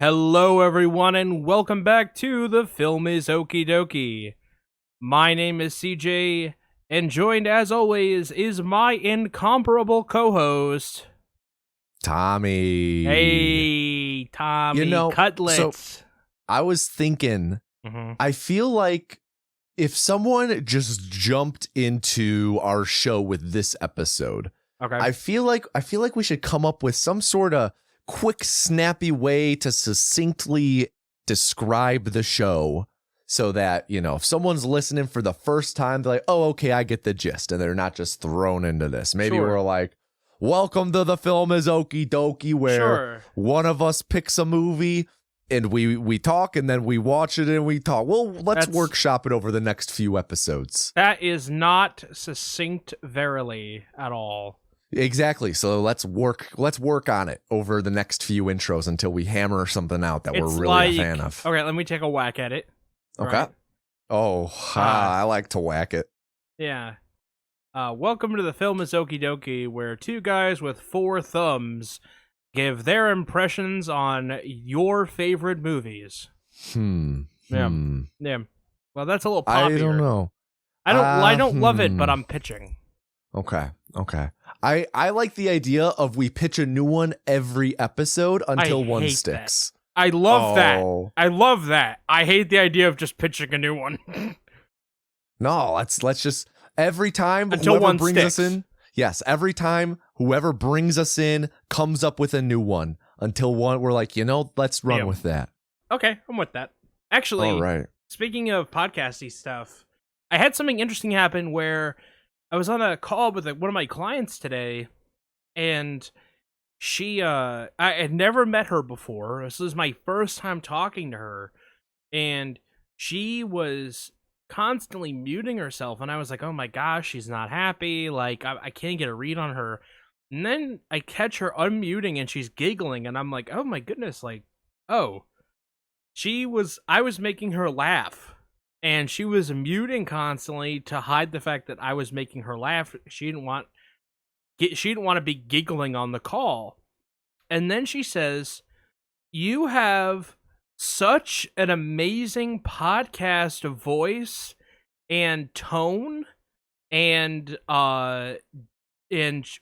Hello everyone and welcome back to The Film is Okie Dokie. My name is CJ and joined as always is my incomparable co-host Tommy. Hey Tommy, Cutlets. So I was thinking, I feel like if someone just jumped into our show with this episode, Okay. I feel like we should come up with some sort of quick, snappy way to succinctly describe the show so that, you know, if someone's listening for the first time, they're like, oh, okay, I get the gist. And they're not just thrown into this. Maybe Sure. we're like, welcome to The Film is Okie Dokie, where one of us picks a movie and we talk and then we watch it and we talk. Well, let's workshop it over the next few episodes. That is not succinct verily at all. Exactly. So let's work on it over the next few intros until we hammer something out that we're really a fan of. Okay, let me take a whack at it. Okay. Right? I like to whack it. Yeah. Welcome to The Film is Okie Dokie, where two guys with four thumbs give their impressions on your favorite movies. Yeah. Well, that's a little poppier. I don't know. I don't love it, but I'm pitching. Okay. I like the idea of we pitch a new one every episode until one sticks. I love that. I love that. I hate the idea of just pitching a new one. No, let's just every time until whoever one brings sticks. us in. Yes, every time whoever brings us in comes up with a new one until one we're like, let's run with that. Okay, I'm with that. Actually, all right. Speaking of podcasty stuff, I had something interesting happen where I was on a call with one of my clients today, and she, I had never met her before. This was my first time talking to her, and she was constantly muting herself, and I was like, oh my gosh, she's not happy, like, I can't get a read on her. And then I catch her unmuting, and she's giggling, and I'm like, oh my goodness, like, oh. I was making her laugh. And she was muting constantly to hide the fact that I was making her laugh. She didn't want to be giggling on the call. And then she says, "You have such an amazing podcast voice and tone, and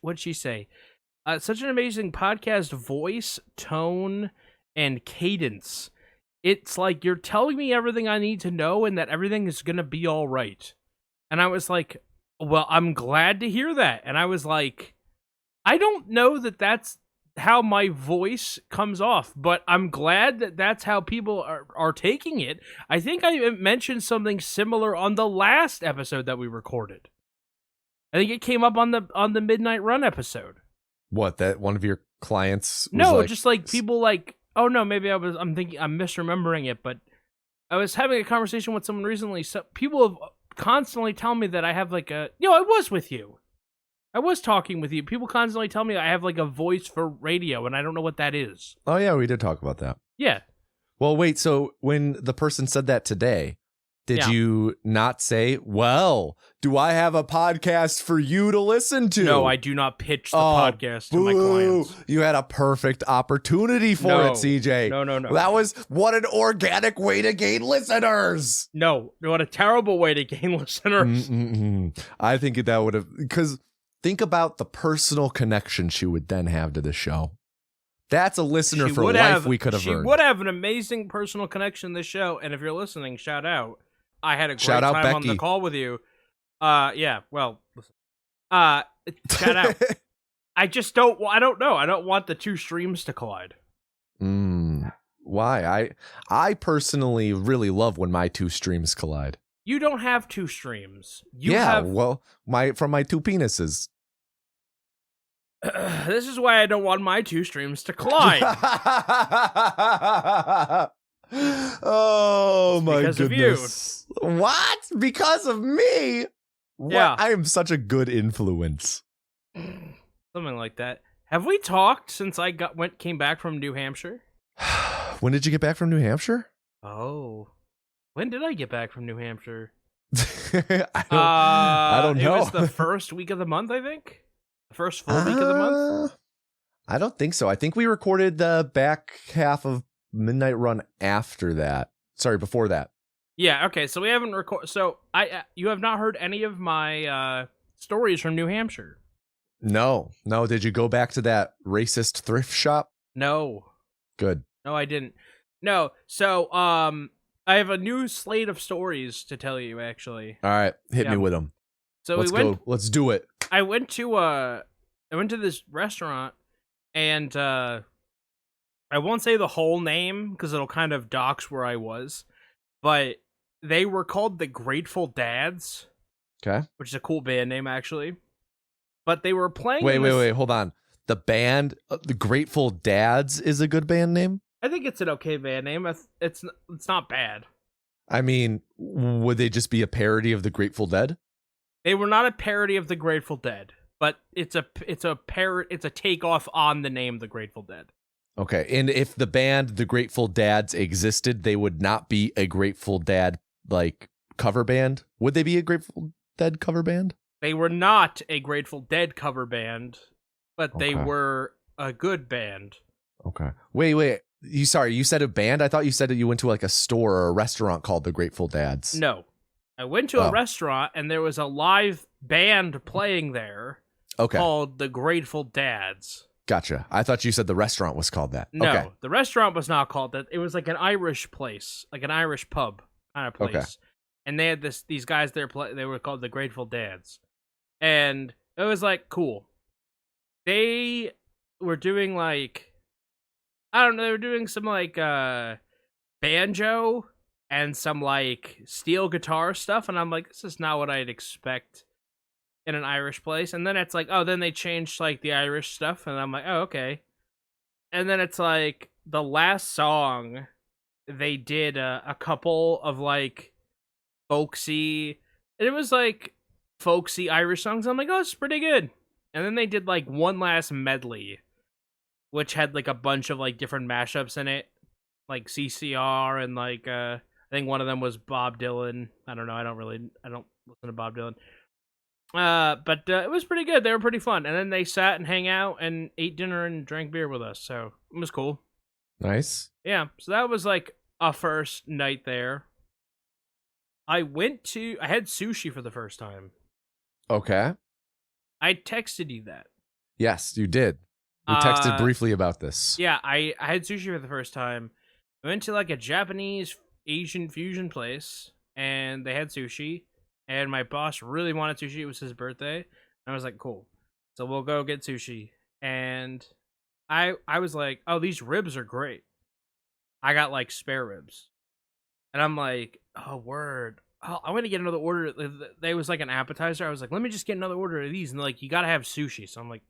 what'd she say? Such an amazing podcast voice, tone, and cadence. It's like you're telling me everything I need to know and that everything is going to be all right." And I was like, well, I'm glad to hear that. And I was like, I don't know that that's how my voice comes off, but I'm glad that that's how people are taking it. I think I mentioned something similar on the last episode that we recorded. I think it came up on the Midnight Run episode. What, that one of your clients was No, just like people like, oh no, maybe I'm misremembering it, but I was having a conversation with someone recently. So people have constantly tell me that I have like I was with you. I was talking with you. People constantly tell me I have like a voice for radio, and I don't know what that is. Oh yeah, we did talk about that. Yeah. Well, wait, so when the person said that today, did you not say, well, do I have a podcast for you to listen to? No, I do not pitch the podcast to my clients. You had a perfect opportunity for it, CJ. No. That was what an organic way to gain listeners. No, what a terrible way to gain listeners. I think that would have, because think about the personal connection she would then have to the show. That's a listener for life we could have earned. She would have an amazing personal connection to the show, and if you're listening, shout out. I had a great time on the call with you. Yeah, well, listen. Shout out. I don't know. I don't want the two streams to collide. Why? I personally really love when my two streams collide. You don't have two streams. Well, from my two penises. This is why I don't want my two streams to collide. Oh it's my because goodness. Of you. What? Because of me? What? Yeah. I am such a good influence. Something like that. Have we talked since I came back from New Hampshire? When did you get back from New Hampshire? Oh. When did I get back from New Hampshire? I don't know. It was the first week of the month, I think. The first full week of the month. I don't think so. I think we recorded the back half of Midnight Run after that. Sorry, before that. Yeah. Okay. So we haven't recorded. So you have not heard any of my stories from New Hampshire. No. Did you go back to that racist thrift shop? No. Good. No, I didn't. No. So I have a new slate of stories to tell you. Actually. All right, hit me with them. So let's go. Let's do it. I went to this restaurant, and I won't say the whole name because it'll kind of dox where I was, but they were called the Grateful Dads. Okay. Which is a cool band name, actually. But they were playing. Wait, hold on. The band, the Grateful Dads, is a good band name? I think it's an okay band name. It's not bad. I mean, would they just be a parody of the Grateful Dead? They were not a parody of the Grateful Dead, but it's a takeoff on the name the Grateful Dead. Okay, and if the band the Grateful Dads existed, they would not be a Grateful Dad like cover band. Would they be a Grateful Dead cover band? They were not a Grateful Dead cover band, but they were a good band. Okay. Wait. You said a band? I thought you said that you went to like a store or a restaurant called the Grateful Dads. No. I went to a restaurant and there was a live band playing there called the Grateful Dads. Gotcha. I thought you said the restaurant was called that. No, the restaurant was not called that. It was like an Irish place, like an Irish pub kind of place. Okay. And they had these guys there, they were called the Grateful Dads. And it was like, cool. They were doing like, I don't know, they were doing some like banjo and some like steel guitar stuff. And I'm like, this is not what I'd expect in an Irish place. And then it's like, oh, then they changed like the Irish stuff. And I'm like, oh, okay. And then it's like the last song, they did a couple of like folksy, and it was like folksy Irish songs. I'm like, oh, it's pretty good. And then they did like one last medley, which had like a bunch of like different mashups in it, like CCR and like I think one of them was Bob Dylan. I don't know. I don't listen to Bob Dylan. But it was pretty good. They were pretty fun. And then they sat and hang out and ate dinner and drank beer with us. So it was cool. Nice. Yeah. So that was like a first night there. I had sushi for the first time. Okay. I texted you that. Yes, you did. We texted briefly about this. Yeah, I had sushi for the first time. I went to like a Japanese Asian fusion place and they had sushi. And my boss really wanted sushi. It was his birthday. And I was like, cool. So we'll go get sushi. And I was like, oh, these ribs are great. I got like spare ribs. And I'm like, oh, word. Oh, I want to get another order. There was like an appetizer. I was like, let me just get another order of these. And they're like, you got to have sushi. So I'm like,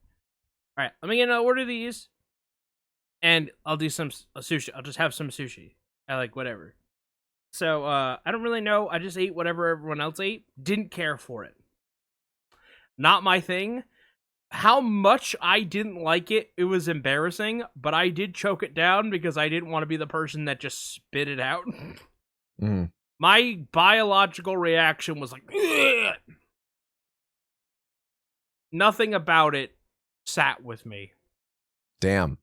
all right, let me get another order of these. And I'll do some sushi. I'll just have some sushi. I like whatever. So, I don't really know. I just ate whatever everyone else ate. Didn't care for it. Not my thing. How much I didn't like it, it was embarrassing, but I did choke it down because I didn't want to be the person that just spit it out. My biological reaction was like, ugh! Nothing about it sat with me. Damn.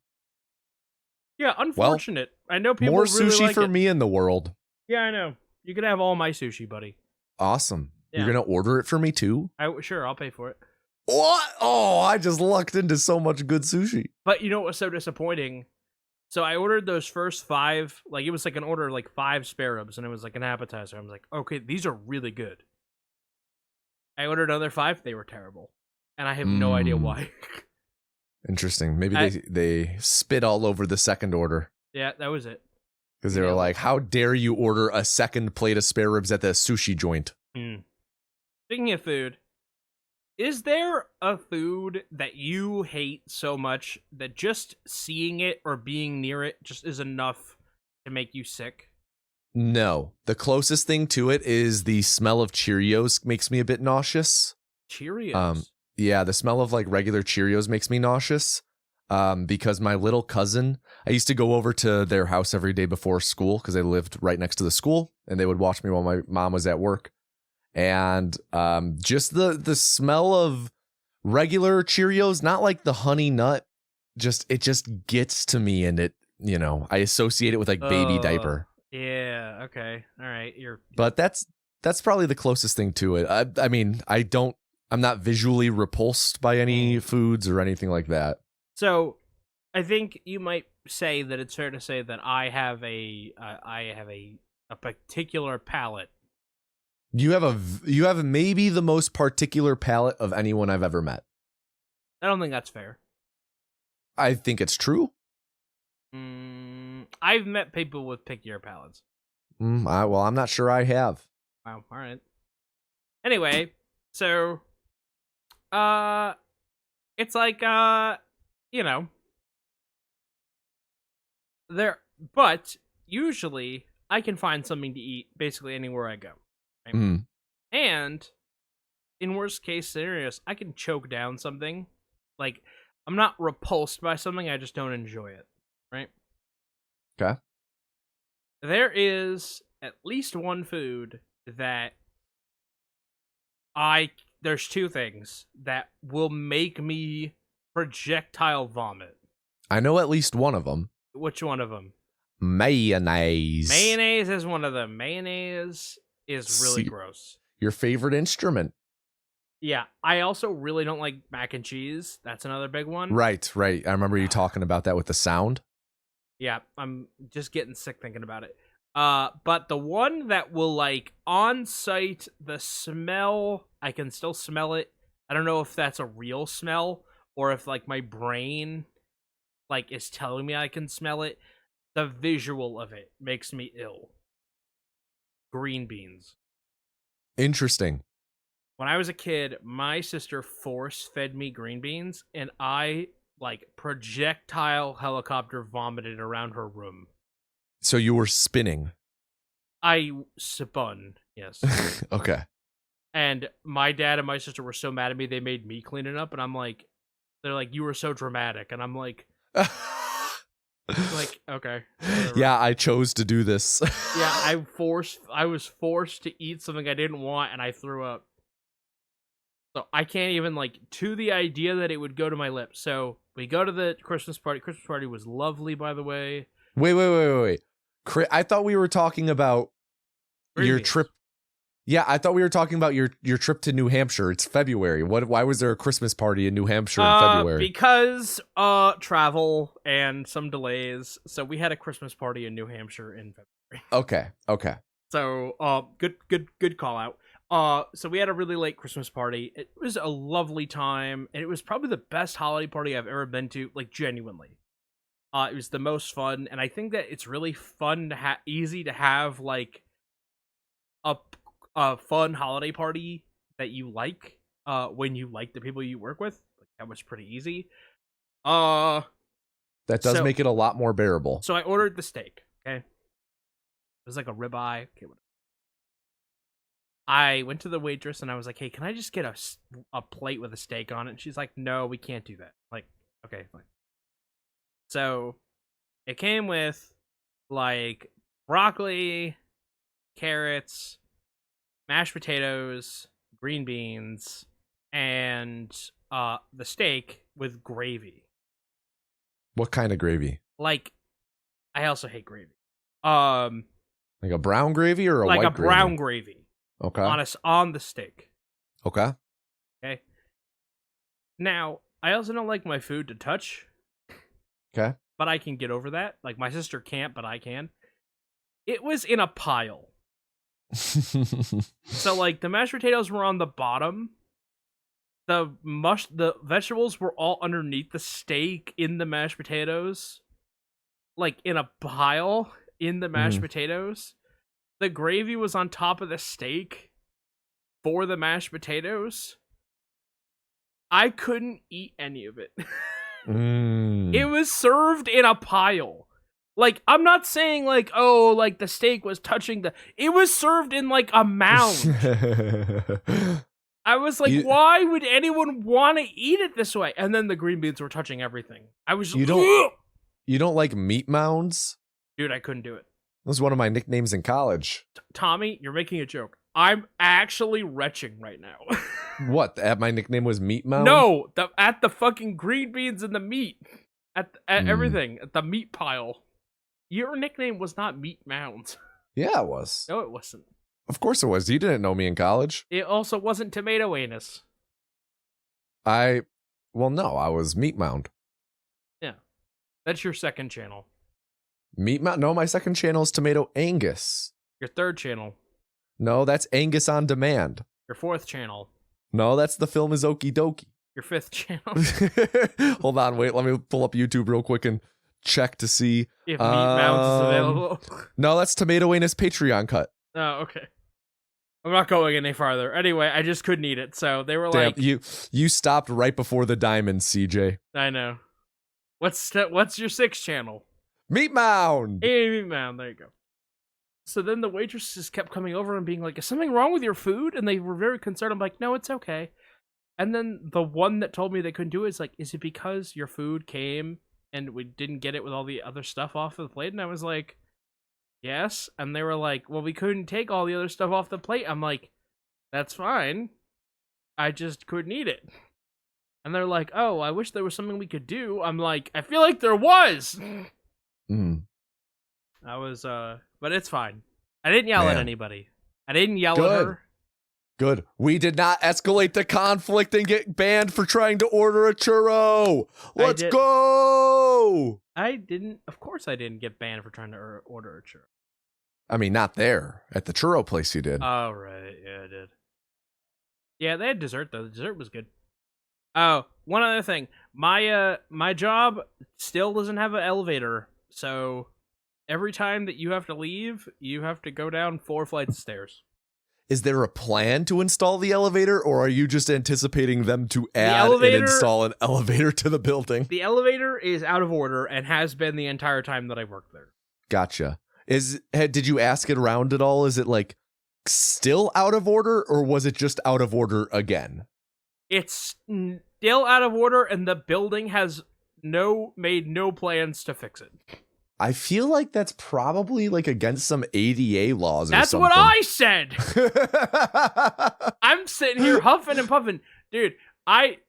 Yeah, unfortunate. Well, I know people more really sushi like for it. me in the world. Yeah, I know. You can have all my sushi, buddy. Awesome. Yeah. You're going to order it for me too? Sure, I'll pay for it. What? Oh, I just lucked into so much good sushi. But you know what was so disappointing? So I ordered those first 5, like it was like an order of like 5 spare ribs, and it was like an appetizer. I was like, okay, these are really good. I ordered another 5, they were terrible. And I have no idea why. Interesting. Maybe they spit all over the second order. Yeah, that was it. Because they were like, how dare you order a second plate of spare ribs at the sushi joint? Speaking of food, is there a food that you hate so much that just seeing it or being near it just is enough to make you sick? No. The closest thing to it is the smell of Cheerios makes me a bit nauseous. Cheerios? Yeah, the smell of like regular Cheerios makes me nauseous. Because my little cousin, I used to go over to their house every day before school because they lived right next to the school and they would watch me while my mom was at work. And just the smell of regular Cheerios, not like the honey nut, it just gets to me, and it, I associate it with like baby diaper. Yeah, okay. All right. But that's probably the closest thing to it. I mean, I'm not visually repulsed by any foods or anything like that. So, I think you might say that it's fair to say that I have a particular palate. You have maybe the most particular palate of anyone I've ever met. I don't think that's fair. I think it's true. I've met people with pickier palates. Well, I'm not sure I have. Wow. All right. Anyway, so, it's like, but usually I can find something to eat basically anywhere I go. Right? And in worst case scenarios, I can choke down something. Like, I'm not repulsed by something, I just don't enjoy it. Right? Okay. There is at least one food that there's two things that will make me projectile vomit. I know at least one of them. Which one of them? Mayonnaise. Mayonnaise is one of them. Mayonnaise is really gross. Your favorite instrument. Yeah, I also really don't like mac and cheese. That's another big one. Right. I remember you talking about that with the sound. Yeah, I'm just getting sick thinking about it. But the one that will, like, on site, the smell, I can still smell it. I don't know if that's a real smell or if, like, my brain, like, is telling me I can smell it. The visual of it makes me ill. Green beans. Interesting. When I was a kid, my sister force-fed me green beans, and I, like, projectile helicopter vomited around her room. So you were spinning. I spun, yes. Okay. And my dad and my sister were so mad at me, they made me clean it up, and they're like, you were so dramatic, and I'm like, okay. Whatever. Yeah, I chose to do this. Yeah, I was forced to eat something I didn't want, and I threw up. So I can't even, like, to the idea that it would go to my lips. So we go to the Christmas party. Christmas party was lovely, by the way. Wait. I thought we were talking about your trip. Yeah, I thought we were talking about your trip to New Hampshire. It's February. Why was there a Christmas party in New Hampshire in February? Because travel and some delays. So we had a Christmas party in New Hampshire in February. Okay. So good call out. So we had a really late Christmas party. It was a lovely time, and it was probably the best holiday party I've ever been to, like, genuinely. It was the most fun, and I think that it's really fun to easy to have, like, a fun holiday party that you like, when you like the people you work with. Like, that was pretty easy. That does make it a lot more bearable. So I ordered the steak, okay? It was like a ribeye. Okay, whatever. I went to the waitress and I was like, hey, can I just get a plate with a steak on it? And she's like, no, we can't do that. Like, okay, fine. So it came with, like, broccoli, carrots, mashed potatoes, green beans, and the steak with gravy. What kind of gravy? Like, I also hate gravy. Like a brown gravy or a white gravy? Like a brown gravy. Okay. On the steak. Okay. Now, I also don't like my food to touch. Okay. But I can get over that. Like, my sister can't, but I can. It was in a pile. So, like, the mashed potatoes were on the bottom. The vegetables were all underneath the steak in the mashed potatoes. Like, in a pile in the mashed potatoes. The gravy was on top of the steak for the mashed potatoes. I couldn't eat any of it. It was served in a pile. Like, I'm not saying, like, oh, like, the steak was touching it was served in, like, a mound. I was like, why would anyone want to eat it this way? And then the green beans were touching everything. I was just, You don't like meat mounds? Dude, I couldn't do it. That was one of my nicknames in college. Tommy, you're making a joke. I'm actually retching right now. What? My nickname was Meat Mound? No, at the fucking green beans and the meat. At everything. At the meat pile. Your nickname was not Meat Mounds. Yeah, it was. No, it wasn't. Of course it was. You didn't know me in college. It also wasn't Tomato Anus. Well, no, I was Meat Mound. Yeah. That's your second channel. Meat Mound? No, my second channel is Tomato Angus. Your third channel. No, that's Angus on Demand. Your fourth channel. No, that's The Film is Okie Dokie. Your fifth channel. Hold on, wait, let me pull up YouTube real quick and check to see. If Meat Mounds is available. No, that's Tomato Anus Patreon cut. Oh, okay. I'm not going any farther. Anyway, I just couldn't eat it, so they were Damn, like... you stopped right before the diamonds, CJ. I know. What's your sixth channel? Meat Mound! Hey, Meat Mound, there you go. So then the waitresses kept coming over and being like, is something wrong with your food? And they were very concerned. I'm like, no, it's okay. And then the one that told me they couldn't do it is like, is it because your food came and we didn't get it with all the other stuff off of the plate? And I was like, yes. And they were like, well, we couldn't take all the other stuff off the plate. I'm like, that's fine. I just couldn't eat it. And they're like, oh, I wish there was something we could do. I'm like, I feel like there was. I was, but it's fine. I didn't yell at anybody. I didn't yell at her. Good. We did not escalate the conflict and get banned for trying to order a churro. Let's go. I didn't. Of course I didn't get banned for trying to order a churro. I mean, not there. At the churro place you did. Oh, right. Yeah, I did. Yeah, they had dessert, though. The dessert was good. Oh, one other thing. My job still doesn't have an elevator, so every time that you have to leave, you have to go down 4 flights of stairs. Is there a plan to install the elevator, or are you just anticipating them to add and install an elevator to the building? The elevator is out of order and has been the entire time that I worked there. Gotcha. Did you ask it around at all? Is it like still out of order, or was it just out of order again? It's still out of order, and the building has made no plans to fix it. I feel like that's probably like against some ADA laws or something. That's what I said. I'm sitting here huffing and puffing. Dude,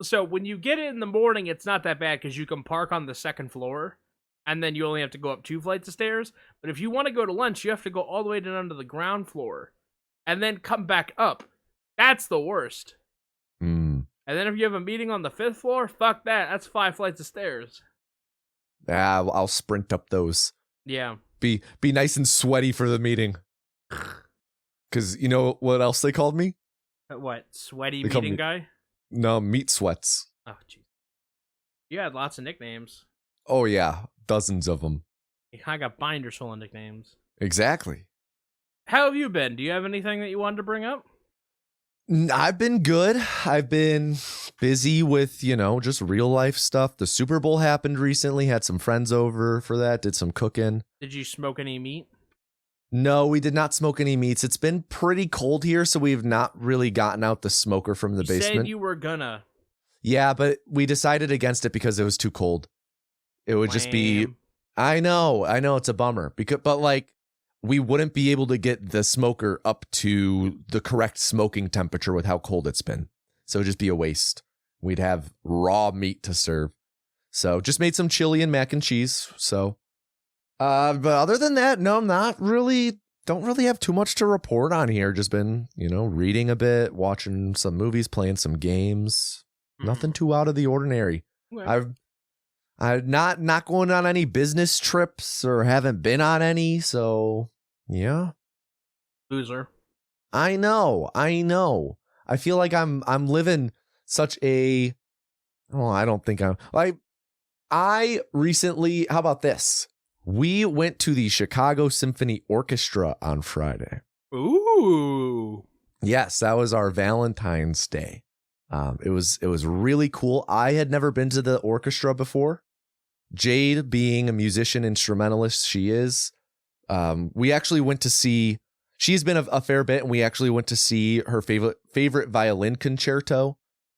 so when you get it in the morning, it's not that bad because you can park on the second floor and then you only have to go up 2 flights of stairs. But if you want to go to lunch, you have to go all the way down to the ground floor and then come back up. That's the worst. And then if you have a meeting on the 5th floor, fuck that. That's 5 flights of stairs. I'll sprint up those. Yeah. Be nice and sweaty for the meeting. Because you know what else they called me? What? Sweaty meeting guy? No, meat sweats. Oh, jeez. You had lots of nicknames. Oh, yeah. Dozens of them. I got binders full of nicknames. Exactly. How have you been? Do you have anything that you wanted to bring up? I've been good. I've been busy with, just real life stuff. The Super Bowl happened recently. Had some friends over for that. Did some cooking. Did you smoke any meat? No, we did not smoke any meats. It's been pretty cold here, so we've not really gotten out the smoker from the basement. You said you were gonna. Yeah, but we decided against it because it was too cold. It would just be... I know it's a bummer. But we wouldn't be able to get the smoker up to the correct smoking temperature with how cold it's been. So it'd just be a waste. We'd have raw meat to serve. So just made some chili and mac and cheese. So, but other than that, no, I'm don't really have too much to report on here. Just been, reading a bit, watching some movies, playing some games. Nothing too out of the ordinary. Okay. I'm not going on any business trips or haven't been on any, so yeah. Loser. I know. I feel like I'm living such a I don't think I recently, how about this? We went to the Chicago Symphony Orchestra on Friday. Ooh. Yes, that was our Valentine's Day. It was really cool. I had never been to the orchestra before. Jade, being a musician instrumentalist, she is. We actually went to see. She's been a fair bit, and we actually went to see her favorite violin concerto,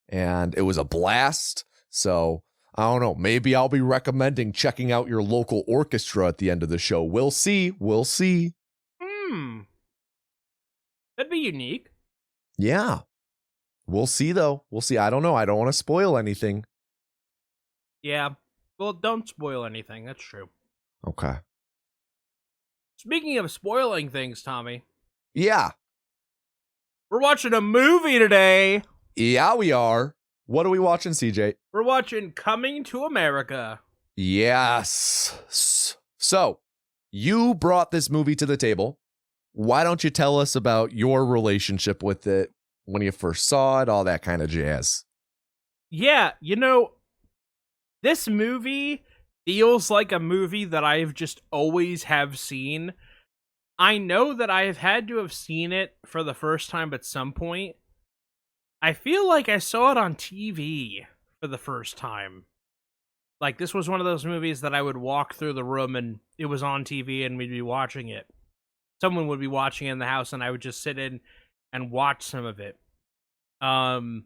and it was a blast. So I don't know. Maybe I'll be recommending checking out your local orchestra at the end of the show. We'll see. That'd That'd be unique. Yeah. We'll see, though. We'll see. I don't know. I don't want to spoil anything. Yeah. Well, don't spoil anything. That's true. Okay. Speaking of spoiling things, Tommy. Yeah. We're watching a movie today. Yeah, we are. What are we watching, CJ? We're watching Coming to America. Yes. So, you brought this movie to the table. Why don't you tell us about your relationship with it, when you first saw it, all that kind of jazz? Yeah, this movie feels like a movie that I've just always have seen. I know that I have had to have seen it for the first time at some point. I feel like I saw it on TV for the first time. Like, this was one of those movies that I would walk through the room and it was on TV and we'd be watching it. Someone would be watching it in the house and I would just sit in and watch some of it. Man,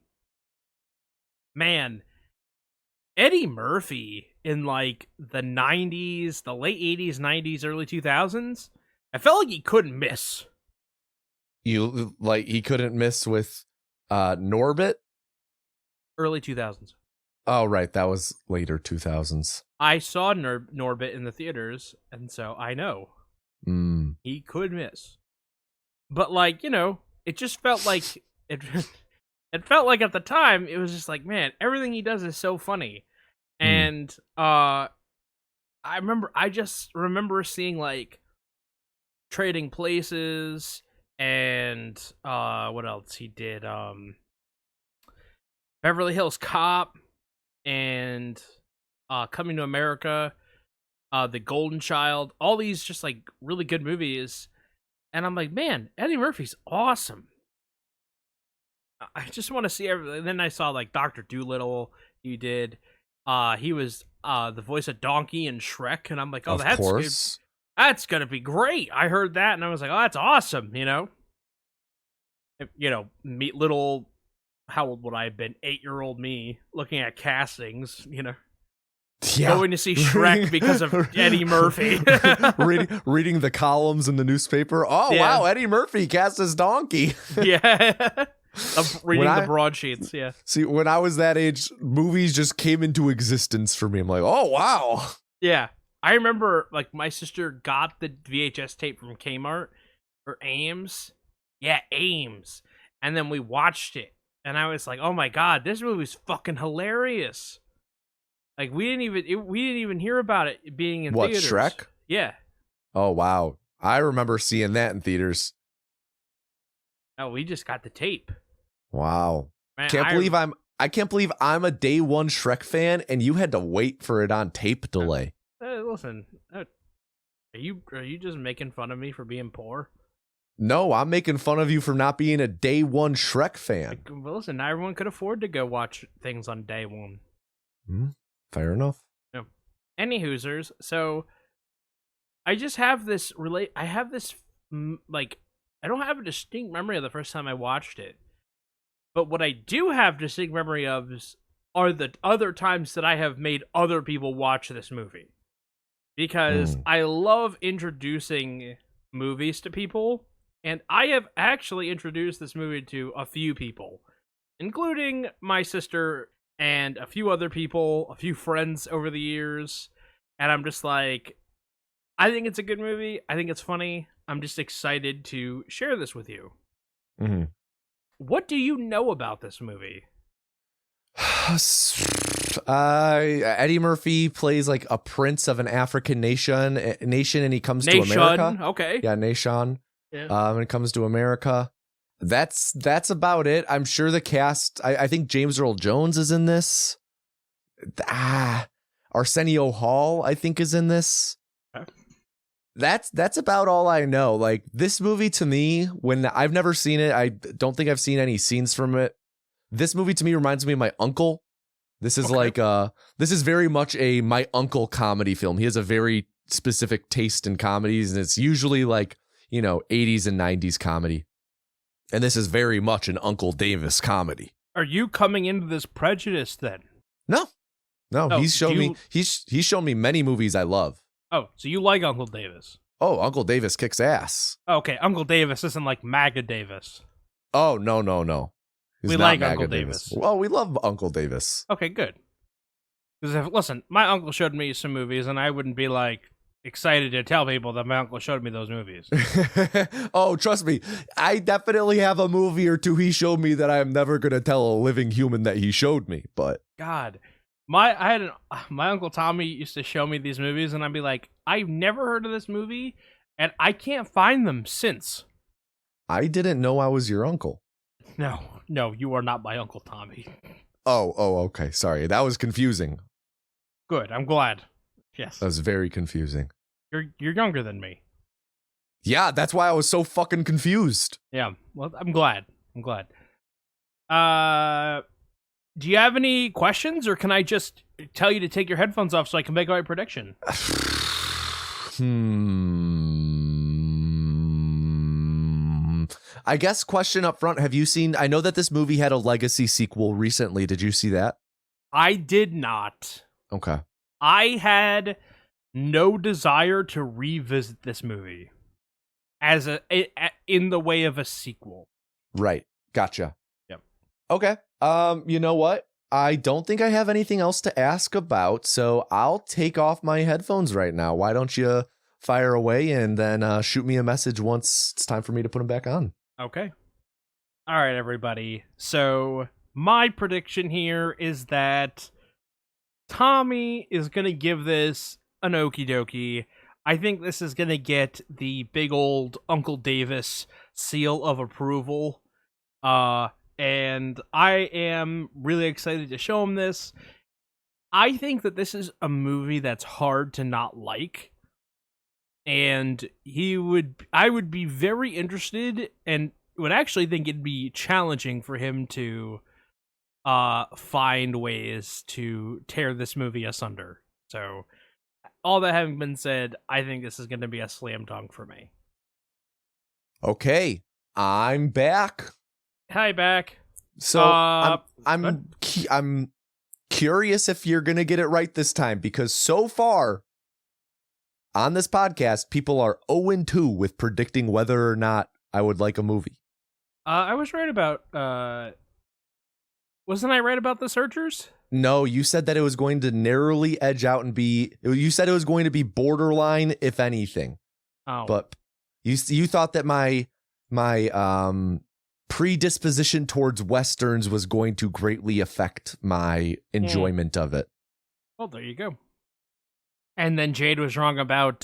Eddie Murphy in like the 90s, the late 80s, 90s, early 2000s, I felt like he couldn't miss. He couldn't miss with Norbit? Early 2000s. Oh, right. That was later 2000s. I saw Norbit in the theaters, and so I know. He could miss. But, like, it just felt like it felt like at the time it was just like, man, everything he does is so funny. And I just remember seeing like Trading Places and what else he did, Beverly Hills Cop and Coming to America, The Golden Child, all these just like really good movies. And I'm like, man, Eddie Murphy's awesome. I just want to see everything. And then I saw like Dr. Dolittle. He did. He was the voice of Donkey in Shrek, and I'm like, oh, that's good. That's gonna be great. I heard that, and I was like, oh, that's awesome. Meet little. How old would I have been? 8-year-old me looking at castings. Going to see Shrek because of Eddie Murphy. reading the columns in the newspaper. Oh, yeah. Wow, Eddie Murphy cast as Donkey. Yeah. Reading the broadsheets, yeah. See, when I was that age, movies just came into existence for me. I'm like, oh, wow. Yeah. I remember, like, my sister got the VHS tape from Kmart, or Ames. Yeah, Ames. And then we watched it. And I was like, oh my god, this movie's fucking hilarious. Like, we didn't even hear about it being in theaters. What, Shrek? Yeah. Oh, wow. I remember seeing that in theaters. Oh, we just got the tape. Wow. Man, I can't believe I'm a day one Shrek fan and you had to wait for it on tape delay. Listen, are you just making fun of me for being poor? No, I'm making fun of you for not being a day one Shrek fan. Well, listen, not everyone could afford to go watch things on day one. Fair enough. No. Any Hoosers, so I just have this I don't have a distinct memory of the first time I watched it. But what I do have distinct memory of are the other times that I have made other people watch this movie. Because I love introducing movies to people, and I have actually introduced this movie to a few people, including my sister and a few other people, a few friends over the years, and I'm just like, I think it's a good movie, I think it's funny, I'm just excited to share this with you. Mm-hmm. What do you know about this movie? Eddie Murphy plays like a prince of an African nation, and he comes to America. Okay. Yeah, nation. Yeah. And it comes to America. That's about it. I'm sure the cast. I think James Earl Jones is in this. Arsenio Hall, I think, is in this. Okay. That's about all I know. Like, this movie to me, when I've never seen it, I don't think I've seen any scenes from it. This movie to me reminds me of my uncle. This is this is very much a my uncle comedy film. He has a very specific taste in comedies, and it's usually like, 80s and 90s comedy. And this is very much an Uncle Davis comedy. Are you coming into this prejudiced then? No, he's shown me many movies I love. Oh, so you like Uncle Davis? Oh, Uncle Davis kicks ass. Okay, Uncle Davis isn't like MAGA Davis. Oh, no. He's We not like MAGA Uncle Davis. Well, we love Uncle Davis. Okay, good. Because listen, my uncle showed me some movies, and I wouldn't be like excited to tell people that my uncle showed me those movies. Oh, trust me, I definitely have a movie or two he showed me that I am never gonna tell a living human that he showed me. But God, my uncle Tommy used to show me these movies, and I'd be like, I've never heard of this movie, and I can't find them since. I didn't know I was your uncle. No, you are not my Uncle Tommy. Oh, okay. Sorry, that was confusing. Good, I'm glad. Yes, That was very confusing. you're younger than me. Yeah, that's why I was so fucking confused. Yeah, well, I'm glad. Do you have any questions, or can I just tell you to take your headphones off so I can make my prediction? I guess question up front, have you seen, I know that this movie had a legacy sequel recently. Did you see that? I did not. Okay. I had no desire to revisit this movie as in the way of a sequel. Right. Gotcha. Yep. Okay. You know what? I don't think I have anything else to ask about, so I'll take off my headphones right now. Why don't you fire away and then shoot me a message once it's time for me to put them back on? Okay. All right, everybody. So my prediction here is that Tommy is going to give this an okie dokie. I think this is going to get the big old Uncle Davis seal of approval. And I am really excited to show him this. I think that this is a movie that's hard to not like. And I would be very interested, and would actually think it'd be challenging for him to find ways to tear this movie asunder. So, all that having been said, I think this is going to be a slam dunk for me. Okay, I'm back. Hi, back. So I'm curious if you're gonna get it right this time, because so far on this podcast, people are 0-2 with predicting whether or not I would like a movie. I was right about. Wasn't I right about The Searchers? No, you said that it was going to narrowly edge out and be. You said it was going to be borderline, if anything. Oh, But you thought that my predisposition towards westerns was going to greatly affect my enjoyment of it. well, there you go. And then Jade was wrong about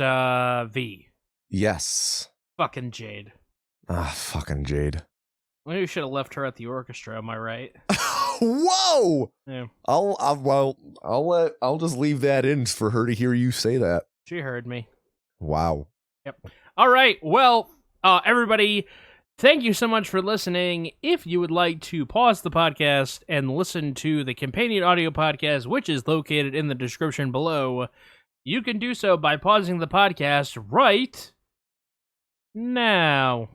V. Yes. Fucking Jade. Fucking Jade. Well, you should have left her at the orchestra. Am I right? Whoa! Yeah. I'll just leave that in for her to hear you say that. She heard me. Wow. Yep. All right. Well, everybody, thank you so much for listening. If you would like to pause the podcast and listen to the companion audio podcast, which is located in the description below, you can do so by pausing the podcast right now.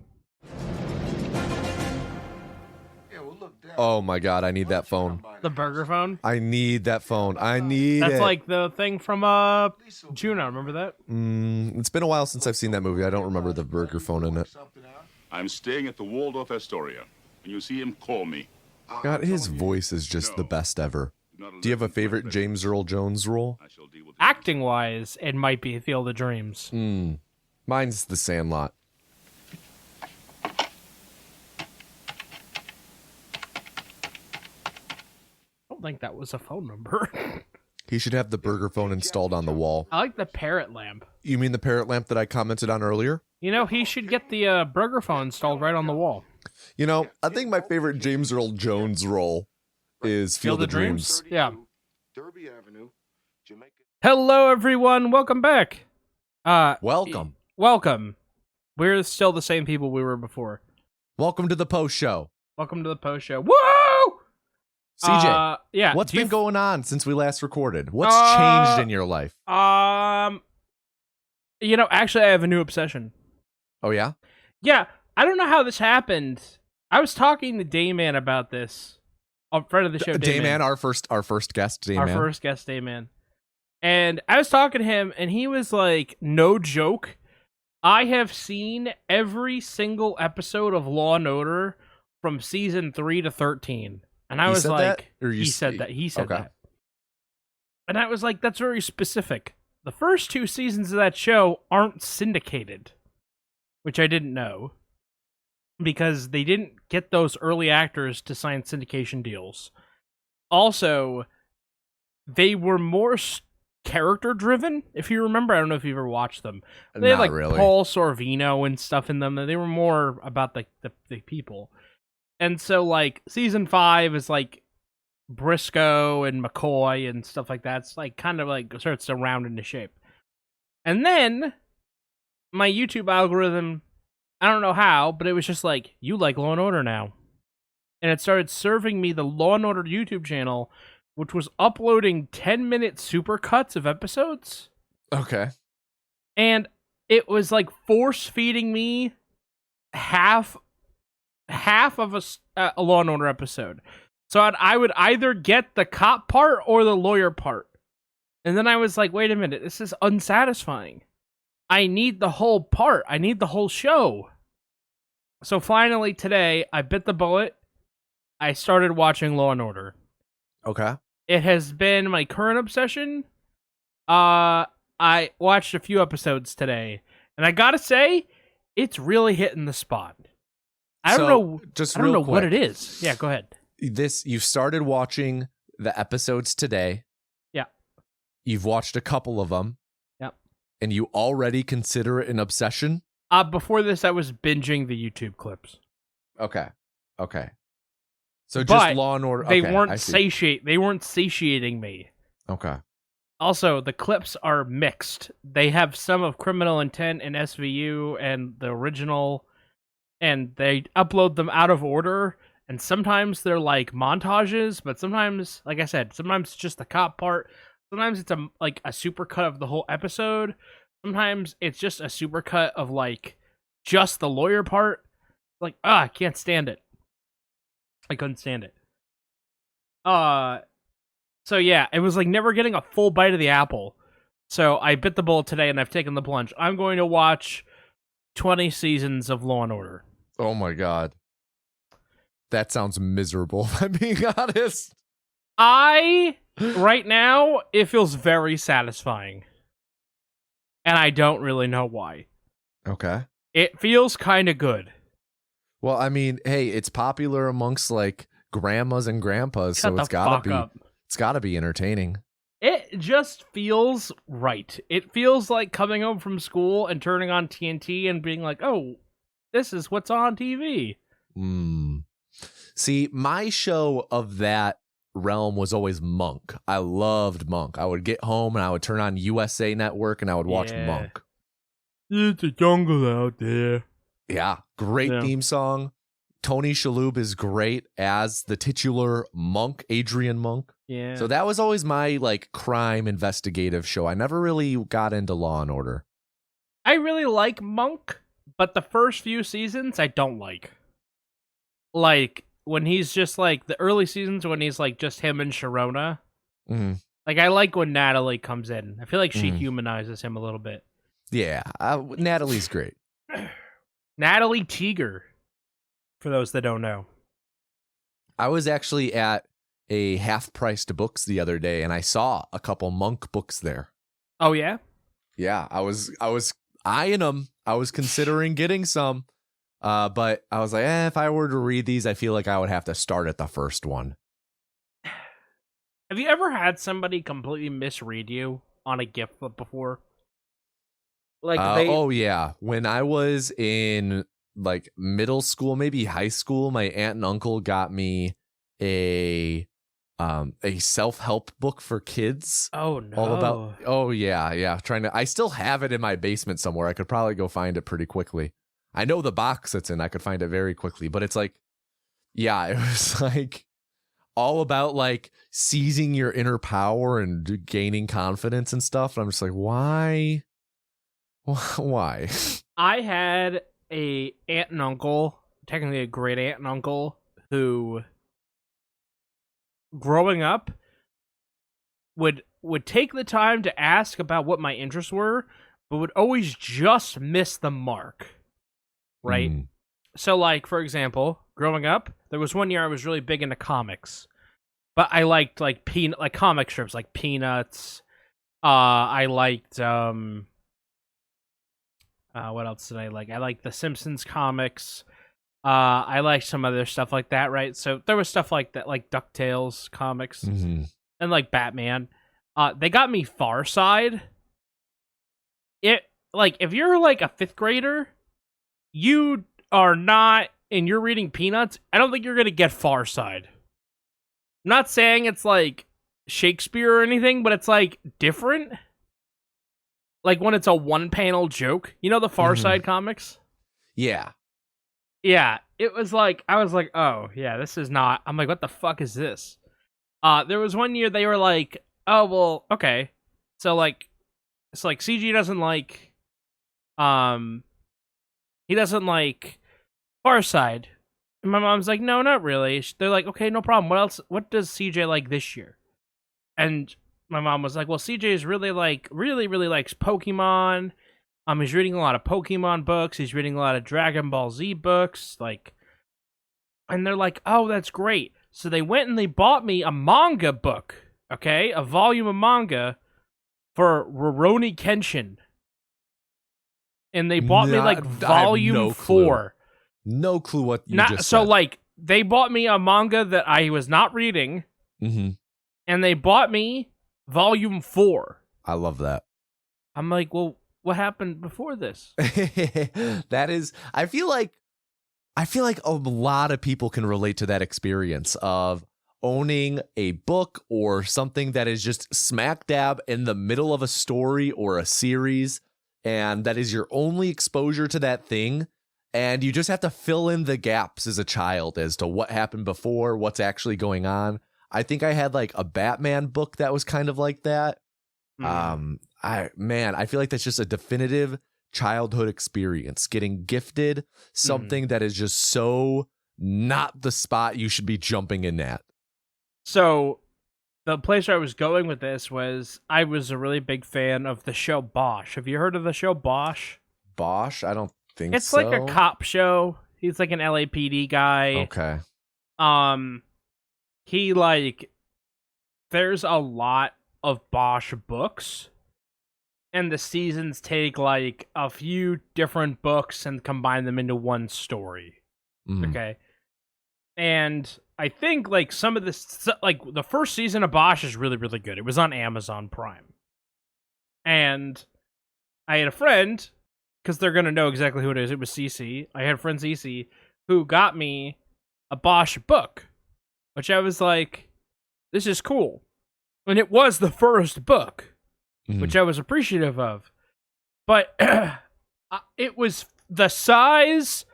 Oh my god, I need that phone. The burger phone? I need that phone. I need it. That's like the thing from Juno. Remember that? It's been a while since I've seen that movie. I don't remember the burger phone in it. I'm staying at the Waldorf Astoria. When you see him, call me. God, his voice is just the best ever. Do you have a favorite James Earl Jones role? Acting wise, it might be Field of Dreams. Mine's The Sandlot. I don't think that was a phone number. He should have the burger phone installed on the wall. I like the parrot lamp. You mean the parrot lamp that I commented on earlier? You know, he should get the burger phone installed right on the wall. You know, I think my favorite James Earl Jones role is Field of Dreams. Yeah. Hello, everyone. Welcome back. Welcome. Welcome. We're still the same people we were before. Welcome to the post show. Welcome to the post show. Woo! CJ, yeah. what's been going on since we last recorded? What's changed in your life? You know, actually, I have a new obsession. Oh, yeah? Yeah, I don't know how this happened. I was talking to Dayman about this. A friend of the show, Dayman, our first guest, Dayman. Our first guest, Dayman. And I was talking to him, and he was like, no joke, I have seen every single episode of Law and Order from season 3 to 13. And I He was said like, that? Or he said Okay. that. And I was like, that's very specific. The first 2 seasons of that show aren't syndicated, which I didn't know, because they didn't get those early actors to sign syndication deals. Also, they were more character driven, if you remember. I don't know if you've ever watched them. They had Not like really. Paul Sorvino and stuff in them. They were more about the people. And so like season 5 is like Briscoe and McCoy and stuff like that. It's like kind of like starts to round into shape. And then my YouTube algorithm, I don't know how, but it was just like, you like Law and Order now. And it started serving me the Law and Order YouTube channel, which was uploading 10-minute supercuts of episodes. Okay. And it was like force feeding me half of a Law and Order episode. So I would either get the cop part or the lawyer part. And then I was like, wait a minute, this is unsatisfying. I need the whole part. I need the whole show. So finally today, I bit the bullet. I started watching Law and Order. Okay. It has been my current obsession. I watched a few episodes today, and I gotta say, it's really hitting the spot. I don't know what it is. Yeah, go ahead. You started watching the episodes today. Yeah. You've watched a couple of them. Yep. And you already consider it an obsession? Before this, I was binging the YouTube clips. Okay. So But just Law and Order. They okay, weren't I see. They weren't satiating me. Okay. Also, the clips are mixed. They have some of Criminal Intent and SVU and the original, and they upload them out of order. And sometimes they're like montages, but sometimes, like I said, sometimes it's just the cop part. Sometimes it's a supercut of the whole episode. Sometimes it's just a supercut of like just the lawyer part. Like, I can't stand it. I couldn't stand it. So yeah, it was like never getting a full bite of the apple. So I bit the bullet today and I've taken the plunge. I'm going to watch 20 seasons of Law and Order. Oh my God. That sounds miserable, if I'm being honest. Right now, it feels very satisfying. And I don't really know why. Okay. It feels kind of good. Well, I mean, hey, it's popular amongst like grandmas and grandpas, so it's gotta be entertaining. It just feels right. It feels like coming home from school and turning on TNT and being like, oh, this is what's on TV. See, my show of that realm was always Monk. I loved Monk. I would get home and I would turn on USA Network and I would watch Monk. It's a jungle out there. Yeah, great theme song. Tony Shalhoub is great as the titular Monk, Adrian Monk. Yeah. So that was always my like crime investigative show. I never really got into Law and Order. I really like Monk, but the first few seasons I don't like. Like when he's just like the early seasons when he's like just him and Sharona. Mm-hmm. Like I like when Natalie comes in. I feel like she humanizes him a little bit. Yeah, Natalie's great. Natalie Teeger, for those that don't know. I was actually at a half-priced books the other day, and I saw a couple Monk books there. Oh yeah? Yeah, I was eyeing them. I was considering getting some, but I was like, if I were to read these, I feel like I would have to start at the first one. Have you ever had somebody completely misread you on a gift flip before? Like oh yeah, when I was in like middle school, maybe high school, my aunt and uncle got me a self-help book for kids. Oh no. All about yeah. I still have it in my basement somewhere. I could probably go find it pretty quickly. I know the box it's in. I could find it very quickly, but it's like, yeah, it was like all about like seizing your inner power and gaining confidence and stuff. And I'm just like, why? Why? I had a aunt and uncle, technically a great aunt and uncle, who growing up would take the time to ask about what my interests were, but would always just miss the mark, right? So, like, for example, growing up, there was one year I was really big into comics, but I liked, like, comic strips, like Peanuts. I liked, what else did I like? I liked the Simpsons comics. I liked some other stuff like that, right? So there was stuff like that, like DuckTales comics and like Batman. They got me Far Side. If you're like a 5th grader, you are not, and you're reading Peanuts, I don't think you're gonna get Far Side. I'm not saying it's like Shakespeare or anything, but it's like different. Like when it's a 1-panel joke, you know, the Far Side comics? Yeah. Yeah, it was like, I was like, oh, yeah, this is not, I'm like, what the fuck is this? There was one year they were like, oh, well, okay. So, like, it's like CG doesn't like, he doesn't like Far Side. And my mom's like, no, not really. They're like, okay, no problem. What does CJ like this year? And my mom was like, well, CJ is really likes Pokemon. He's reading a lot of Pokemon books. He's reading a lot of Dragon Ball Z books. Like, and they're like, oh, that's great. So they went and they bought me a manga book, okay? A volume of manga for Rurouni Kenshin. And they bought me, like, volume 4. No clue what you just said. So, like, they bought me a manga that I was not reading. And they bought me volume 4. I love that. I'm like, well, what happened before this? That is, I feel like a lot of people can relate to that experience of owning a book or something that is just smack dab in the middle of a story or a series, and that is your only exposure to that thing, and you just have to fill in the gaps as a child as to what happened before, what's actually going on. I think I had like a Batman book that was kind of like that. I feel like that's just a definitive childhood experience, getting gifted something that is just so not the spot you should be jumping in at. So the place where I was going with this was, I was a really big fan of the show Bosch. Have you heard of the show Bosch? Bosch? I don't think it's so. It's like a cop show. He's like an LAPD guy. Okay. He like, there's a lot of Bosch books, and the seasons take like a few different books and combine them into one story. Okay. And I think like some of this, like the first season of Bosch is really, really good. It was on Amazon Prime. And I had a friend, because they're going to know exactly who it is. It was Cece. I had a friend Cece who got me a Bosch book, which I was like, this is cool. And it was the first book, which I was appreciative of. But it was the size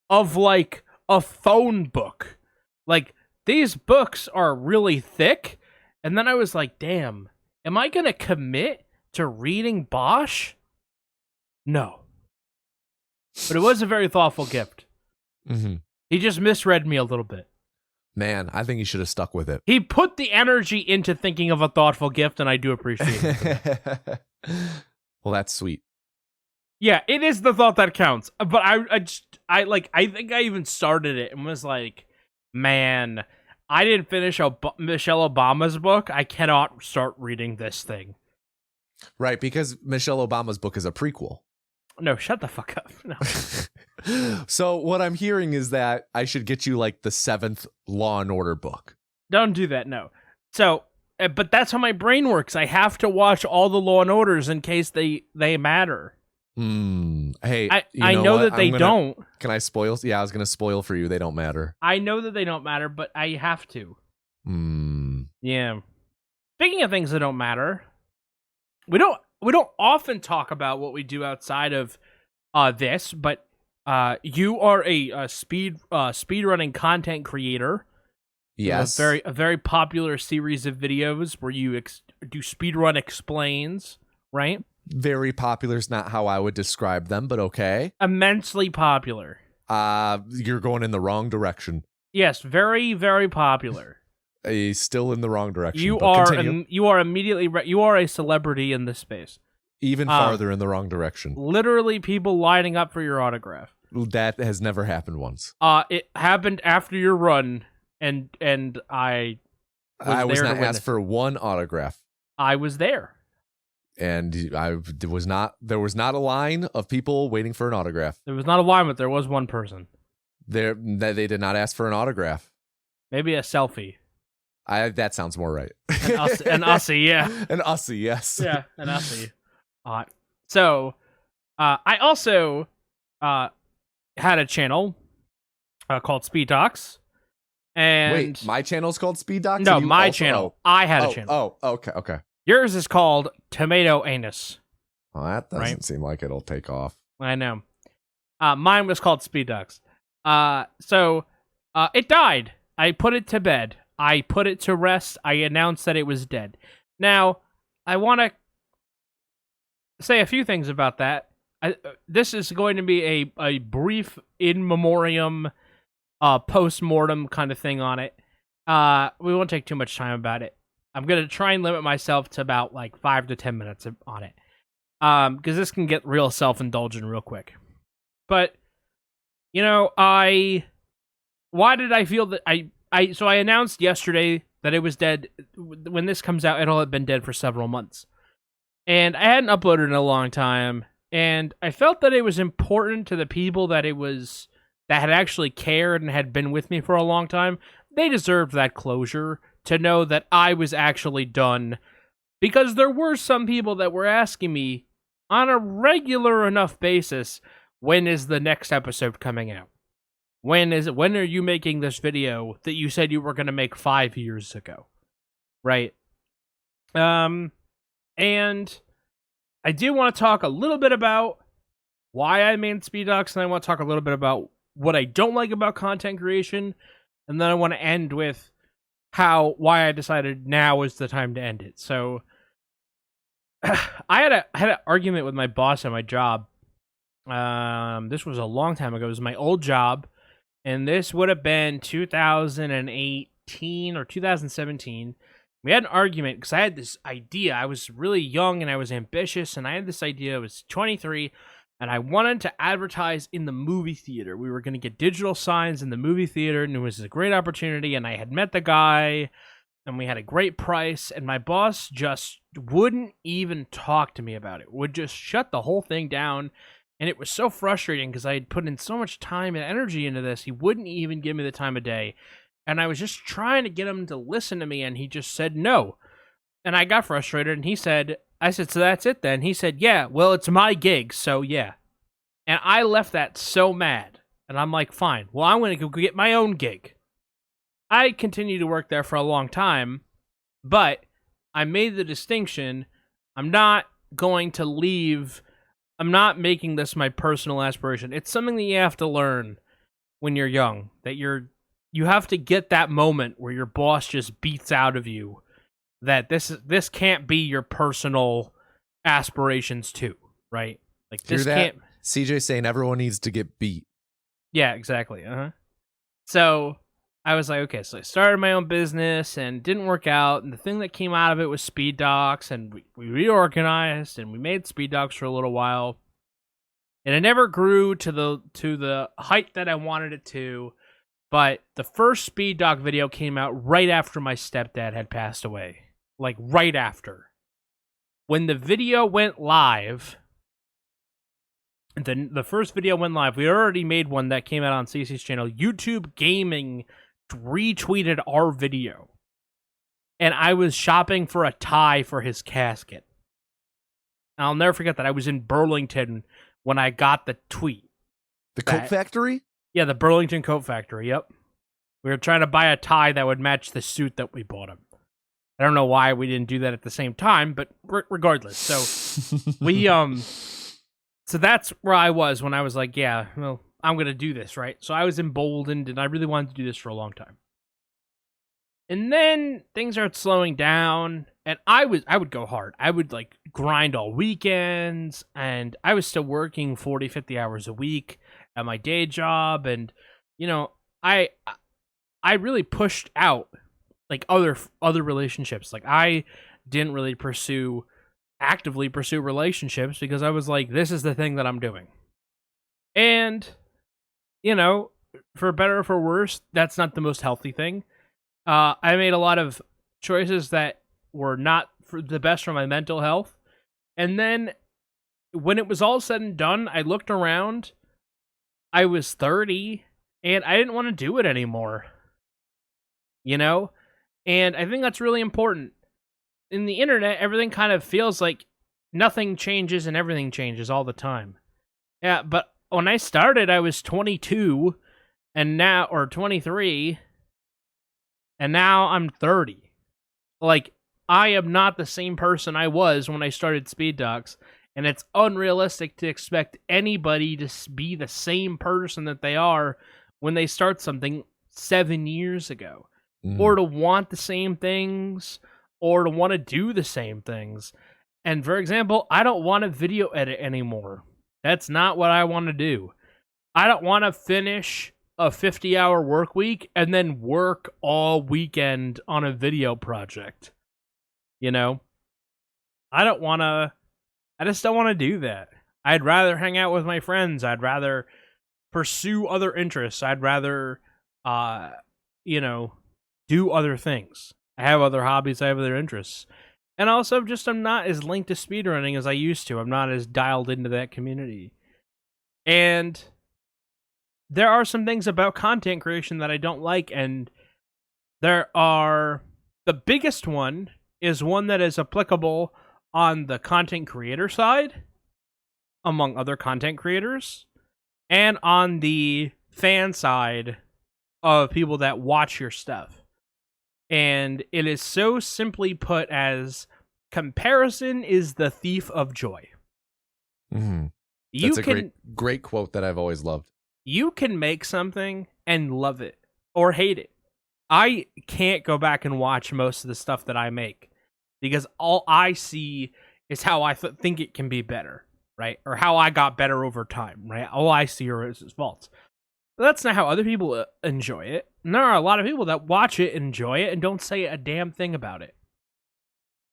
of like a phone book. Like, these books are really thick. And then I was like, damn, am I going to commit to reading Bosch? No. But it was a very thoughtful gift. He just misread me a little bit. Man, I think you should have stuck with it. He put the energy into thinking of a thoughtful gift, and I do appreciate it. Well, that's sweet. Yeah, it is the thought that counts. But I think I even started it and was like, man, I didn't finish Michelle Obama's book. I cannot start reading this thing. Right, because Michelle Obama's book is a prequel. No, shut the fuck up. No. So what I'm hearing is that I should get you like the 7th Law and Order book. Don't do that, no. So, but that's how my brain works. I have to watch all the Law and Orders in case they matter. Hey, I know that they don't. Can I spoil? Yeah, I was going to spoil for you. They don't matter. I know that they don't matter, but I have to. Yeah. Speaking of things that don't matter, we don't often talk about what we do outside of this, but you are a speedrunning content creator. Yes. A very popular series of videos where you do Speedrun Explains, right? Very popular is not how I would describe them, but okay. Immensely popular. You're going in the wrong direction. Yes, very, very popular. Still in the wrong direction. You are immediately you are a celebrity in this space. Even farther in the wrong direction. Literally people lining up for your autograph. That has never happened once. It happened after your run, and I was not asked for one autograph. I was there. And there was not a line of people waiting for an autograph. There was not a line, but there was one person. They did not ask for an autograph. Maybe a selfie. That sounds more right. An Ussie, yeah. An Ussie, yes. Yeah, an Ussie. So, I also had a channel called Speed Docs. And wait, my channel's called Speed Docs? No, my channel. I had a channel. Oh, okay. Yours is called Tomato Anus. Well, that doesn't seem like it'll take off. I know. Mine was called Speed Docs. So it died. I put it to bed. I put it to rest. I announced that it was dead. Now, I want to say a few things about that. This is going to be a brief in memoriam, post-mortem kind of thing on it. We won't take too much time about it. I'm going to try and limit myself to about 5 to 10 minutes on it. Because this can get real self-indulgent real quick. But, why did I feel that so I announced yesterday that it was dead. When this comes out, it'll have been dead for several months. And I hadn't uploaded in a long time. And I felt that it was important to the people that had actually cared and had been with me for a long time. They deserved that closure, to know that I was actually done, because there were some people that were asking me on a regular enough basis, when is the next episode coming out? When are you making this video that you said you were going to make 5 years ago? Right? And I do want to talk a little bit about why I made Speed Docs, and I want to talk a little bit about what I don't like about content creation, and then I want to end with why I decided now is the time to end it. So I had an argument with my boss at my job. This was a long time ago. It was my old job, and this would have been 2018 or 2017. We had an argument because I had this idea. I was really young and I was ambitious, and I had this idea. I was 23, and I wanted to advertise in the movie theater. We were going to get digital signs in the movie theater, and it was a great opportunity, and I had met the guy, and we had a great price, and my boss just wouldn't even talk to me about it. Would just shut the whole thing down, and it was so frustrating because I had put in so much time and energy into this. He wouldn't even give me the time of day, and I was just trying to get him to listen to me, and he just said no. And I got frustrated, and I said, so that's it then? He said, yeah, well, it's my gig, so yeah. And I left that so mad. And I'm like, fine, well, I'm going to go get my own gig. I continued to work there for a long time, but I made the distinction. I'm not going to leave. I'm not making this my personal aspiration. It's something that you have to learn when you're young, that you have to get that moment where your boss just beats out of you that this can't be your personal aspirations too, right? Like, this can't. CJ saying everyone needs to get beat. Yeah, exactly. So I was like, okay, so I started my own business and didn't work out, and the thing that came out of it was Speed Docs, and we reorganized and we made Speed Docs for a little while, and it never grew to the height that I wanted it to. But the first Speed Doc video came out right after my stepdad had passed away. Like, right after. When the video went live, the first video went live, we already made one that came out on CC's channel. YouTube Gaming retweeted our video. And I was shopping for a tie for his casket. And I'll never forget that. I was in Burlington when I got the tweet. The coat factory? Yeah, the Burlington Coat Factory, yep. We were trying to buy a tie that would match the suit that we bought him. I don't know why we didn't do that at the same time, but regardless. So, so that's where I was when I was like, yeah, well, I'm going to do this, right? So I was emboldened, and I really wanted to do this for a long time. And then things started slowing down, and I would go hard. I would, grind all weekends, and I was still working 40, 50 hours a week at my day job, and, I really pushed out other relationships. I didn't really pursue actively pursue relationships because I was like, this is the thing that I'm doing. And, you know, for better or for worse, that's not the most healthy thing. I made a lot of choices that were not for the best for my mental health. And then when it was all said and done, I looked around. I was 30 and I didn't want to do it anymore. You know? And I think that's really important. In the internet, everything kind of feels like nothing changes and everything changes all the time. Yeah, but when I started, I was 22 and now, or 23, and now I'm 30. Like, I am not the same person I was when I started Speed Docs, and it's unrealistic to expect anybody to be the same person that they are when they start something 7 years ago, or to want the same things, or to want to do the same things. And for example, I don't want to video edit anymore. That's not what I want to do. I don't want to finish a 50-hour work week and then work all weekend on a video project. You know? I just don't want to do that. I'd rather hang out with my friends. I'd rather pursue other interests. I'd rather, do other things. I have other hobbies. I have other interests. And also, just I'm not as linked to speedrunning as I used to. I'm not as dialed into that community. And there are some things about content creation that I don't like, and the biggest one is one that is applicable on the content creator side, among other content creators, and on the fan side of people that watch your stuff. And it is so simply put as comparison is the thief of joy. Mm-hmm. That's a great quote that I've always loved. You can make something and love it or hate it. I can't go back and watch most of the stuff that I make because all I see is how I think it can be better, right? Or how I got better over time, right? All I see are its faults. But that's not how other people enjoy it. And there are a lot of people that watch it, enjoy it, and don't say a damn thing about it.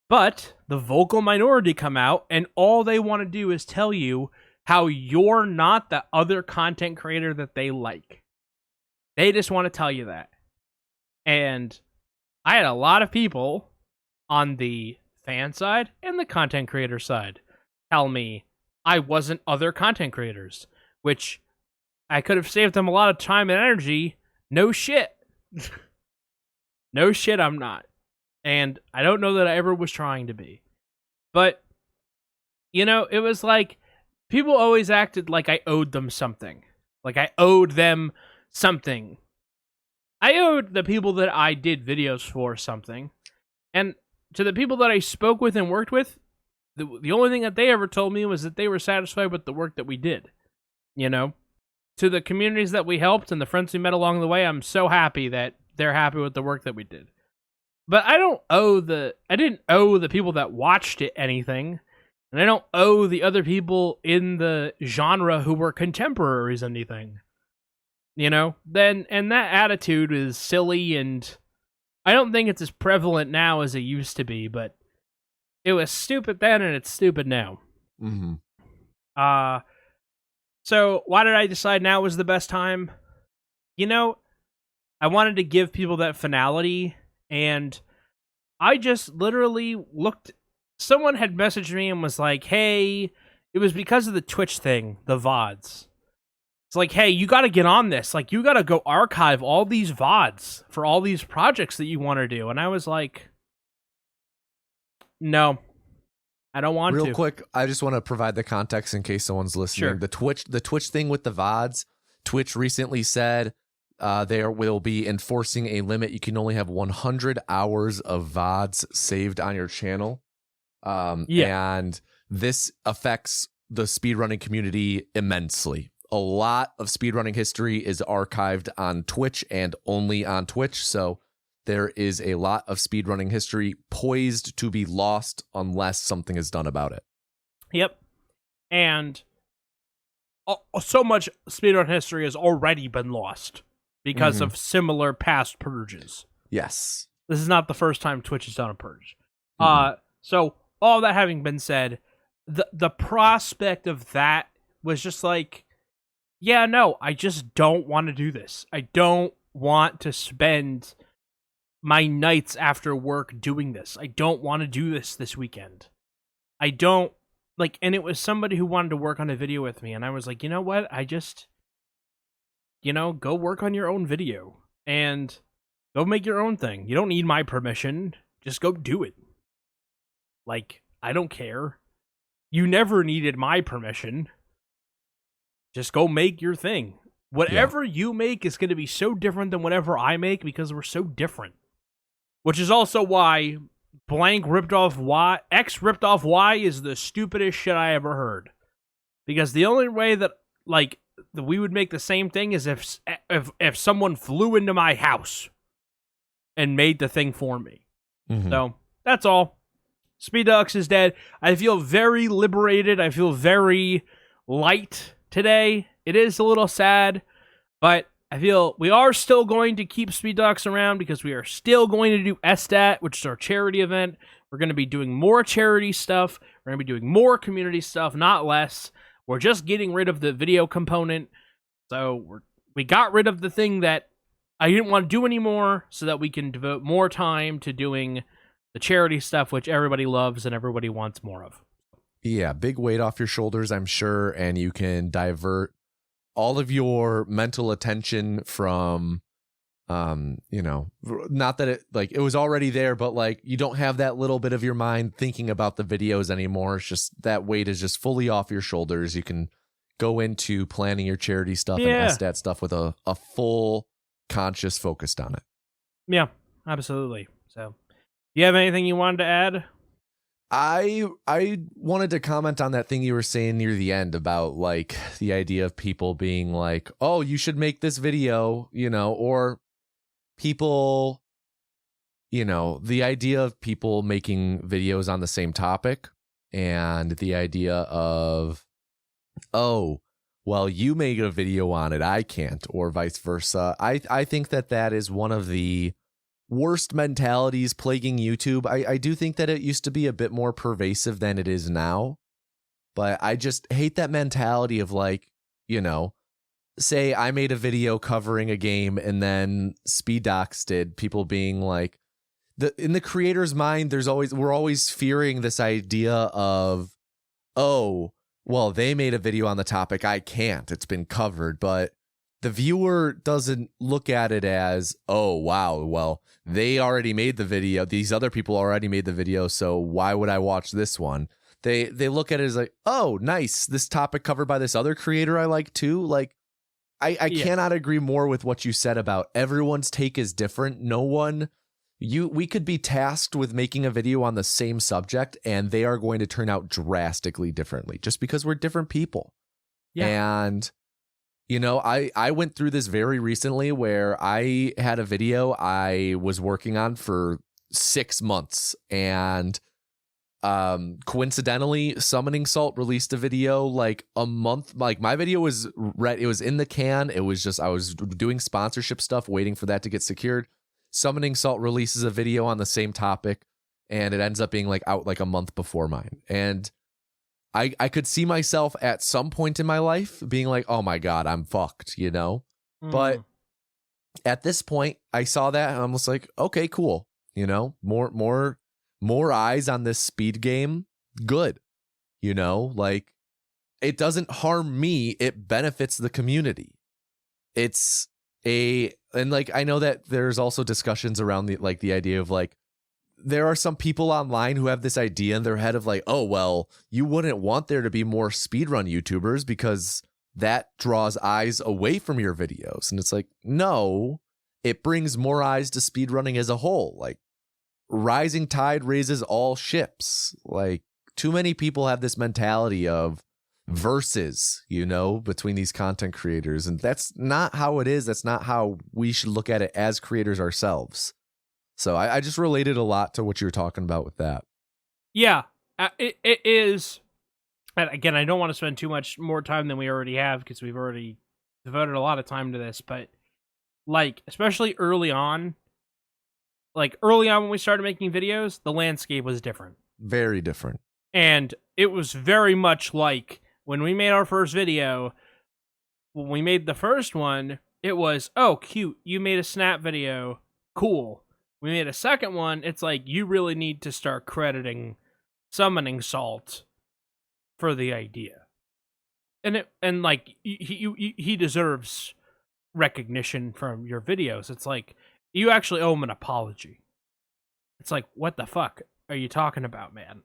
But the vocal minority come out, and all they want to do is tell you how you're not the other content creator that they like. They just want to tell you that. And I had a lot of people on the fan side and the content creator side tell me I wasn't other content creators, which I could have saved them a lot of time and energy. No shit. No shit, I'm not. And I don't know that I ever was trying to be. But, it was like, people always acted like I owed them something. Like I owed them something. I owed the people that I did videos for something. And to the people that I spoke with and worked with, the only thing that they ever told me was that they were satisfied with the work that we did. To the communities that we helped and the friends we met along the way, I'm so happy that they're happy with the work that we did. But I didn't owe the people that watched it anything. And I don't owe the other people in the genre who were contemporaries anything. And that attitude is silly, and I don't think it's as prevalent now as it used to be, but it was stupid then and it's stupid now. Mm-hmm. So why did I decide now was the best time? I wanted to give people that finality, and I just literally looked. Someone had messaged me and was like, hey, it was because of the Twitch thing, the VODs. It's like, hey, you got to get on this. Like, you got to go archive all these VODs for all these projects that you want to do. And I was like, no, I don't want to. Real quick, I just want to provide the context in case someone's listening. Sure. The Twitch thing with the VODs, Twitch recently said they will be enforcing a limit. You can only have 100 hours of VODs saved on your channel. And this affects the speedrunning community immensely. A lot of speedrunning history is archived on Twitch and only on Twitch, so there is a lot of speedrunning history poised to be lost unless something is done about it. Yep. And so much speedrun history has already been lost because of similar past purges. Yes. This is not the first time Twitch has done a purge. So all that having been said, the prospect of that was just like, yeah, no, I just don't want to do this. I don't want to spend my nights after work doing this. I don't want to do this weekend. I don't, like, and it was somebody who wanted to work on a video with me, and I was like, you know what? I just, go work on your own video, and go make your own thing. You don't need my permission. Just go do it. Like, I don't care. You never needed my permission. Just go make your thing. Whatever you make is going to be so different than whatever I make because we're so different. Which is also why blank ripped off Y, X ripped off Y is the stupidest shit I ever heard. Because the only way that, like, that we would make the same thing is if someone flew into my house and made the thing for me. Mm-hmm. So, that's all. Speed Ducks is dead. I feel very liberated. I feel very light today. It is a little sad, but I feel we are still going to keep Speed Ducks around because we are still going to do STAT, which is our charity event. We're going to be doing more charity stuff. We're going to be doing more community stuff, not less. We're just getting rid of the video component. So we got rid of the thing that I didn't want to do anymore so that we can devote more time to doing the charity stuff, which everybody loves and everybody wants more of. Yeah, big weight off your shoulders, I'm sure, and you can divert all of your mental attention from, not that it was already there, but like you don't have that little bit of your mind thinking about the videos anymore. It's just that weight is just fully off your shoulders. You can go into planning your charity stuff and STAT stuff with a full conscious focused on it. Yeah, absolutely. So, you have anything you wanted to add? I wanted to comment on that thing you were saying near the end about like the idea of people being like, oh, you should make this video, or people, the idea of people making videos on the same topic and the idea of, oh, well, you made a video on it, I can't, or vice versa. I think that is one of the worst mentalities plaguing YouTube. I do think that it used to be a bit more pervasive than it is now, but I just hate that mentality of like, say I made a video covering a game and then Speed Docs did, people being like, in the creator's mind, we're always fearing this idea of, oh, well, they made a video on the topic, I can't, it's been covered, but the viewer doesn't look at it as, oh, wow, well, they already made the video. These other people already made the video, so why would I watch this one? They look at it as like, oh, nice, this topic covered by this other creator I like too. Like, I cannot agree more with what you said about everyone's take is different. We could be tasked with making a video on the same subject, and they are going to turn out drastically differently just because we're different people. Yeah. And I went through this very recently where I had a video I was working on for 6 months, and coincidentally, Summoning Salt released a video like a month. Like my video was it was in the can. It was just I was doing sponsorship stuff, waiting for that to get secured. Summoning Salt releases a video on the same topic, and it ends up being like out like a month before mine. And I could see myself at some point in my life being like, oh my God, I'm fucked, But at this point, I saw that and I'm just like, okay, cool. More eyes on this speed game. Good. Like it doesn't harm me. It benefits the community. And like, I know that there's also discussions around the idea of like, there are some people online who have this idea in their head of like, oh, well, you wouldn't want there to be more speedrun YouTubers because that draws eyes away from your videos. And it's like, no, it brings more eyes to speedrunning as a whole. Like rising tide raises all ships. Like too many people have this mentality of versus, between these content creators. And that's not how it is. That's not how we should look at it as creators ourselves. So I just related a lot to what you were talking about with that. Yeah, it is. And again, I don't want to spend too much more time than we already have because we've already devoted a lot of time to this. But like, especially early on when we started making videos, the landscape was different. Very different. And it was very much like when we made our first video, when we made the first one, it was, oh, cute, you made a snap video, cool. We made a second one, it's like, you really need to start crediting Summoning Salt for the idea. And like, he deserves recognition from your videos. It's like, you actually owe him an apology. It's like, what the fuck are you talking about, man?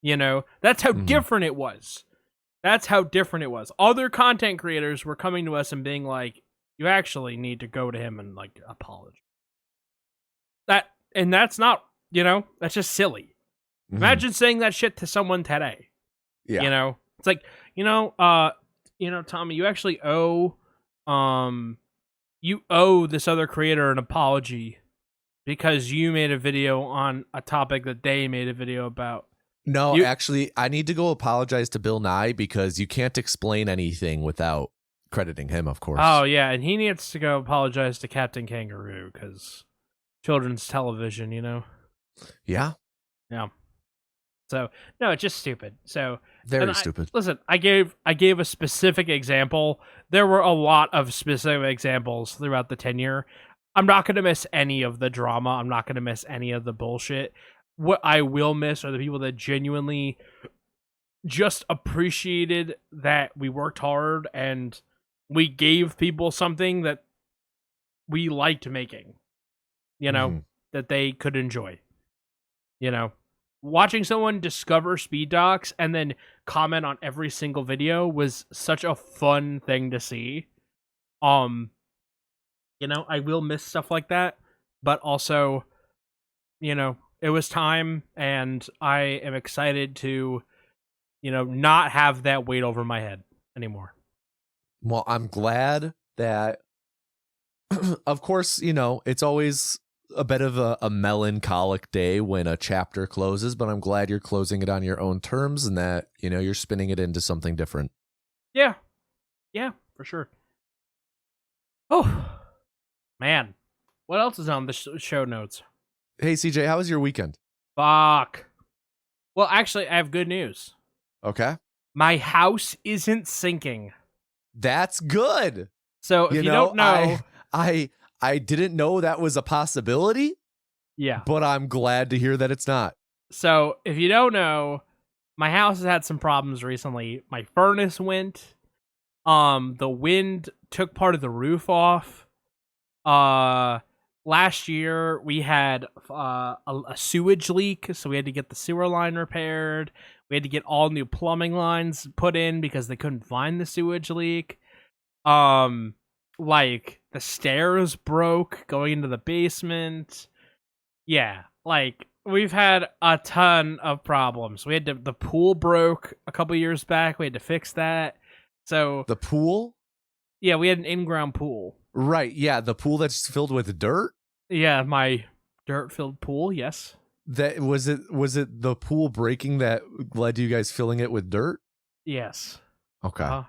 You know, that's how different it was. That's how different it was. Other content creators were coming to us and being like, you actually need to go to him and like apologize. And that's not, you know, that's just silly. Imagine saying that shit to someone today. Yeah. You know, it's like, Tommy, you actually owe this other creator an apology because you made a video on a topic that they made a video about. No, actually, I need to go apologize to Bill Nye because you can't explain anything without crediting him, of course. Oh, yeah, and he needs to go apologize to Captain Kangaroo because children's television, you know? Yeah. Yeah. So, no, it's just stupid. So Very stupid. Listen, I gave a specific example. There were a lot of specific examples throughout the tenure. I'm not going to miss any of the drama. I'm not going to miss any of the bullshit. What I will miss are the people that genuinely just appreciated that we worked hard and we gave people something that we liked making, you know, that they could enjoy. You know, watching someone discover speed docs and then comment on every single video was such a fun thing to see. You know, I will miss stuff like that, but also, you know, it was time, and I am excited to, you know, not have that weight over my head anymore. Well, I'm glad that, of course, you know, it's always a bit of a melancholic day when a chapter closes, but I'm glad you're closing it on your own terms and that, you know, you're spinning it into something different. Yeah. Yeah, for sure. Oh, man. What else is on the show notes? Hey, CJ, how was your weekend? Fuck. Well, actually, I have good news. Okay. My house isn't sinking. That's good. So if you don't know, I didn't know that was a possibility. Yeah. But I'm glad to hear that it's not. So if you don't know, my house has had some problems recently. My furnace went. The wind took part of the roof off. Last year, we had a sewage leak, so we had to get the sewer line repaired. We had to get all new plumbing lines put in because they couldn't find the sewage leak. Like, the stairs broke going into the basement. Yeah, like, we've had a ton of problems. The pool broke a couple years back. We had to fix that. So the pool? Yeah, we had an in-ground pool. Right, yeah, the pool that's filled with dirt? Yeah, my dirt-filled pool, yes. That was it the pool breaking that led to you guys filling it with dirt? Yes. Okay.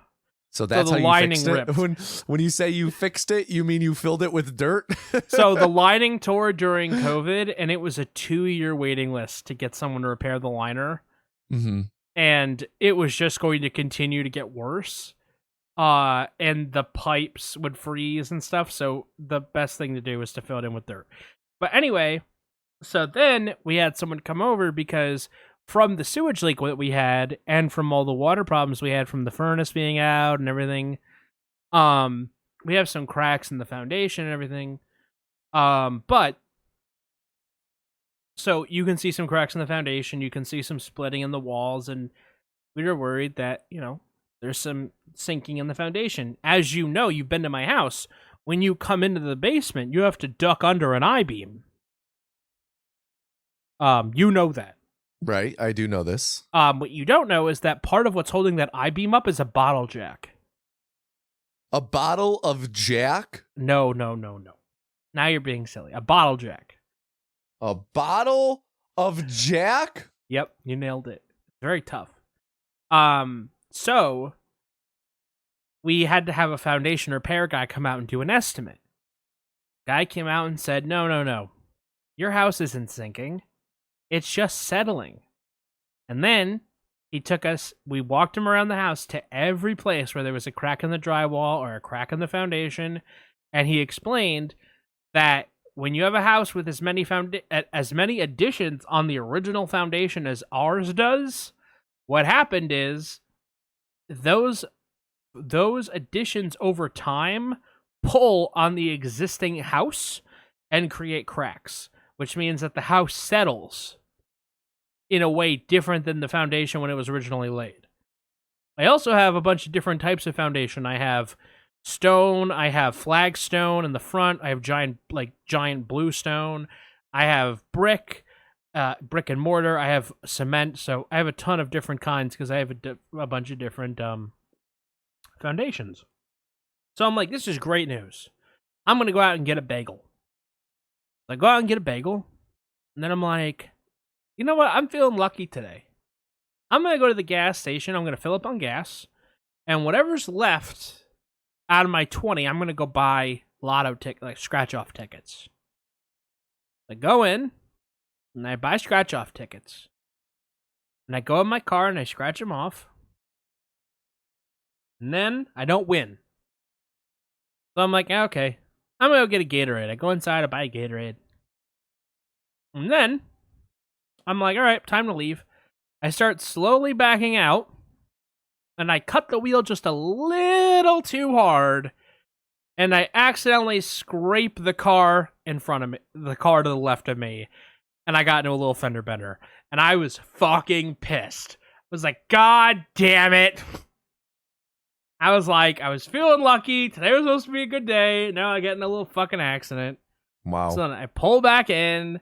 So that's the how lining you fixed ripped. it? When you say you fixed it, you mean you filled it with dirt? So the lining tore during COVID, and it was a 2-year waiting list to get someone to repair the liner. Mm-hmm. And it was just going to continue to get worse. And the pipes would freeze and stuff, so the best thing to do was to fill it in with dirt. But anyway, so then we had someone come over because from the sewage leak that we had and from all the water problems we had from the furnace being out and everything, we have some cracks in the foundation and everything. But so you can see some cracks in the foundation, you can see some splitting in the walls, and we were worried that, you know, there's some sinking in the foundation. As you know, you've been to my house. When you come into the basement, you have to duck under an I-beam. You know that. Right, I do know this. What you don't know is that part of what's holding that I-beam up is a bottle jack. A bottle of Jack? No. Now you're being silly. A bottle jack. A bottle of Jack? Yep, you nailed it. Very tough. So we had to have a foundation repair guy come out and do an estimate. Guy came out and said, no. Your house isn't sinking. It's just settling. And then we walked him around the house to every place where there was a crack in the drywall or a crack in the foundation. And he explained that when you have a house with as many additions on the original foundation as ours does, what happened is those additions over time pull on the existing house and create cracks, which means that the house settles in a way different than the foundation when it was originally laid. I also have a bunch of different types of foundation. I have stone, I have flagstone in the front, I have giant blue stone, I have brick and mortar, I have cement, so I have a ton of different kinds because I have a bunch of different foundations. So I'm like, this is great news. I'm going to go out and get a bagel. I go out and get a bagel, and then I'm like, you know what? I'm feeling lucky today. I'm going to go to the gas station. I'm going to fill up on gas. And whatever's left out of my 20, I'm going to go buy lotto tickets, like scratch-off tickets. I go in, and I buy scratch-off tickets. And I go in my car, and I scratch them off. And then I don't win. So I'm like, okay, I'm going to go get a Gatorade. I go inside, I buy a Gatorade. And then I'm like, all right, time to leave. I start slowly backing out, and I cut the wheel just a little too hard, and I accidentally scrape the car in front of me, the car to the left of me, and I got into a little fender bender, and I was fucking pissed. I was like, God damn it. I was like, I was feeling lucky. Today was supposed to be a good day. Now I get in a little fucking accident. Wow. So then I pull back in,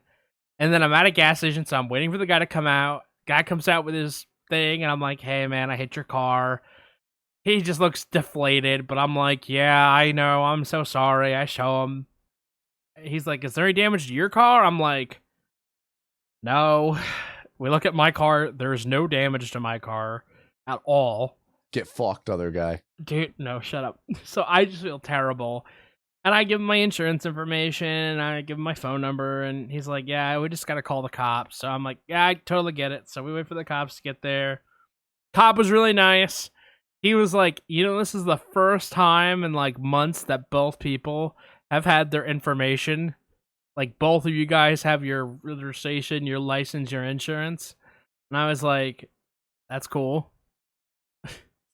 and then I'm at a gas station, so I'm waiting for the guy to come out. Guy comes out with his thing, and I'm like, hey, man, I hit your car. He just looks deflated, but I'm like, yeah, I know. I'm so sorry. I show him. He's like, is there any damage to your car? I'm like, no. We look at my car. There's no damage to my car at all. Get fucked, other guy. Dude, no, shut up. So I just feel terrible. And I give him my insurance information, and I give him my phone number, and he's like, yeah, we just got to call the cops. So I'm like, yeah, I totally get it. So we wait for the cops to get there. Cop was really nice. He was like, this is the first time in like months that both people have had their information. Like both of you guys have your registration, your license, your insurance. And I was like, that's cool.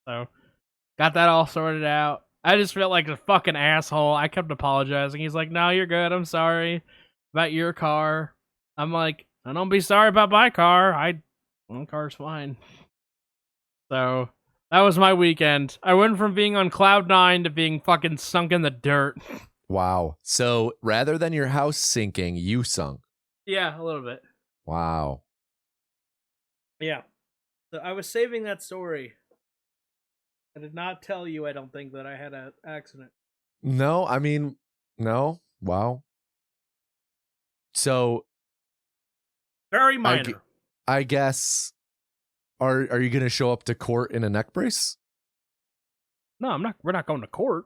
So got that all sorted out. I just felt like a fucking asshole. I kept apologizing. He's like, no, you're good. I'm sorry about your car. I'm like, I don't be sorry about my car. My car's fine. So that was my weekend. I went from being on cloud 9 to being fucking sunk in the dirt. Wow. So rather than your house sinking, you sunk. Yeah, a little bit. Wow. Yeah. So I was saving that story. I did not tell you, I don't think, that I had an accident. No, I mean, no. Wow. So very minor. I guess are you going to show up to court in a neck brace? No, I'm not. We're not going to court.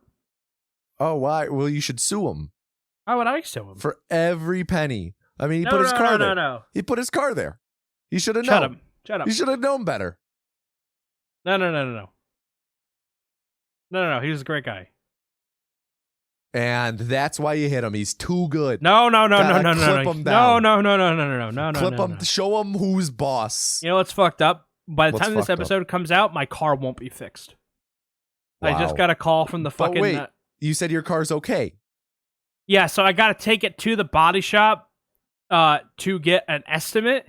Oh, why? Well, you should sue him. Why would I sue him? For every penny. I mean, he put his car there. No. He put his car there. He should have known. Shut up. He should have known better. No. No. He was a great guy. And that's why you hit him. He's too good. No. Clip him down. No. Clip him. Show him who's boss. You know what's fucked up? By the time this episode comes out, my car won't be fixed. Wow. I just got a call from the fucking... Wait, you said your car's okay. Yeah, so I got to take it to the body shop to get an estimate.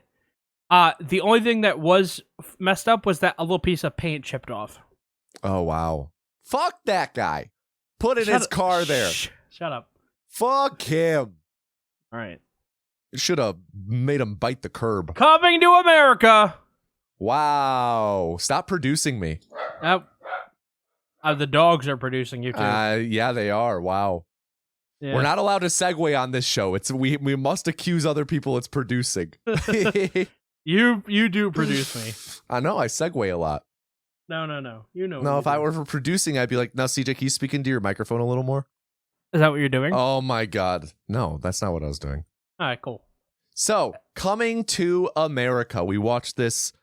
The only thing that was messed up was that a little piece of paint chipped off. Oh, wow. Fuck that guy. Put in his car there. Shut up. Fuck him. All right. Should have made him bite the curb. Coming to America. Wow. Stop producing me. The dogs are producing you too. Yeah, they are. Wow. Yeah. We're not allowed to segue on this show. It's we must accuse other people it's producing. You do produce me. I know. I segue a lot. No. You know. No, if I were for producing, I'd be like, now, CJ, can you speak into your microphone a little more? Is that what you're doing? Oh, my God. No, that's not what I was doing. All right, cool. So, Coming to America. We watched this,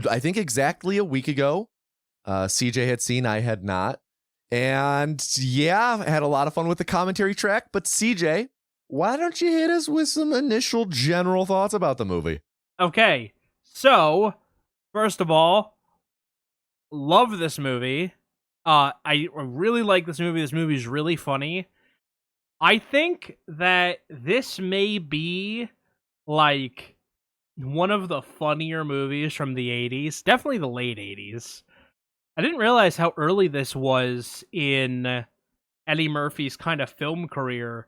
I think, exactly a week ago. CJ had seen, I had not. And yeah, I had a lot of fun with the commentary track. But CJ, why don't you hit us with some initial general thoughts about the movie? Okay, so, first of all, love this movie. I really like this movie. This movie is really funny. I think that this may be like one of the funnier movies from the 80s, definitely the late 80s. I didn't realize how early this was in Eddie Murphy's kind of film career,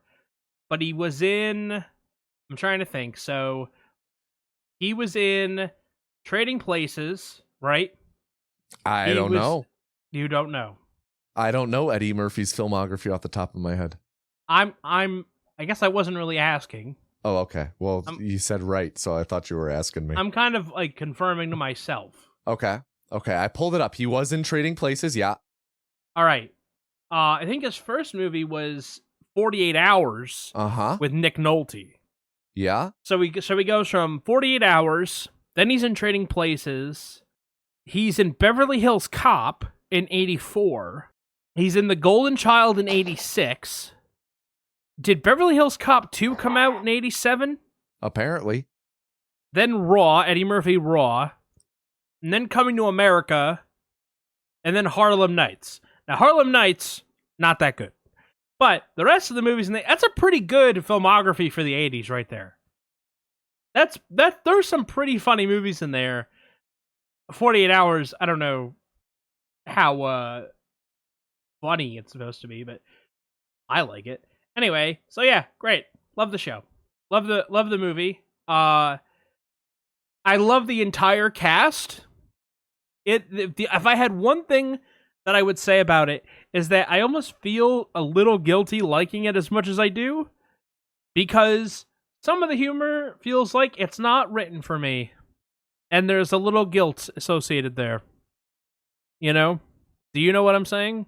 but he was in, I'm trying to think. So he was in Trading Places, right? I don't know. You don't know. I don't know Eddie Murphy's filmography off the top of my head. I guess I wasn't really asking. Oh, okay. Well, you said right, so I thought you were asking me. I'm kind of like confirming to myself. Okay. I pulled it up. He was in Trading Places, yeah. All right. I think his first movie was 48 Hours with Nick Nolte. Yeah. So he goes from 48 Hours, then he's in Trading Places. He's in Beverly Hills Cop in 84. He's in The Golden Child in 86. Did Beverly Hills Cop 2 come out in 87? Apparently. Then Raw, Eddie Murphy Raw. And then Coming to America. And then Harlem Nights. Now, Harlem Nights, not that good. But the rest of the movies, that's a pretty good filmography for the 80s right there. There's some pretty funny movies in there. 48 Hours, I don't know how funny it's supposed to be, but I like it. Anyway, so yeah, great. Love the show. Love the movie. I love the entire cast. If I had one thing that I would say about it is that I almost feel a little guilty liking it as much as I do, because some of the humor feels like it's not written for me, and there's a little guilt associated there. You know? Do you know what I'm saying?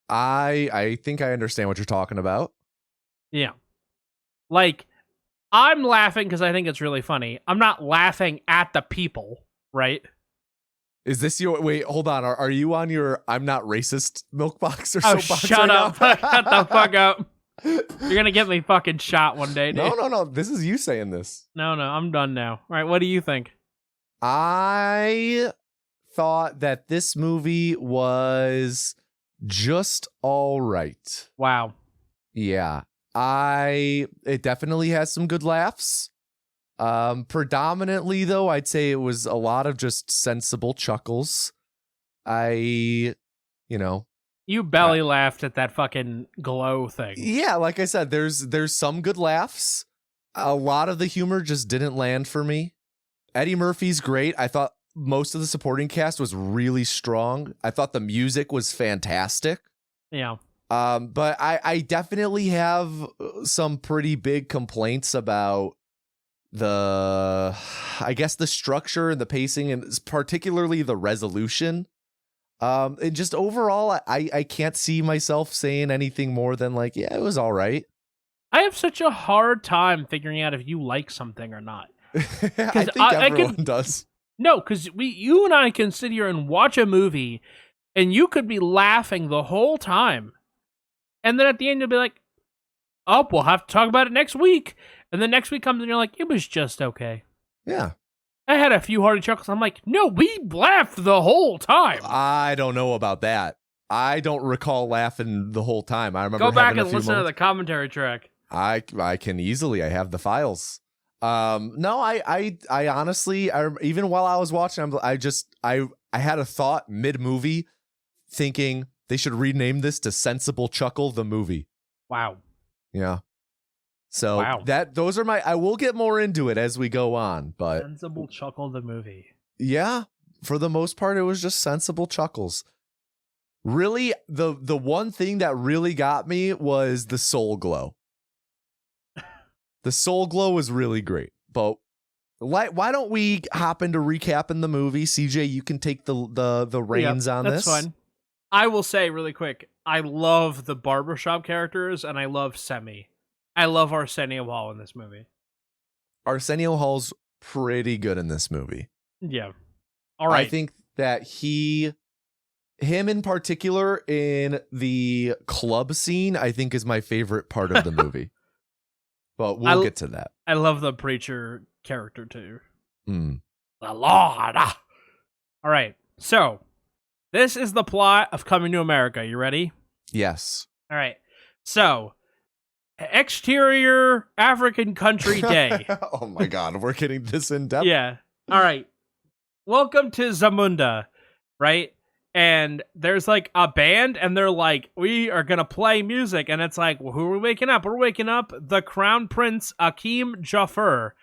I think I understand what you're talking about. Yeah. Like, I'm laughing because I think it's really funny. I'm not laughing at the people, right? Is this your... Wait, hold on. Are you on your I'm not racist milk box or soapbox? Shut right up. now? Shut the fuck up. You're going to get me fucking shot one day, dude. No. This is you saying this. No, I'm done now. All right, what do you think? I thought that this movie was just all right. Wow. Yeah. It definitely has some good laughs. Predominantly though, I'd say it was a lot of just sensible chuckles. You belly laughed at that fucking glow thing. Yeah, like I said, there's some good laughs. A lot of the humor just didn't land for me. Eddie Murphy's great. I thought most of the supporting cast was really strong. I thought the music was fantastic. Yeah. But I definitely have some pretty big complaints about the structure and the pacing, and particularly the resolution. And just overall, I can't see myself saying anything more than like, yeah, it was all right. I have such a hard time figuring out if you like something or not. I think everyone does. No, because you and I can sit here and watch a movie, and you could be laughing the whole time. And then at the end, you'll be like, oh, we'll have to talk about it next week. And then next week comes and you're like, it was just okay. Yeah. I had a few hearty chuckles. I'm like, no, we laughed the whole time. I don't know about that. I don't recall laughing the whole time. I remember go back and listen to the commentary track. I can easily. I have the files. No, I honestly, even while I was watching, I had a thought mid-movie thinking they should rename this to Sensible Chuckle the Movie. Wow. Yeah. So wow. Those are I will get more into it as we go on, but Sensible Chuckle the Movie. Yeah, for the most part, it was just sensible chuckles. Really, the one thing that really got me was the soul glow. The soul glow was really great. But why don't we hop into recapping the movie? CJ, you can take the reins on this. That's fine. I will say really quick, I love the barbershop characters, and I love Semi. I love Arsenio Hall in this movie. Arsenio Hall's pretty good in this movie. Yeah. All right. I think that him in particular in the club scene, I think is my favorite part of the movie. But we'll get to that. I love the preacher character too. Mm. The Lord. All right. So, this is the plot of Coming to America. You ready? Yes. All right. So, exterior African country day. Oh my God, we're getting this in depth. Yeah. All right. Welcome to Zamunda, right? And there's like a band, and they're like, we are going to play music. And it's like, well, who are we waking up? We're waking up the Crown Prince Akeem Jafar.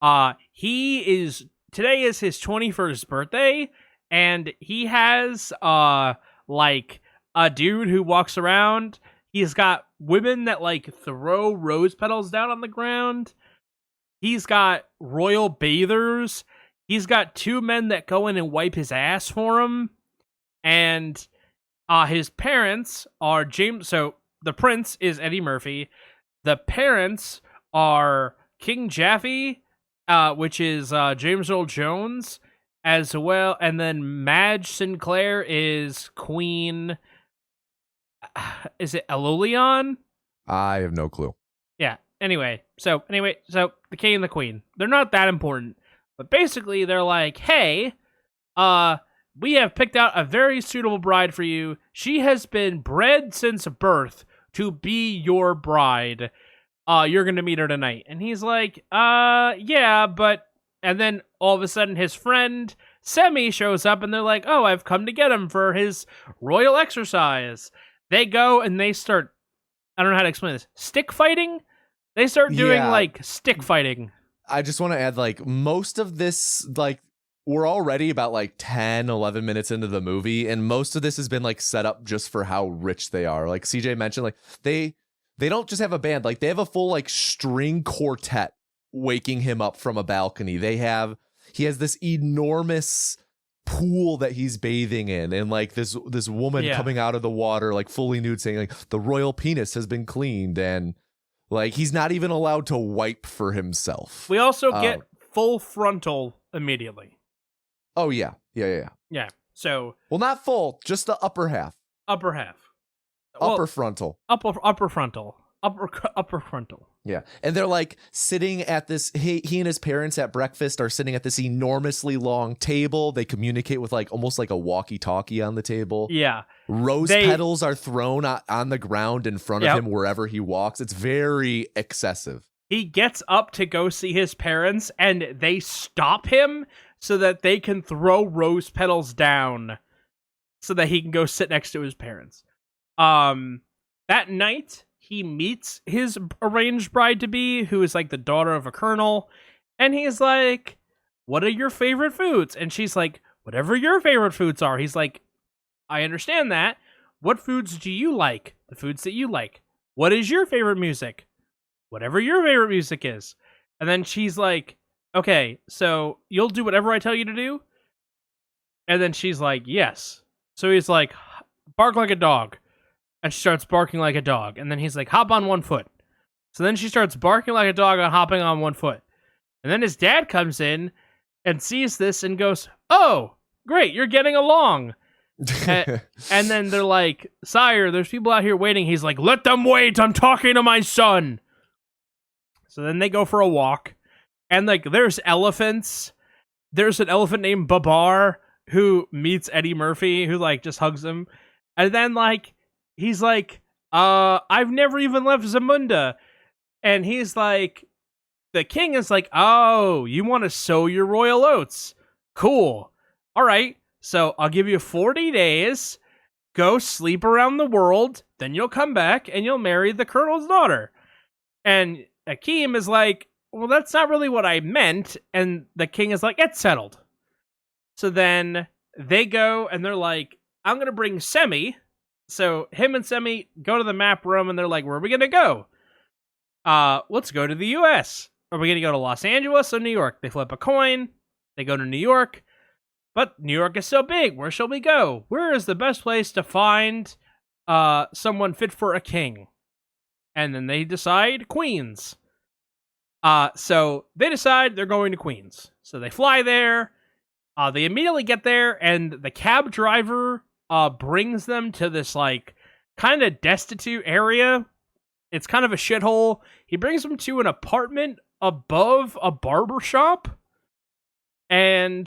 Today is his 21st birthday, and he has like a dude who walks around. He's got women that like throw rose petals down on the ground. He's got royal bathers. He's got 2 men that go in and wipe his ass for him. And his parents are James. So the prince is Eddie Murphy. The parents are King Jaffe, which is James Earl Jones, as well. And then Madge Sinclair is Queen. Is it Elolion? I have no clue. Yeah. Anyway, so the king and the queen. They're not that important. But basically, they're like, hey, we have picked out a very suitable bride for you. She has been bred since birth to be your bride. You're going to meet her tonight. And he's like, yeah, but... And then all of a sudden his friend Semi shows up and they're like, oh, I've come to get him for his royal exercise. They go and they start... I don't know how to explain this. Stick fighting? They start doing, like, stick fighting. I just want to add, like, most of this, like... We're already about like 10, 11 minutes into the movie, and most of this has been like set up just for how rich they are. Like CJ mentioned, like they don't just have a band, like they have a full like string quartet waking him up from a balcony. He has this enormous pool that he's bathing in, and like this woman coming out of the water like fully nude saying like the royal penis has been cleaned, and like he's not even allowed to wipe for himself. We also get full frontal immediately. Oh, yeah. Yeah. So... Well, not full, just the upper half. Upper half. Upper frontal. Upper frontal. Upper frontal. Yeah. And they're like sitting at this... He and his parents at breakfast are sitting at this enormously long table. They communicate with like almost like a walkie-talkie on the table. Yeah. Rose petals are thrown on the ground in front of him wherever he walks. It's very excessive. He gets up to go see his parents, and they stop him so that they can throw rose petals down so that he can go sit next to his parents. That night, he meets his arranged bride-to-be, who is like the daughter of a colonel, and he's like, what are your favorite foods? And she's like, whatever your favorite foods are. He's like, I understand that. What foods do you like? The foods that you like. What is your favorite music? Whatever your favorite music is. And then she's like, okay, so you'll do whatever I tell you to do? And then she's like, yes. So he's like, bark like a dog. And she starts barking like a dog. And then he's like, hop on one foot. So then she starts barking like a dog and hopping on one foot. And then his dad comes in and sees this and goes, oh, great, you're getting along. and then they're like, sire, there's people out here waiting. He's like, let them wait, I'm talking to my son. So then they go for a walk. And, like, there's elephants. There's an elephant named Babar who meets Eddie Murphy, who, like, just hugs him. And then, like, he's like, I've never even left Zamunda. And he's like, the king is like, oh, you want to sow your royal oats. Cool. All right. So I'll give you 40 days. Go sleep around the world. Then you'll come back and you'll marry the colonel's daughter. And Akeem is like, well, that's not really what I meant. And the king is like, it's settled. So then they go and they're like, I'm going to bring Semi. So him and Semi go to the map room and they're like, where are we going to go? Let's go to the U.S. Are we going to go to Los Angeles or New York? They flip a coin. They go to New York. But New York is so big. Where shall we go? Where is the best place to find someone fit for a king? And then they decide Queens. So they decide they're going to Queens. So they fly there. They immediately get there, and the cab driver brings them to this like kind of destitute area. It's kind of a shithole. He brings them to an apartment above a barber shop, and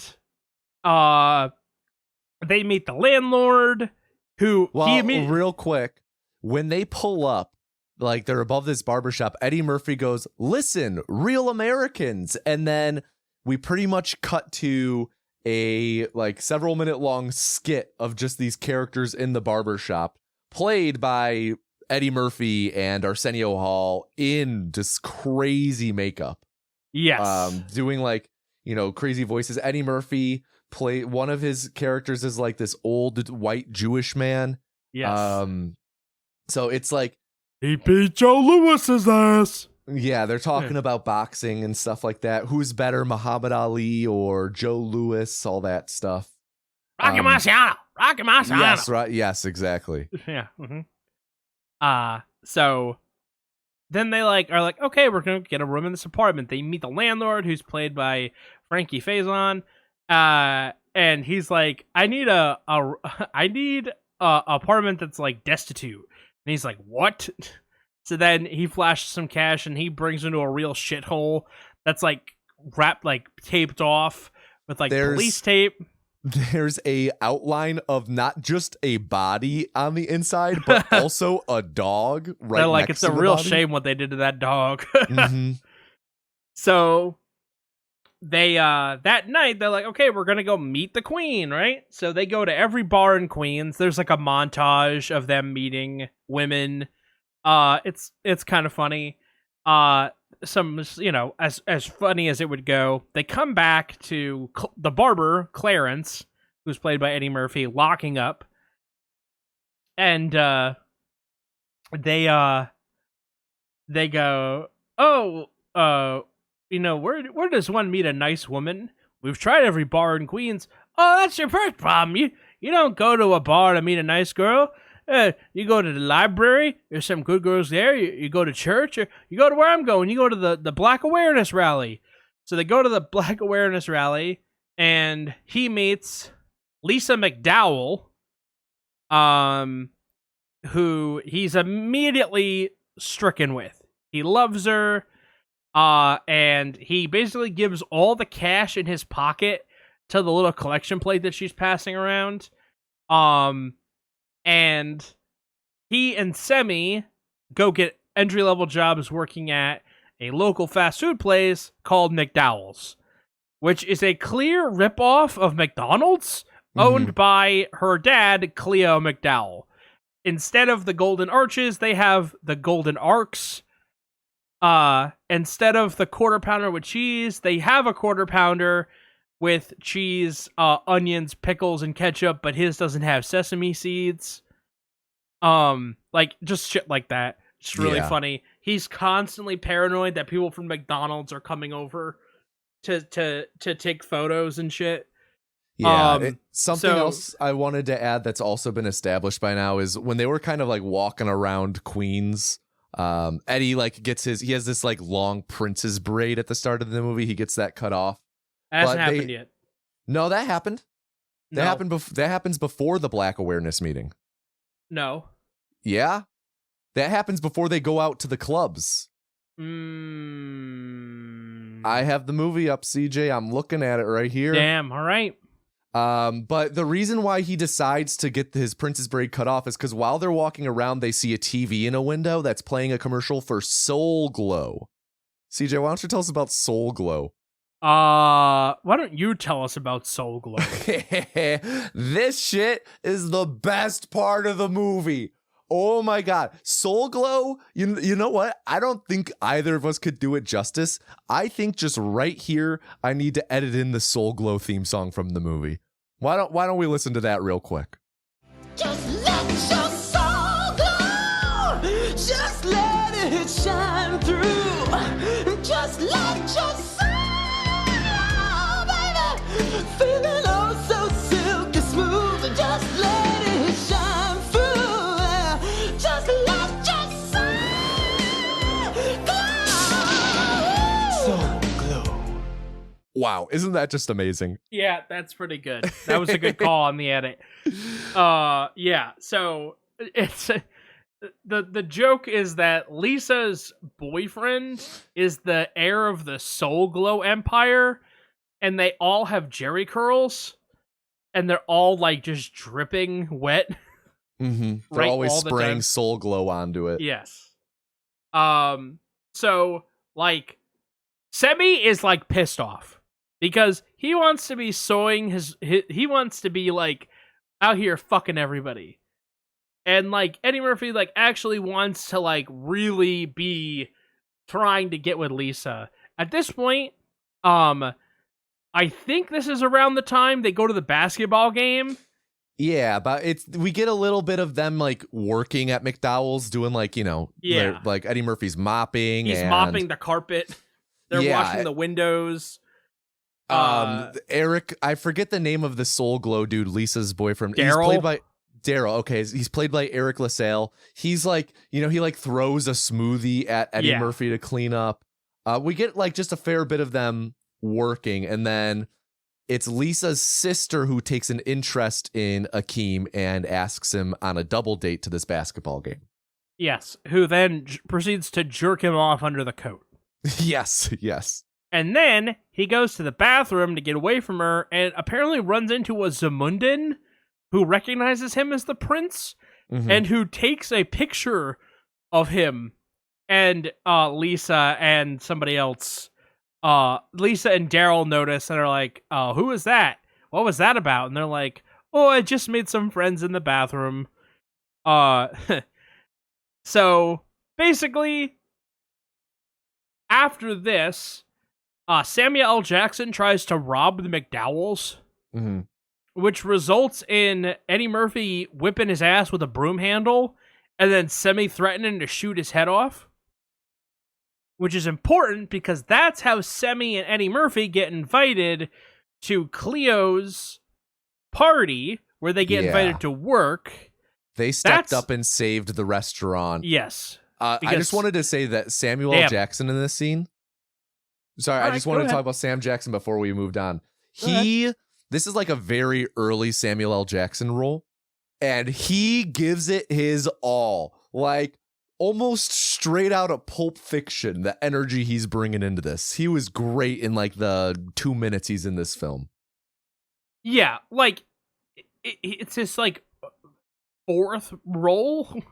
they meet the landlord, who real quick, when they pull up, like they're above this barbershop, Eddie Murphy goes, "Listen, real Americans," and then we pretty much cut to a like several minute long skit of just these characters in the barbershop, played by Eddie Murphy and Arsenio Hall in just crazy makeup. Yes. Doing like, crazy voices. Eddie Murphy play one of his characters is like this old white Jewish man. Yes. So it's like he beat Joe Lewis's ass. Yeah, they're talking about boxing and stuff like that. Who's better, Muhammad Ali or Joe Louis? All that stuff. Rocky Marciano. Yes, right. Yes, exactly. Yeah. Mm-hmm. So then they are like, okay, we're gonna get a room in this apartment. They meet the landlord, who's played by Frankie Faison. And he's like, I need a apartment that's like destitute. And he's like, what? So then he flashes some cash and he brings him to a real shithole that's like wrapped, like taped off with like police tape. There's a outline of not just a body on the inside, but also a dog right like, next it's to a the real body. shame what they did to that dog. Mm-hmm. So they that night they're like, okay, we're gonna go meet the queen, right? So they go to every bar in Queens. There's like a montage of them meeting women. It's kind of funny. Some, as funny as it would go, they come back to the barber, Clarence, who's played by Eddie Murphy, locking up. And they go, where does one meet a nice woman? We've tried every bar in Queens. Oh, that's your first problem. You don't go to a bar to meet a nice girl. You go to the library. There's some good girls there. You go to church. Or you go to where I'm going. You go to the Black Awareness Rally. So they go to the Black Awareness Rally, and he meets Lisa McDowell, who he's immediately stricken with. He loves her, and he basically gives all the cash in his pocket to the little collection plate that she's passing around. And he and Semi go get entry-level jobs working at a local fast food place called McDowell's, which is a clear ripoff of McDonald's, owned by her dad, Cleo McDowell. Instead of the golden arches, they have the golden arcs. Instead of the quarter pounder with cheese, they have a quarter pounder with cheese, onions, pickles, and ketchup, but his doesn't have sesame seeds. Like, just shit like that. It's really funny. He's constantly paranoid that people from McDonald's are coming over to take photos and shit. Yeah, something else I wanted to add that's also been established by now is when they were kind of like walking around Queens, Eddie like he has this like long Prince's braid at the start of the movie. He gets that cut off. That hasn't happened yet. No, that happened. No. That happens before the Black Awareness meeting. No. Yeah, that happens before they go out to the clubs. I have the movie up, CJ. I'm looking at it right here. Damn. All right. But the reason why he decides to get his Prince's braid cut off is because while they're walking around, they see a TV in a window that's playing a commercial for Soul Glow. CJ, why don't you tell us about Soul Glow? Why don't you tell us about Soul Glow? This shit is the best part of the movie. Oh my God. Soul Glow, you know what? I don't think either of us could do it justice. I think just right here, I need to edit in the Soul Glow theme song from the movie. Why don't we listen to that real quick? Just let your soul glow. Just let it shine through. Just let your soul glow, baby. Feeling oh so silky smooth. Just let it shine through. Just let your soul glow. Wow, isn't that just amazing? Yeah, that's pretty good. That was a good call on the edit. Yeah, so it's the joke is that Lisa's boyfriend is the heir of the Soul Glow Empire, and they all have jerry curls, and they're all like just dripping wet. Mm-hmm. They're Right, always all the spraying time. Soul Glow onto it. Yes. So like Semi is like pissed off because he wants to be sewing he wants to be like out here fucking everybody. And like Eddie Murphy like actually wants to like really be trying to get with Lisa. At this point, I think this is around the time they go to the basketball game. Yeah, but we get a little bit of them like working at McDowell's doing like, like Eddie Murphy's mopping. He's and mopping the carpet. They're washing the windows. Eric, I forget the name of the Soul Glow dude, Lisa's boyfriend. Daryl? He's played by Daryl. Okay, he's played by Eric LaSalle. He's like, he like throws a smoothie at Eddie Murphy to clean up. We get like just a fair bit of them working, and then it's Lisa's sister who takes an interest in Akeem and asks him on a double date to this basketball game. Yes, who then proceeds to jerk him off under the coat. Yes. And then he goes to the bathroom to get away from her and apparently runs into a Zamundan who recognizes him as the prince and who takes a picture of him and Lisa and somebody else. Lisa and Daryl notice and are like, "Oh, who is that? What was that about?" And they're like, "Oh, I just made some friends in the bathroom." So basically, after this, Samuel L. Jackson tries to rob the McDowells, which results in Eddie Murphy whipping his ass with a broom handle and then semi-threatening to shoot his head off. Which is important because that's how Semi and Eddie Murphy get invited to Cleo's party, where they get invited to work. They stepped up and saved the restaurant. Yes. I just wanted to say that Samuel L. Jackson in this scene. Sorry, I just wanted to talk about Sam Jackson before we moved on. This is like a very early Samuel L. Jackson role, and he gives it his all. Like, almost straight out of Pulp Fiction, the energy he's bringing into this. He was great in like the 2 minutes he's in this film. Yeah, like, it's his like fourth role.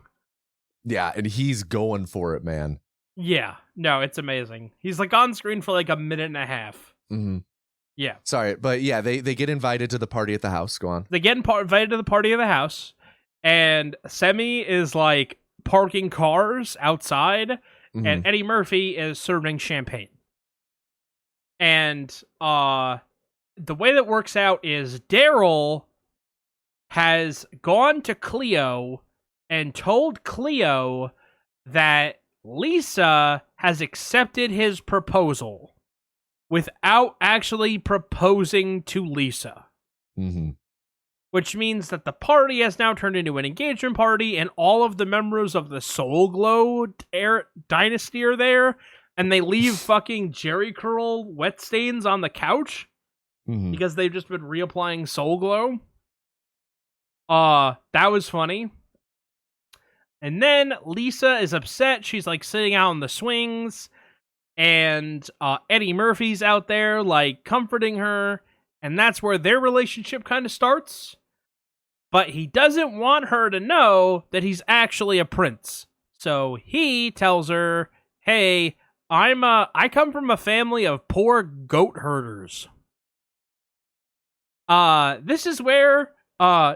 Yeah, and he's going for it, man. Yeah, no, it's amazing. He's like on screen for like a minute and a half. Yeah. Sorry, but yeah, they get invited to the party at the house. Go on. They get invited to the party of the house, and Semi is like parking cars outside, and Eddie Murphy is serving champagne. And the way that works out is Daryl has gone to Cleo and told Cleo that Lisa has accepted his proposal without actually proposing to Lisa. Which means that the party has now turned into an engagement party, and all of the members of the Soul Glow dynasty are there, and they leave fucking Jerry Curl wet stains on the couch because they've just been reapplying Soul Glow. That was funny. And then Lisa is upset. She's like sitting out on the swings, and Eddie Murphy's out there like comforting her, and that's where their relationship kind of starts. But he doesn't want her to know that he's actually a prince. So he tells her, "Hey, I come from a family of poor goat herders." This is where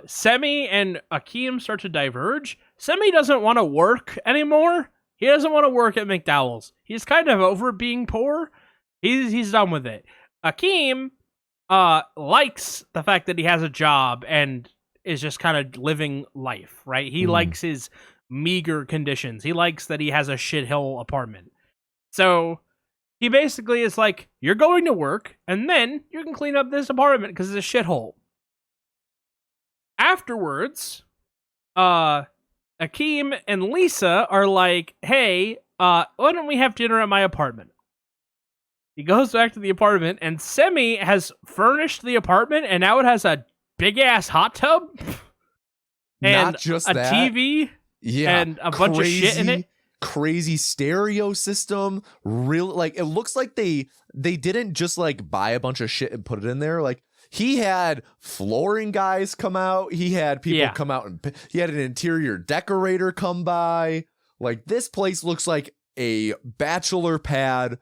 Semi and Akeem start to diverge. Semi doesn't want to work anymore. He doesn't want to work at McDowell's. He's kind of over being poor. He's done with it. Akeem likes the fact that he has a job and is just kind of living life, right? He likes his meager conditions. He likes that he has a shithole apartment. So he basically is like, "You're going to work, and then you can clean up this apartment because it's a shithole." Afterwards, Akeem and Lisa are like, "Hey, why don't we have dinner at my apartment?" He goes back to the apartment, and Semi has furnished the apartment, and now it has a big-ass hot tub. And Not just a that. TV. Yeah. And a bunch of shit in it. Crazy stereo system. Real, like, it looks like they didn't just like buy a bunch of shit and put it in there. Like, he had flooring guys come out. He had people come out, and he had an interior decorator come by. Like, this place looks like a bachelor pad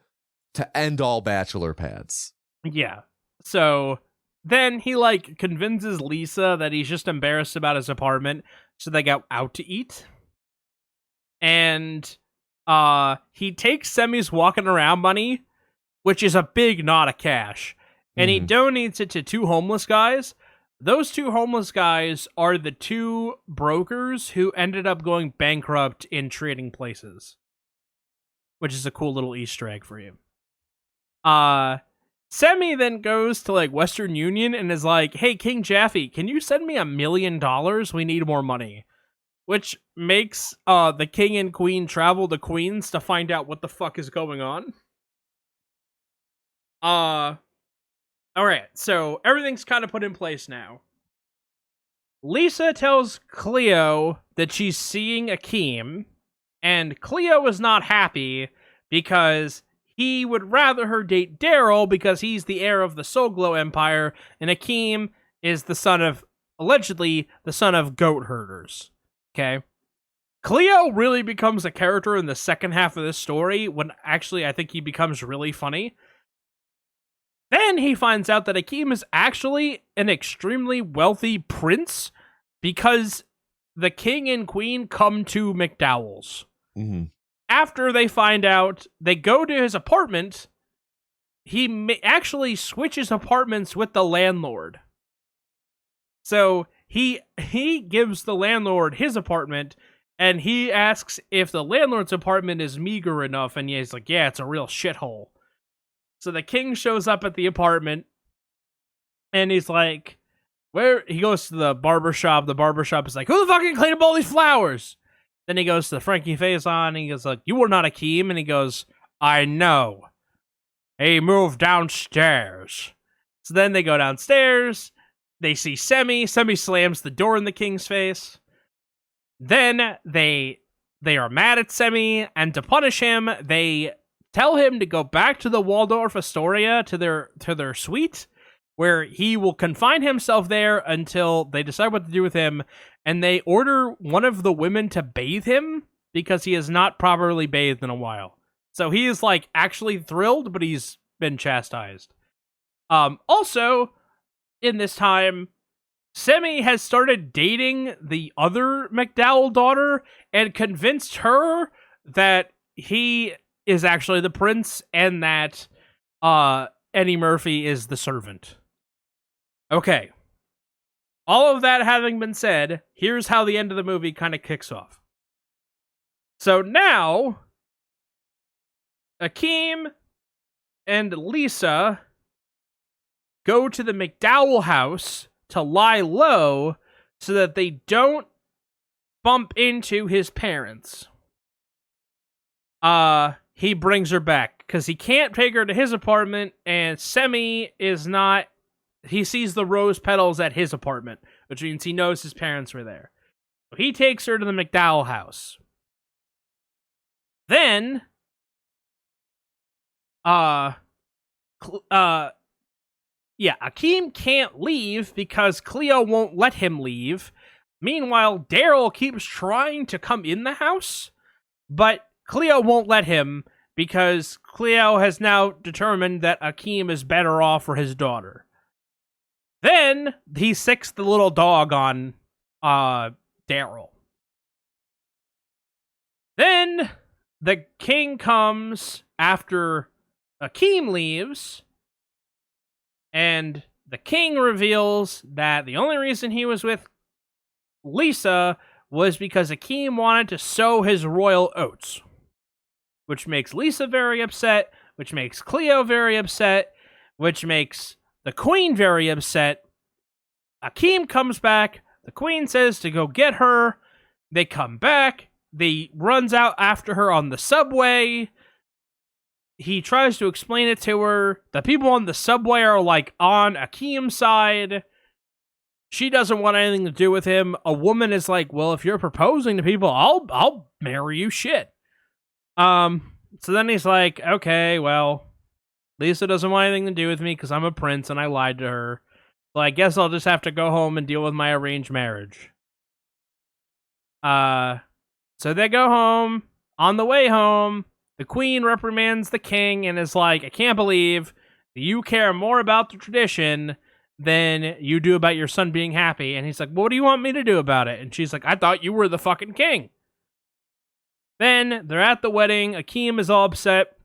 to end all bachelor pads. Yeah. So then he like convinces Lisa that he's just embarrassed about his apartment, so they go out to eat. And he takes Semi's walking around money, which is a big knot of cash, and he donates it to 2 homeless guys. Those 2 homeless guys are the 2 brokers who ended up going bankrupt in trading places, which is a cool little Easter egg for you. Semi then goes to like Western Union and is like, "Hey, King Jaffe, can you send me $1 million? We need more money." Which makes the king and queen travel to Queens to find out what the fuck is going on. Alright, so everything's kind of put in place now. Lisa tells Cleo that she's seeing Akeem, and Cleo is not happy because he would rather her date Daryl because he's the heir of the Soulglow Empire, and Akeem is allegedly the son of goat herders. Okay? Cleo really becomes a character in the second half of this story, when actually I think he becomes really funny. Then he finds out that Akeem is actually an extremely wealthy prince because the king and queen come to McDowell's. Mm-hmm. After they find out, they go to his apartment. He actually switches apartments with the landlord. So he gives the landlord his apartment, and he asks if the landlord's apartment is meager enough, and he's like, yeah, it's a real shithole. So the king shows up at the apartment, and he's like, where? He goes to the barbershop. The barbershop is like, who the fuck can clean up all these flowers? Then he goes to the Frankie Faison, and he goes like, you are not Akeem. And he goes, I know. Hey, move downstairs. So then they go downstairs. They see Semi. Semi slams the door in the king's face. Then they are mad at Semi, and to punish him, they tell him to go back to the Waldorf Astoria, to their suite, where he will confine himself there until they decide what to do with him, and they order one of the women to bathe him because he has not properly bathed in a while. So he is like actually thrilled, but he's been chastised. Also, in this time, Semi has started dating the other McDowell daughter and convinced her that he is actually the prince and that Eddie Murphy is the servant. Okay. All of that having been said, here's how the end of the movie kind of kicks off. So now, Akeem and Lisa go to the McDowell house to lie low so that they don't bump into his parents. He brings her back because he can't take her to his apartment, and Semi is not. He sees the rose petals at his apartment, which means he knows his parents were there. So he takes her to the McDowell house. Then, Akeem can't leave because Cleo won't let him leave. Meanwhile, Daryl keeps trying to come in the house, but Cleo won't let him because Cleo has now determined that Akeem is better off for his daughter. Then he sicks the little dog on Daryl. Then the king comes after Akeem leaves, and the king reveals that the only reason he was with Lisa was because Akeem wanted to sow his royal oats, which makes Lisa very upset, which makes Cleo very upset, which makes the queen very upset. Akeem comes back. The queen says to go get her. They come back. He runs out after her on the subway. he tries to explain it to her. The people on the subway are like on Akeem's side. She doesn't want anything to do with him. A woman is like, well, if you're proposing to people, I'll marry you. Shit. So then he's like, okay, well, Lisa doesn't want anything to do with me because I'm a prince and I lied to her. So I guess I'll just have to go home and deal with my arranged marriage. So they go home. On the way home, the queen reprimands the king and is like, I can't believe that you care more about the tradition than you do about your son being happy. And he's like, well, what do you want me to do about it? And she's like, I thought you were the fucking king. Then they're at the wedding. Akeem is all upset.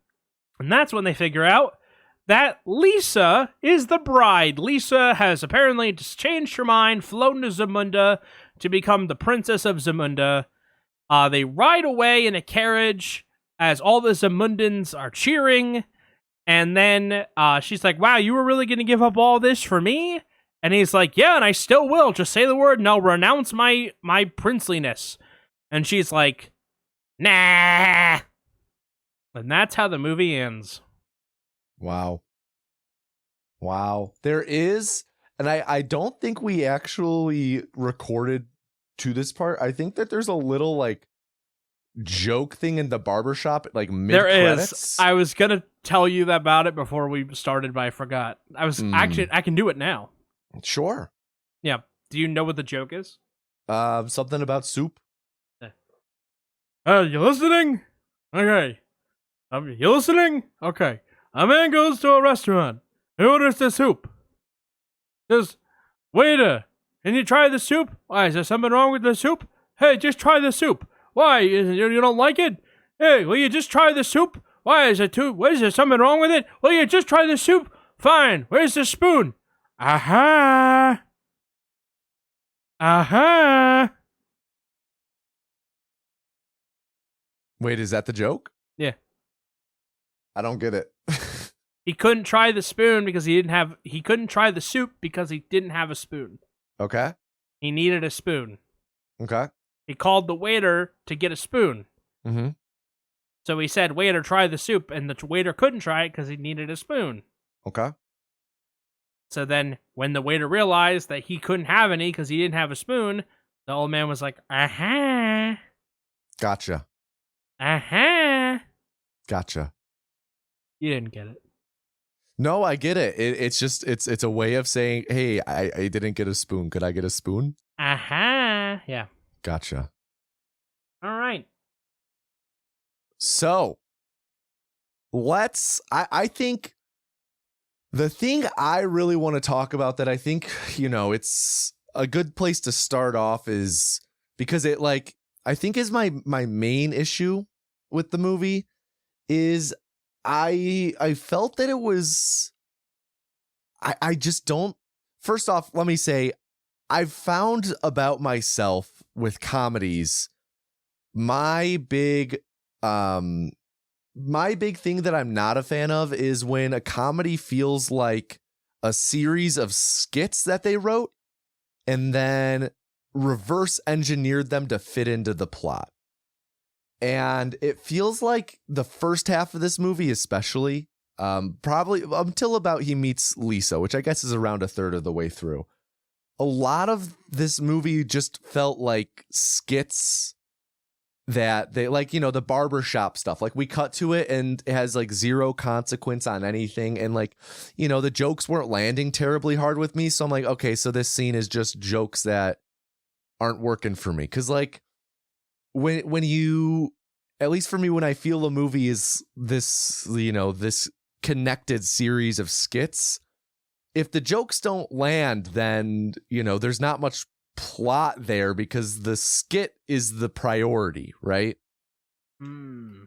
And that's when they figure out that Lisa is the bride. Lisa has apparently just changed her mind, flown to Zamunda to become the princess of Zamunda. They ride away in a carriage as all the Zamundans are cheering. And then she's like, wow, you were really going to give up all this for me? And he's like, yeah, and I still will. Just say the word and I'll renounce my princeliness. And she's like, nah. And that's how the movie ends. Wow. There is, and I don't think we actually recorded to this part. I think that there's a little like joke thing in the barbershop, like mid credits. There is. I was gonna tell you about it before we started, but I forgot. Actually, I can do it now. Sure. Yeah. Do you know what the joke is? Something about soup. You listening? Okay. You listening? Okay. A man goes to a restaurant. He orders the soup. Says, waiter, can you try the soup? Why, is there something wrong with the soup? Hey, just try the soup. Why, you don't like it? Hey, will you just try the soup? Why, is there something wrong with it? Will you just try the soup? Fine, where's the spoon? Aha! Aha! Wait, is that the joke? Yeah. I don't get it. He couldn't try the spoon because he couldn't try the soup because he didn't have a spoon. Okay. He needed a spoon. Okay. He called the waiter to get a spoon. Mm-hmm. So he said, waiter, try the soup. And the waiter couldn't try it because he needed a spoon. Okay. So then when the waiter realized that he couldn't have any because he didn't have a spoon, the old man was like, aha. Gotcha. Aha. Gotcha. You didn't get it. No, I get it. It's just it's a way of saying, hey, I didn't get a spoon. Could I get a spoon? Aha. Yeah. Gotcha. All right. So I think the thing I really want to talk about that I think, it's a good place to start off is because it I think is my main issue with the movie is I felt that it was I just don't. First off, let me say I've found about myself with comedies my big thing that I'm not a fan of is when a comedy feels like a series of skits that they wrote and then reverse engineered them to fit into the plot. And it feels like the first half of this movie, especially, probably until about he meets Lisa, which I guess is around a third of the way through. A lot of this movie just felt like skits that they the barbershop stuff. Like we cut to it and it has zero consequence on anything. And the jokes weren't landing terribly hard with me. So I'm like, okay, so this scene is just jokes that aren't working for me. Cause when you, at least for me, when I feel a movie is this, this connected series of skits, if the jokes don't land, then, there's not much plot there because the skit is the priority, right?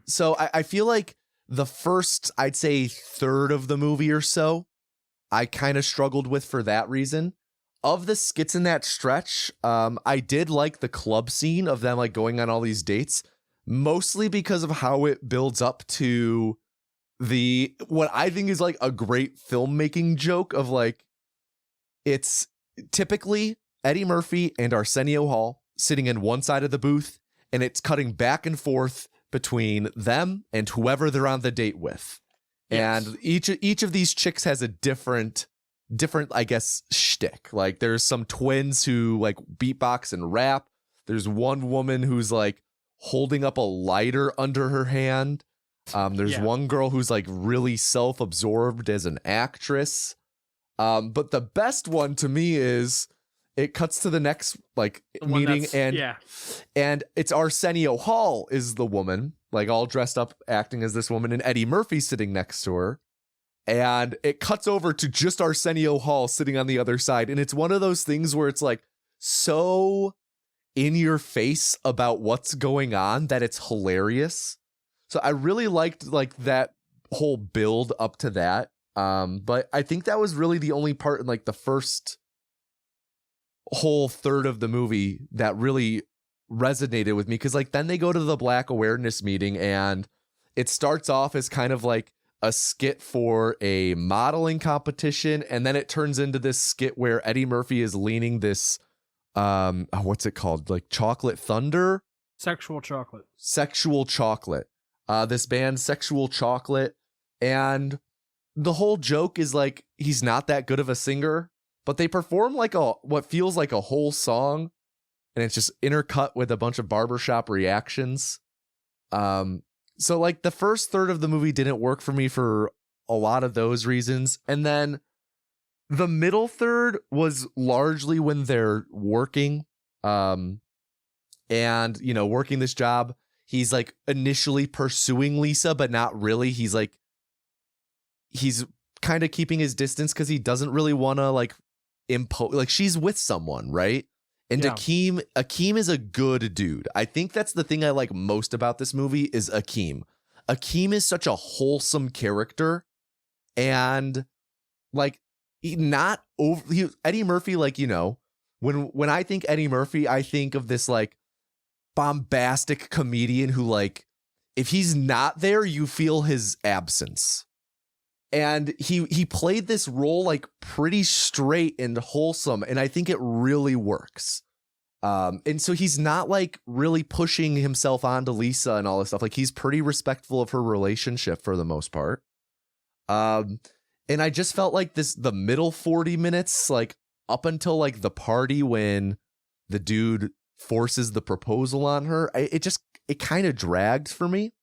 So I feel like the first, I'd say third of the movie or so, I kind of struggled with for that reason. Of the skits in that stretch, I did like the club scene of them going on all these dates, mostly because of how it builds up to what I think is a great filmmaking joke of it's typically Eddie Murphy and Arsenio Hall sitting in one side of the booth, and it's cutting back and forth between them and whoever they're on the date with. Yes. And each of these chicks has a different, I guess, shtick. Like there's some twins who like beatbox and rap. There's one woman who's like holding up a lighter under her hand. There's one girl who's like really self-absorbed as an actress. But the best one to me is it cuts to the next like meeting and it's Arsenio Hall is the woman, like all dressed up acting as this woman, and Eddie Murphy sitting next to her. And it cuts over to just Arsenio Hall sitting on the other side. And it's one of those things where it's like so in your face about what's going on that it's hilarious. So I really liked like that whole build up to that. But I think that was really the only part in like the first whole third of the movie that really resonated with me. Cause like then they go to the Black awareness meeting and it starts off as kind of like a skit for a modeling competition. And then it turns into this skit where Eddie Murphy is leaning this, what's it called? Like Chocolate Thunder? Sexual Chocolate. This band Sexual Chocolate. And the whole joke is like, he's not that good of a singer, but they perform like what feels like a whole song. And it's just intercut with a bunch of barbershop reactions. So like the first third of the movie didn't work for me for a lot of those reasons. And then the middle third was largely when they're working, and, you know, working this job. He's like initially pursuing Lisa, but not really. He's kind of keeping his distance because he doesn't really want to like impose, like she's with someone, right? And Akeem is a good dude. I think that's the thing I like most about this movie is Akeem. Akeem is such a wholesome character, and like Eddie Murphy, like, you know, when I think Eddie Murphy, I think of this like bombastic comedian who like if he's not there, you feel his absence. And he played this role like pretty straight and wholesome, and I think it really works. And so he's not like really pushing himself onto Lisa and all this stuff. Like he's pretty respectful of her relationship for the most part. And I just felt like the middle 40 minutes, like up until like the party when the dude forces the proposal on her, it kind of dragged for me.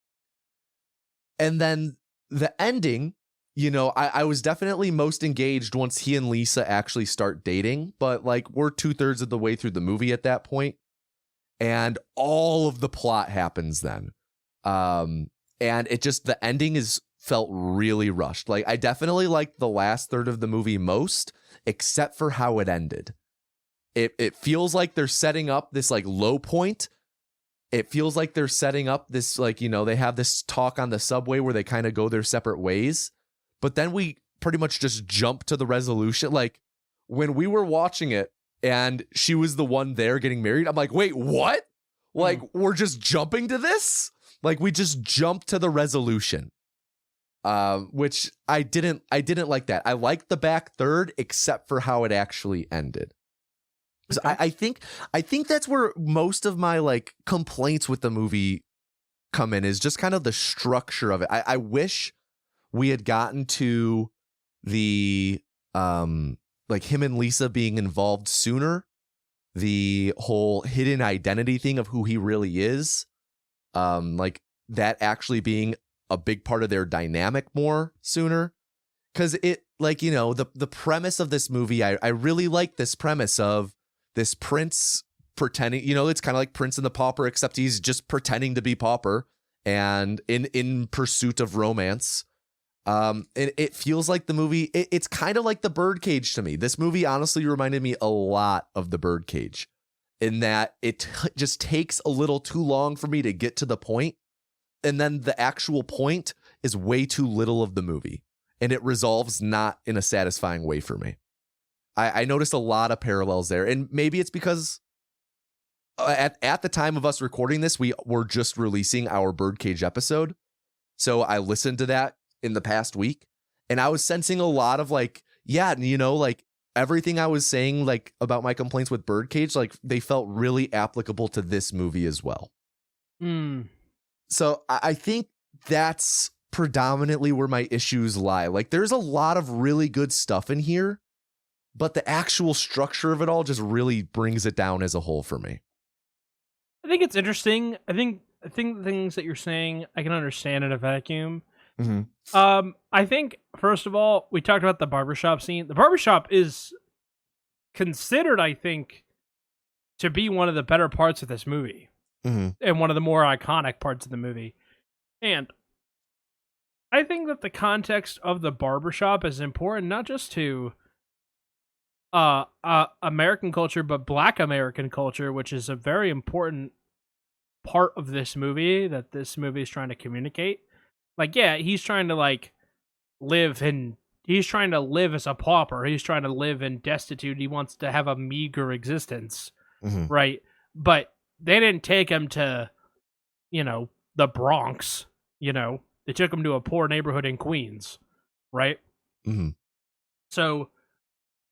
And then the ending, you know, I was definitely most engaged once he and Lisa actually start dating, but like we're 2/3 of the way through the movie at that point, and all of the plot happens then. And it just, the ending felt really rushed. Like I definitely liked the last third of the movie most, except for how it ended. It feels like they're setting up this like low point. It feels like they're setting up this, like, you know, they have this talk on the subway where they kind of go their separate ways. But then we pretty much just jump to the resolution. Like when we were watching it and she was the one there getting married, I'm like, wait, what? Like we're just jumping to this? Like we just jumped to the resolution. Which I didn't like that. I liked the back third except for how it actually ended. So okay. I think that's where most of my like complaints with the movie come in, is just kind of the structure of it. I wish we had gotten to the like him and Lisa being involved sooner, the whole hidden identity thing of who he really is, like that actually being a big part of their dynamic more sooner. Because it, like, you know, the premise of this movie, I really like this premise of this prince pretending, you know, it's kind of like Prince and the Pauper, except he's just pretending to be pauper and in pursuit of romance. And it feels like the movie, it's kind of like The Birdcage to me. This movie honestly reminded me a lot of The Birdcage, in that it just takes a little too long for me to get to the point. And then the actual point is way too little of the movie, and it resolves not in a satisfying way for me. I noticed a lot of parallels there, and maybe it's because at the time of us recording this, we were just releasing our Birdcage episode. So I listened to that in the past week, and I was sensing a lot of like, yeah, you know, like everything I was saying, like about my complaints with Birdcage, like they felt really applicable to this movie as well. So I think that's predominantly where my issues lie. Like, there's a lot of really good stuff in here, but the actual structure of it all just really brings it down as a whole for me. I think it's interesting. I think the things that you're saying I can understand in a vacuum. Mm-hmm. I think first of all, we talked about the barbershop scene. The barbershop is considered, I think, to be one of the better parts of this movie. Mm-hmm. And one of the more iconic parts of the movie. And I think that the context of the barbershop is important, not just to American culture, but Black American culture, which is a very important part of this movie that this movie is trying to communicate. Like, yeah, he's trying to like he's trying to live as a pauper. He's trying to live in destitute. He wants to have a meager existence, Mm-hmm. right? But they didn't take him to, the Bronx. They took him to a poor neighborhood in Queens, right? Mm-hmm. So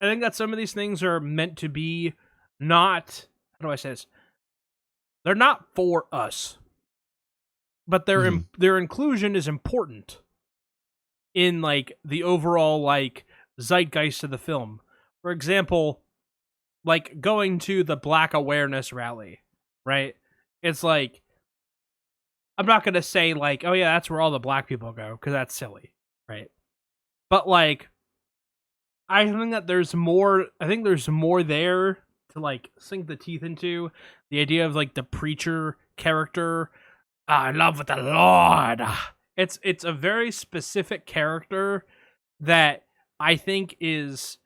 I think that some of these things are meant to be not, how do I say this? They're not for us, but their inclusion is important in like the overall like zeitgeist of the film. For example, like going to the Black Awareness rally, right? It's like, I'm not going to say like, oh yeah, that's where all the black people go, because that's silly, right? But like, I think that there's more there to like sink the teeth into. The idea of like the preacher character, in love with the Lord. It's a very specific character that I think is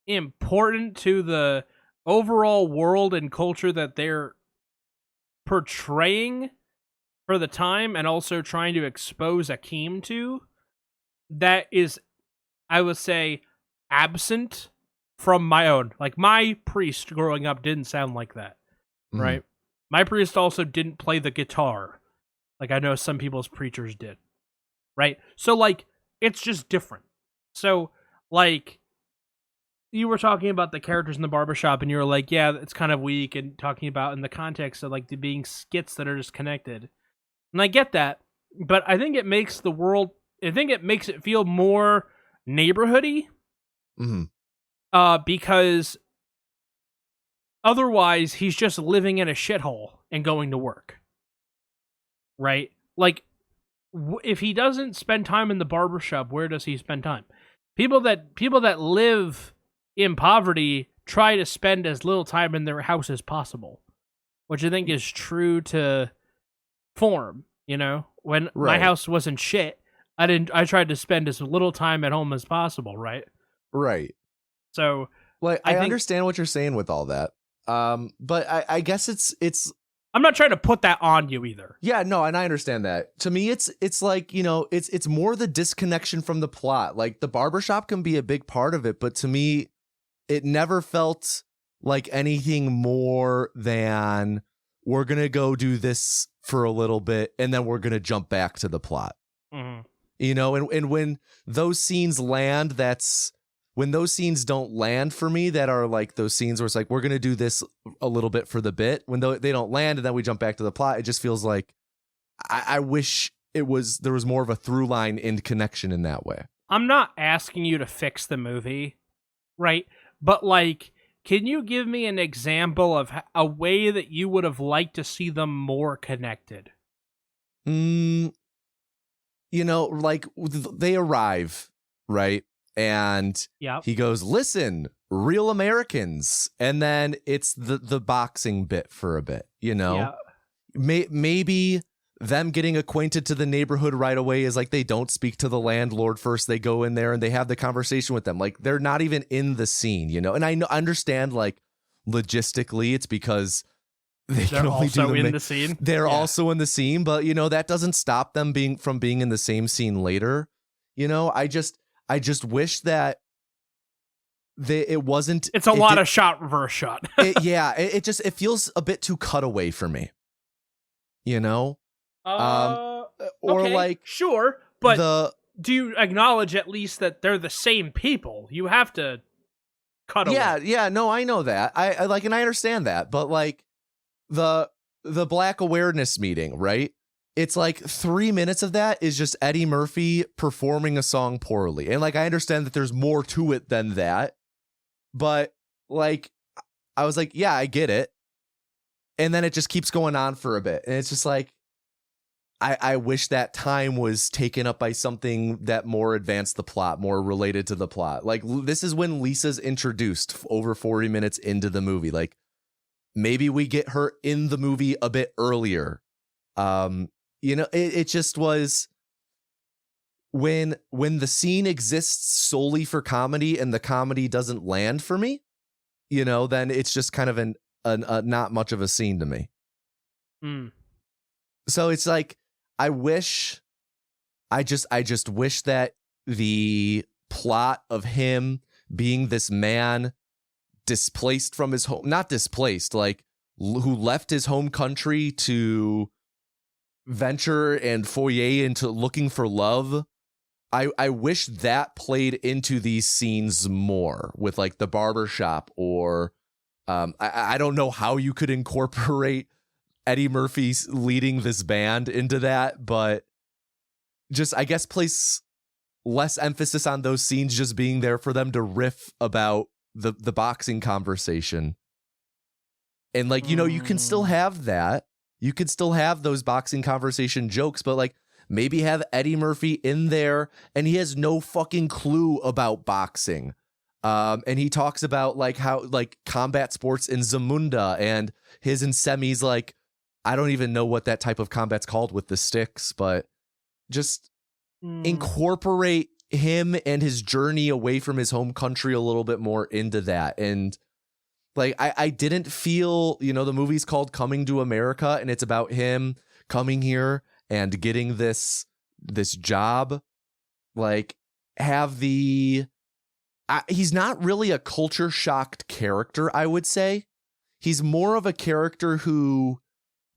important to the overall world and culture that they're portraying for the time, and also trying to expose Akeem to. That is, I would say, absent from my own. Like, my priest growing up didn't sound like that, right? My priest also didn't play the guitar like I know some people's preachers did, right? So, like, it's just different. So, like, you were talking about the characters in the barbershop, and you were like, yeah, it's kind of weak, and talking about in the context of, like, the being skits that are just connected. And I get that, but I think it makes it feel more neighborhoody. Mm-hmm. Because otherwise he's just living in a shithole and going to work, right? Like, if he doesn't spend time in the barbershop, where does he spend time? People that live in poverty try to spend as little time in their house as possible, which I think is true to form. When my house wasn't shit, I tried to spend as little time at home as possible, right? Right. So, like, I understand what you're saying with all that. But I guess it's I'm not trying to put that on you either. Yeah, no, and I understand that. To me, it's like, it's more the disconnection from the plot. Like, the barbershop can be a big part of it, but to me, it never felt like anything more than we're going to go do this for a little bit, and then we're going to jump back to the plot. Mm-hmm. And when those scenes land, when those scenes don't land for me, that are like those scenes where it's like, we're going to do this a little bit for the bit. When they don't land and then we jump back to the plot, it just feels like I wish there was more of a through line and connection in that way. I'm not asking you to fix the movie, right? But like, can you give me an example of a way that you would have liked to see them more connected? Like, they arrive, right? And he goes, listen, real Americans. And then it's the boxing bit for a bit, Maybe them getting acquainted to the neighborhood right away is like, they don't speak to the landlord first. They go in there and they have the conversation with them. Like, they're not even in the scene, And I understand, like, logistically, it's because they're can only also do in the scene. They're also in the scene, but that doesn't stop them from being in the same scene later. I just wish that it wasn't. It's a lot of shot reverse shot. It feels a bit too cutaway for me. Or okay, like, sure, but do you acknowledge at least that they're the same people? You have to cut away. Yeah, no, I know that. I like, and I understand that, but like the Black Awareness meeting, right? it's like 3 minutes of that is just Eddie Murphy performing a song poorly. And like, I understand that there's more to it than that, but like, I was like, yeah, I get it. And then it just keeps going on for a bit. And it's just like, I wish that time was taken up by something that more advanced the plot, more related to the plot. Like, this is when Lisa's introduced over 40 minutes into the movie. Like, maybe we get her in the movie a bit earlier. It just was when the scene exists solely for comedy and the comedy doesn't land for me, then it's just kind of a not much of a scene to me. So it's like, I just wish that the plot of him being this man displaced from his home, not displaced, like who left his home country to venture and foyer into looking for love. I wish that played into these scenes more with like the barbershop or I don't know how you could incorporate Eddie Murphy leading this band into that, but just, I guess, place less emphasis on those scenes just being there for them to riff about the boxing conversation. And like, you can still have that. You could still have those boxing conversation jokes, but like maybe have Eddie Murphy in there and he has no fucking clue about boxing. And he talks about like how like combat sports in Zamunda and his and Semi's like, I don't even know what that type of combat's called with the sticks, but just incorporate him and his journey away from his home country a little bit more into that. And like, I didn't feel, the movie's called Coming to America and it's about him coming here and getting this job. Like, he's not really a culture shocked character, I would say. He's more of a character who,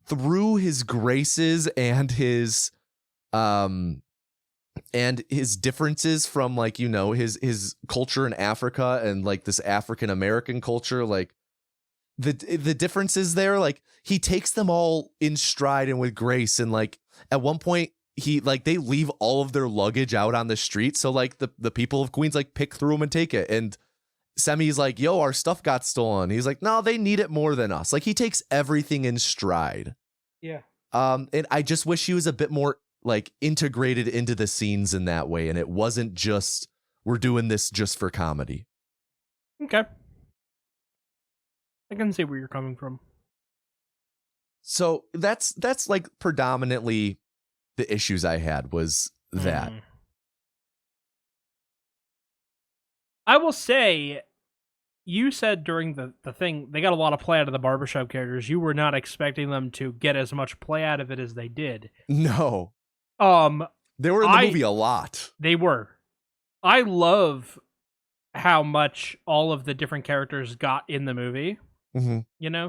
through his graces and his differences from like, his culture in Africa and like this African American culture, like the differences there, like he takes them all in stride and with grace. And like at one point they leave all of their luggage out on the street. So like the people of Queens like pick through them and take it. And Semi's like, yo, our stuff got stolen. He's like, no, they need it more than us. Like he takes everything in stride. Yeah. And I just wish he was a bit more like integrated into the scenes in that way. And it wasn't just, we're doing this just for comedy. Okay. I can see where you're coming from. So that's like predominantly the issues I had was that. I will say, you said during the thing, they got a lot of play out of the barbershop characters. You were not expecting them to get as much play out of it as they did. No. They were in the movie a lot. They were. I love how much all of the different characters got in the movie. Mm-hmm.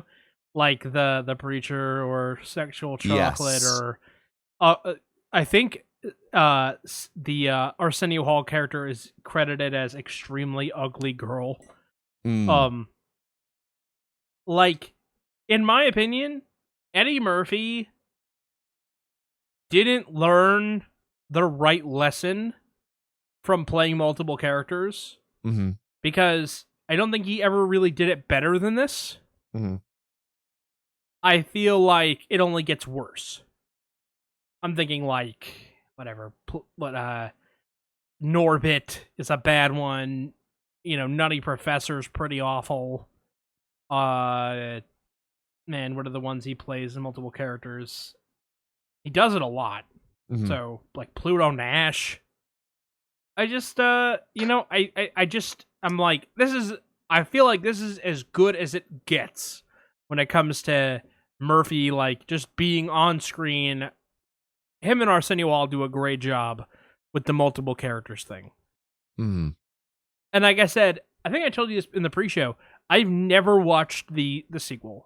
Like the preacher or sexual chocolate, yes. Or I think the Arsenio Hall character is credited as extremely ugly girl. Like, in my opinion, Eddie Murphy didn't learn the right lesson from playing multiple characters. Mm-hmm. Because I don't think he ever really did it better than this. Mm-hmm. I feel like it only gets worse. I'm thinking like, whatever, Norbit is a bad one. Nutty Professor's pretty awful. Man, what are the ones he plays in multiple characters? He does it a lot. Mm-hmm. So, like, Pluto Nash. I just, I'm like, I feel like this is as good as it gets when it comes to Murphy, like, just being on screen. Him and Arsenio all do a great job with the multiple characters thing. Mm-hmm. And like I said, I think I told you this in the pre-show, I've never watched the sequel.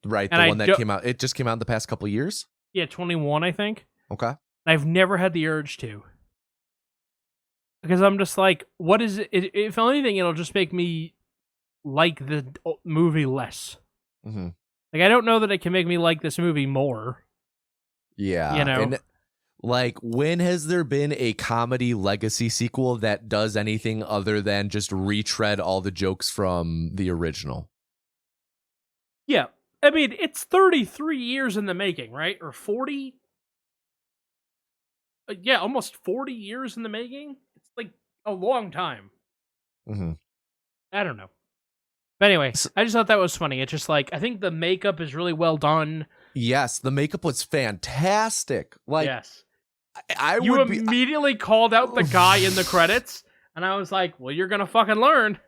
Right, the one that came out, it just came out in the past couple of years? Yeah, 21, I think. Okay. I've never had the urge to. Because I'm just like, what is it? If anything, it'll just make me like the movie less. Mm-hmm. Like, I don't know that it can make me like this movie more. Yeah. You know? And like, when has there been a comedy legacy sequel that does anything other than just retread all the jokes from the original? Yeah. I mean, it's 33 years in the making, right? Or 40? Yeah, almost 40 years in the making. It's like a long time. Mm-hmm. I don't know. But anyway, I just thought that was funny. It's just like, I think the makeup is really well done. Yes, the makeup was fantastic. Like, yes. I You would be. immediately called out the guy in the credits, and I was like, well, you're going to fucking learn.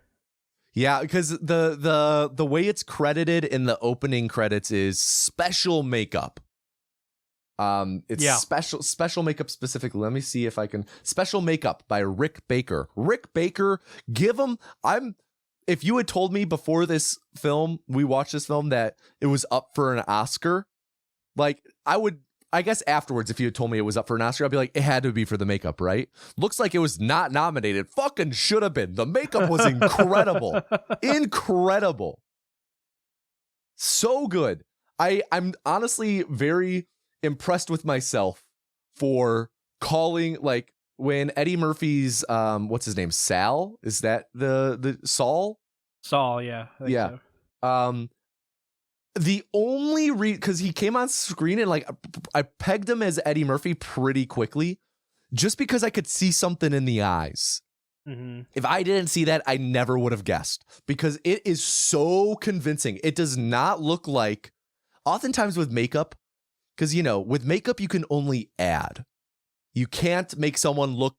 Yeah, because the way it's credited in the opening credits is special makeup. It's special makeup specifically. Let me see if I can. Special makeup by Rick Baker. Rick Baker, give him. If you had told me before we watched this film, that it was up for an Oscar, like, I guess afterwards, if you had told me it was up for an Oscar, I'd be like, it had to be for the makeup, right? Looks like it was not nominated. Fucking should have been. The makeup was incredible. Incredible. So good. I'm honestly very impressed with myself for calling, like, when Eddie Murphy's what's his name, Sal, is that the Saul? Yeah, I think yeah. So. The only because he came on screen and, like, I pegged him as Eddie Murphy pretty quickly, just because I could see something in the eyes. Mm-hmm. If I didn't see that, I never would have guessed, because it is so convincing. It does not look like, oftentimes with makeup, because, you know, with makeup you can only add. You can't make someone look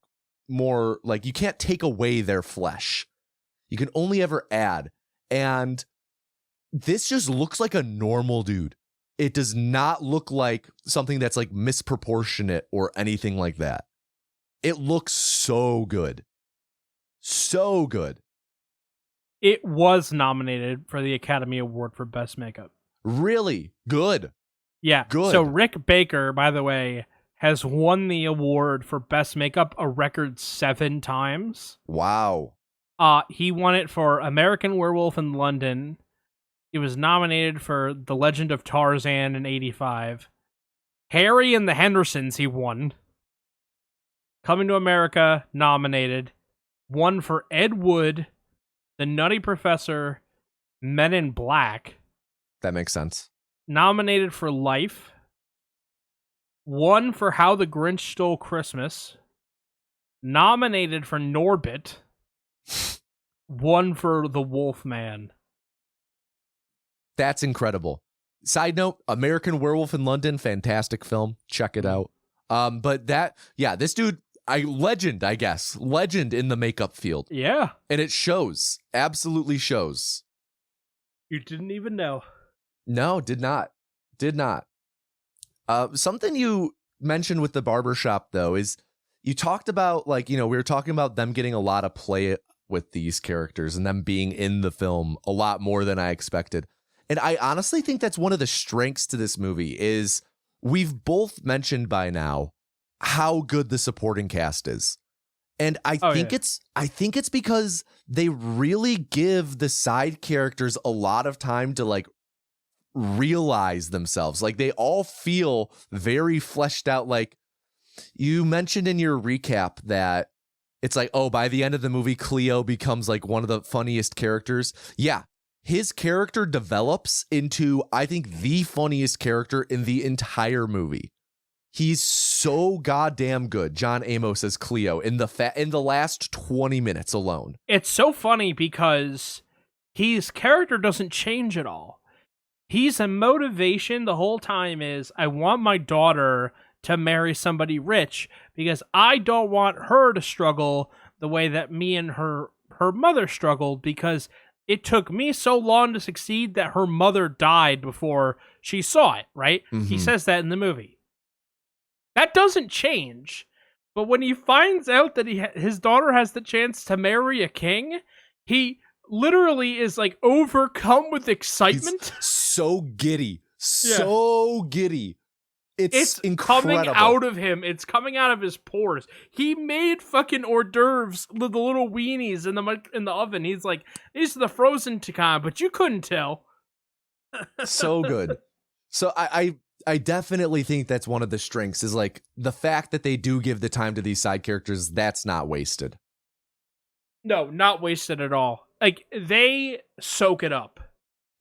more, like, you can't take away their flesh. You can only ever add. And this just looks like a normal dude. It does not look like something that's, like, misproportionate or anything like that. It looks so good. So good. It was nominated for the Academy Award for Best Makeup. Really good. Yeah. Good. So Rick Baker, by the way, has won the award for Best Makeup a record 7 times. Wow. He won it for American Werewolf in London. He was nominated for The Legend of Tarzan in 85. Harry and the Hendersons, he won. Coming to America, nominated. Won for Ed Wood, The Nutty Professor, Men in Black. That makes sense. Nominated for Life. Won for How the Grinch Stole Christmas. Nominated for Norbit. Won for The Wolf Man. That's incredible. Side note, American Werewolf in London, fantastic film. Check it out. But this dude, legend, I guess. Legend in the makeup field. Yeah. And it shows. Absolutely shows. You didn't even know. No, did not. Did not. Something you mentioned with the barbershop, though, is you talked about, like, you know, we were talking about them getting a lot of play with these characters and them being in the film a lot more than I expected. And I honestly think that's one of the strengths to this movie is we've both mentioned by now how good the supporting cast is. And I think it's because they really give the side characters a lot of time to, like, realize themselves. Like, they all feel very fleshed out. Like, you mentioned in your recap that it's like, oh, by the end of the movie, Cleo becomes, like, one of the funniest characters. Yeah. His character develops into, I think, the funniest character in the entire movie. He's so goddamn good, John Amos as Cleo, in the last 20 minutes alone. It's so funny because his character doesn't change at all. He's a motivation the whole time is, I want my daughter to marry somebody rich because I don't want her to struggle the way that me and her mother struggled, because it took me so long to succeed that her mother died before she saw it, right? Mm-hmm. He says that in the movie. That doesn't change. But when he finds out that his daughter has the chance to marry a king, he literally is, like, overcome with excitement. He's so giddy. So giddy. It's incredible. Coming out of him. It's coming out of his pores. He made fucking hors d'oeuvres, the little weenies in the oven. He's like, these are the frozen kind, but you couldn't tell. So good. So I I definitely think that's one of the strengths is like the fact that they do give the time to these side characters. That's not wasted. No, not wasted at all. Like, they soak it up.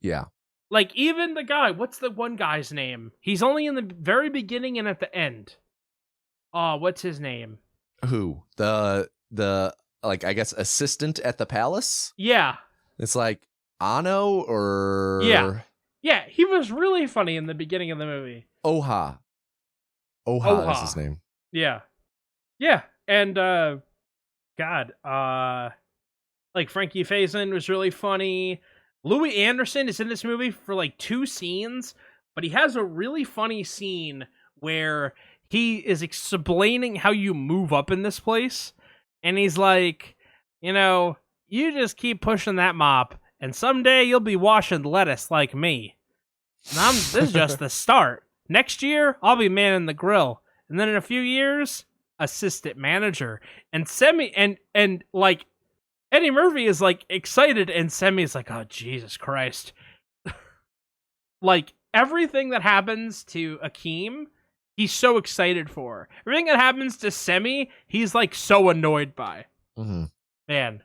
Yeah. Like, even the guy, what's the one guy's name? He's only in the very beginning and at the end. Oh, what's his name? Who? The like, I guess, assistant at the palace? Yeah. It's like Ano or... Yeah, he was really funny in the beginning of the movie. Oha is his name. Yeah. Yeah, and, God, like, Frankie Faison was really funny. Louis Anderson is in this movie for, like, 2 scenes, but he has a really funny scene where he is explaining how you move up in this place, and he's like, you know, you just keep pushing that mop, and someday you'll be washing lettuce like me. And this is just the start. Next year, I'll be manning the grill, and then in a few years, assistant manager. And and like Eddie Murphy is like excited, and Semi's like, oh Jesus Christ. Like, everything that happens to Akeem, he's so excited for. Everything that happens to Semi, he's like so annoyed by. Mm-hmm. Man.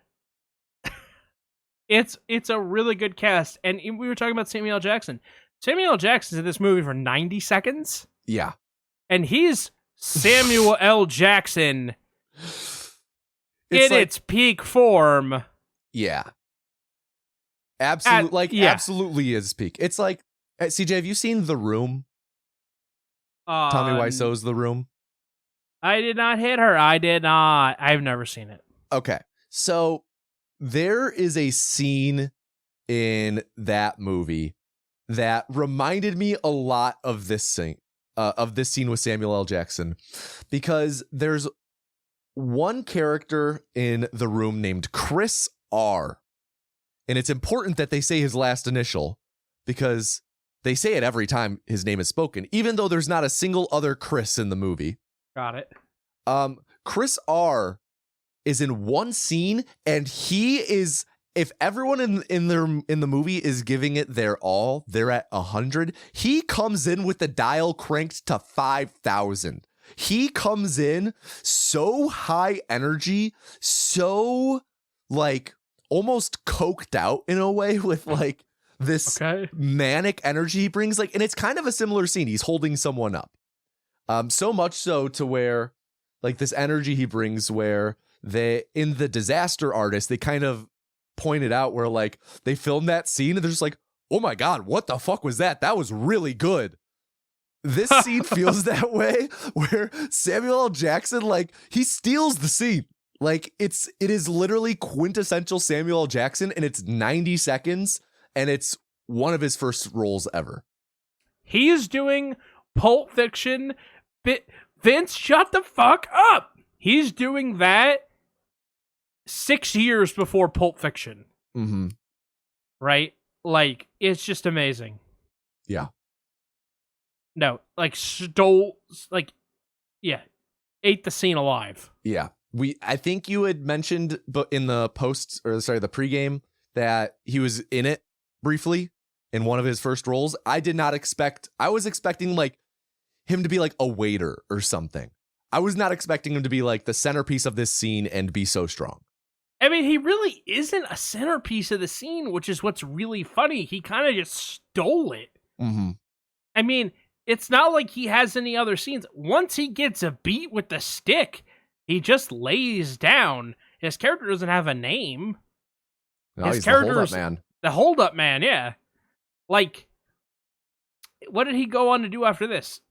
It's a really good cast. And we were talking about Samuel L. Jackson. Samuel L. Jackson's in this movie for 90 seconds. Yeah. And he's Samuel L. Jackson its peak form. Yeah. Absolutely is peak. It's like, CJ, have you seen The Room? Tommy Wiseau's The Room? I did not hit her. I did not. I've never seen it. Okay. So there is a scene in that movie that reminded me a lot of this scene with Samuel L. Jackson, because there's one character in The Room named Chris R. And it's important that they say his last initial because they say it every time his name is spoken, even though there's not a single other Chris in the movie. Got it. Chris R. is in one scene, and he is, if everyone in the movie is giving it their all, they're at 100. He comes in with the dial cranked to 5,000. He comes in so high energy, so like almost coked out in a way with like this manic energy he brings. Like, and it's kind of a similar scene. He's holding someone up. So much so to where like this energy he brings, where they, in The Disaster Artist, they kind of pointed out where like they filmed that scene and they're just like, oh my God, what the fuck was that? That was really good. This scene feels that way, where Samuel L. Jackson, like, he steals the scene. Like, it is literally quintessential Samuel L. Jackson, and it's 90 seconds, and it's one of his first roles ever. He is doing Pulp Fiction. Vince, shut the fuck up. He's doing that 6 years before Pulp Fiction. Mm-hmm. Right? Like, it's just amazing. Yeah. No, like, ate the scene alive. Yeah. I think you had mentioned in the the pregame that he was in it briefly in one of his first roles. I was expecting like him to be like a waiter or something. I was not expecting him to be like the centerpiece of this scene and be so strong. I mean, he really isn't a centerpiece of the scene, which is what's really funny. He kind of just stole it. Mm-hmm. I mean, it's not like he has any other scenes. Once he gets a beat with the stick, he just lays down. His character doesn't have a name. No, he's the hold-up man. The hold-up man, yeah. Like, what did he go on to do after this?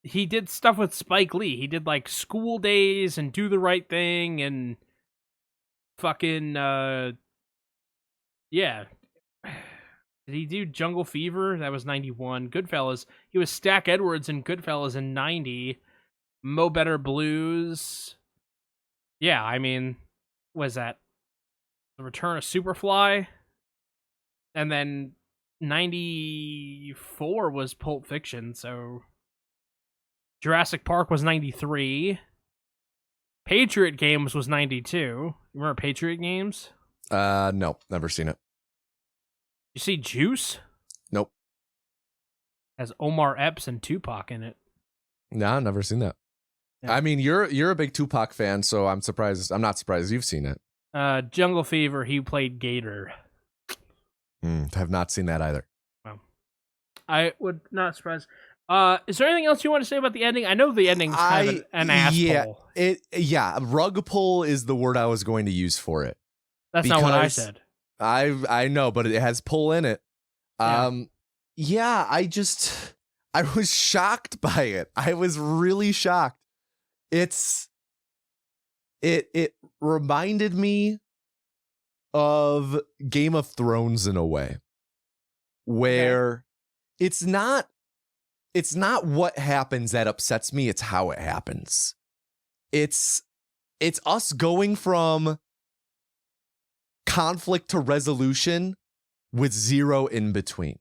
He did stuff with Spike Lee. He did, like, School Days and Do the Right Thing and fucking, yeah. Did he do Jungle Fever? That was 91. Goodfellas. He was Stack Edwards in Goodfellas in 90. Mo Better Blues. Yeah, I mean, was that The Return of Superfly? And then 94 was Pulp Fiction, so Jurassic Park was 93. Patriot Games was 92. Remember Patriot Games? No, never seen it. You see Juice? Nope. Has Omar Epps and Tupac in it. No, I've never seen that. Yeah. I mean, you're a big Tupac fan, so I'm surprised. I'm not surprised you've seen it. Jungle Fever, he played Gator. Have not seen that either. Wow. I would not surprise. Is there anything else you want to say about the ending? I know the ending's kind of an asshole. Rug pull is the word I was going to use for it. That's not what I said. I know, but it has pull in it. Yeah. I was shocked by it. I was really shocked. It reminded me of Game of Thrones in a way, where it's not what happens that upsets me, it's how it happens. It's us going from conflict to resolution with zero in between.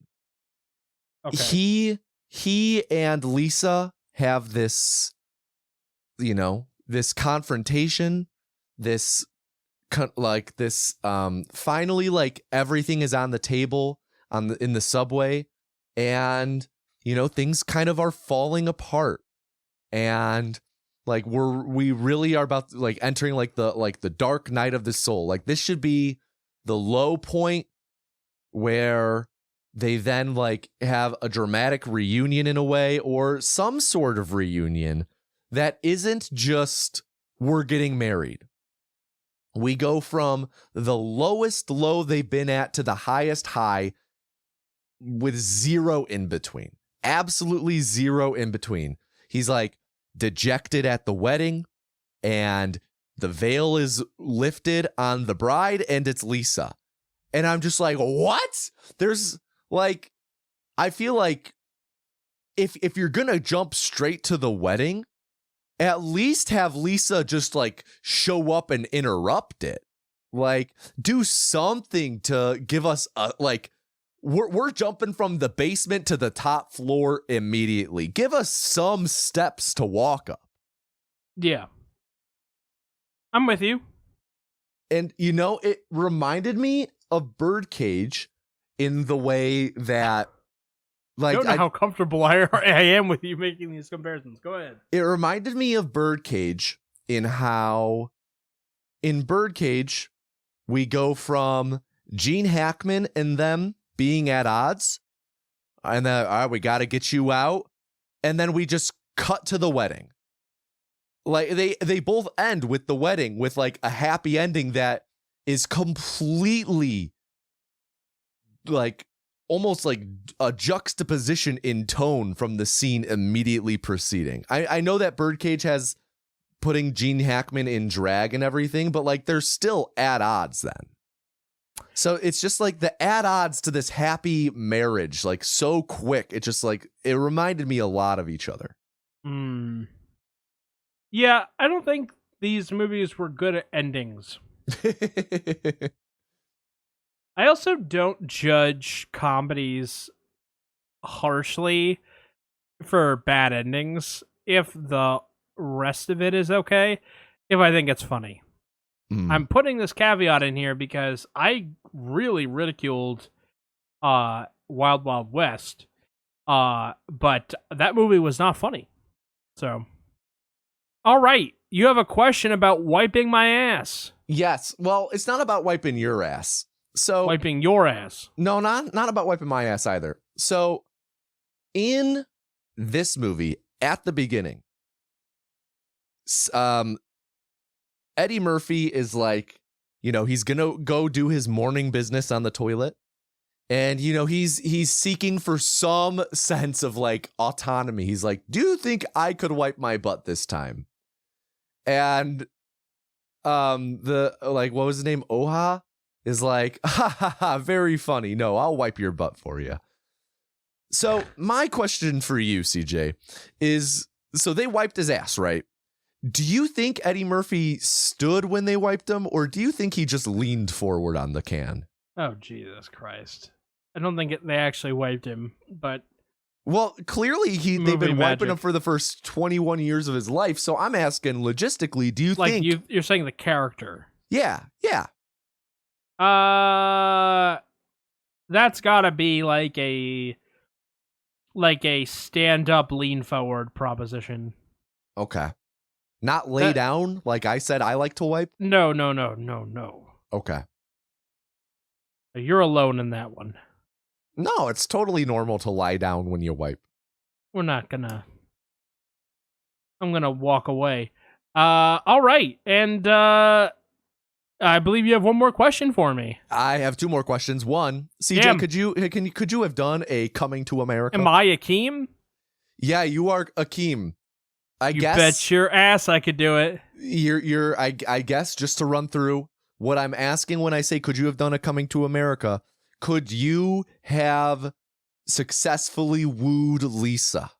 Okay. He and Lisa have this, this confrontation, finally, like, everything is on the table in the subway, and things kind of are falling apart, and like we really are about to, like, entering the dark night of the soul. Like, this should be the low point where they then like have a dramatic reunion in a way, or some sort of reunion that isn't just we're getting married. We go from the lowest low they've been at to the highest high with zero in between. Absolutely zero in between. He's like dejected at the wedding, and the veil is lifted on the bride, and it's Lisa. And I'm just like, what? There's like, I feel like if you're gonna jump straight to the wedding, at least have Lisa just like show up and interrupt it. Like, do something to give us a, like, we're jumping from the basement to the top floor immediately. Give us some steps to walk up. Yeah. I'm with you. And it reminded me of Birdcage in the way that, like, I don't know how comfortable I am with you making these comparisons. Go ahead. It reminded me of Birdcage in how in Birdcage we go from Gene Hackman and them being at odds, and then, all right, we got to get you out, and then we just cut to the wedding. Like, they both end with the wedding with like a happy ending that is completely like almost like a juxtaposition in tone from the scene immediately preceding. I know that Birdcage has putting Gene Hackman in drag and everything, but like they're still at odds then. So it's just like the at odds to this happy marriage, like so quick. It just like, it reminded me a lot of each other. Yeah, I don't think these movies were good at endings. I also don't judge comedies harshly for bad endings if the rest of it is okay, if I think it's funny. I'm putting this caveat in here because I really ridiculed Wild Wild West, but that movie was not funny. So, all right, you have a question about wiping my ass. Yes, well, it's not about wiping your ass. So wiping your ass. No, not about wiping my ass either. So in this movie, at the beginning, Eddie Murphy is like, he's gonna go do his morning business on the toilet, and he's seeking for some sense of like autonomy. He's like, do you think I could wipe my butt this time? And the, like, what was his name, Oha, is like, ha ha ha, very funny. No, I'll wipe your butt for you. So my question for you, CJ, is, so they wiped his ass, right? Do you think Eddie Murphy stood when they wiped him, or do you think he just leaned forward on the can? Oh, Jesus Christ. I don't think they actually wiped him, but... Well, clearly they've been wiping him for the first 21 years of his life, so I'm asking logistically, do you think... Like, you're saying the character. Yeah. That's gotta be like a like a stand-up, lean-forward proposition. Okay. Not lay down, like I said I like to wipe? No. Okay. You're alone in that one. No, it's totally normal to lie down when you wipe. We're not gonna... I'm gonna walk away. All right, and I believe you have one more question for me. I have two more questions. One, CJ, Damn. could you have done a Coming to America? Am I Akeem? Yeah, you are Akeem. I You guess bet your ass I could do it. I guess just to run through what I'm asking when I say could you have done a Coming to America, could you have successfully wooed Lisa?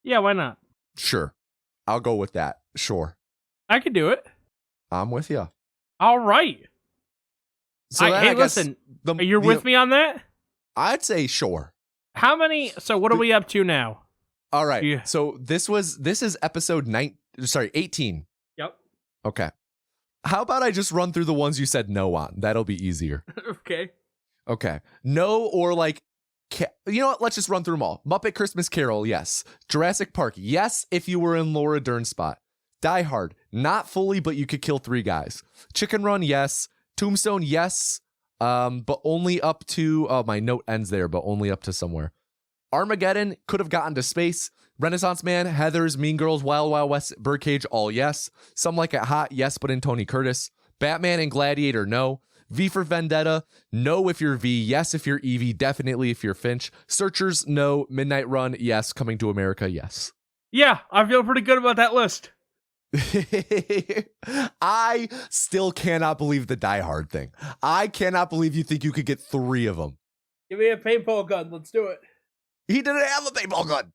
Yeah, why not? Sure. I'll go with that. Sure. I could do it. I'm with you. All right. So then hey, I guess listen, you're with me on that? I'd say sure. How many? So what are we up to now? All right. Yeah. So this is episode 18. Yep. Okay. How about I just run through the ones you said no on? That'll be easier. Okay. Okay. No, or like, you know what? Let's just run through them all. Muppet Christmas Carol, yes. Jurassic Park, yes, if you were in Laura Dern's spot. Die Hard, not fully, but you could kill 3 guys. Chicken Run, yes. Tombstone, yes. But only up to, my note ends there, but only up to somewhere. Armageddon, could have gotten to space. Renaissance Man, Heathers, Mean Girls, Wild Wild West, Birdcage, all yes. Some Like It Hot, yes, but in Tony Curtis. Batman and Gladiator, no. V for Vendetta, no if you're V, yes if you're Evie, definitely if you're Finch. Searchers, no. Midnight Run, yes. Coming to America, yes. Yeah, I feel pretty good about that list. I still cannot believe the Die Hard thing. I cannot believe you think you could get 3 of them. Give me a paintball gun. Let's do it. He didn't have a paintball gun.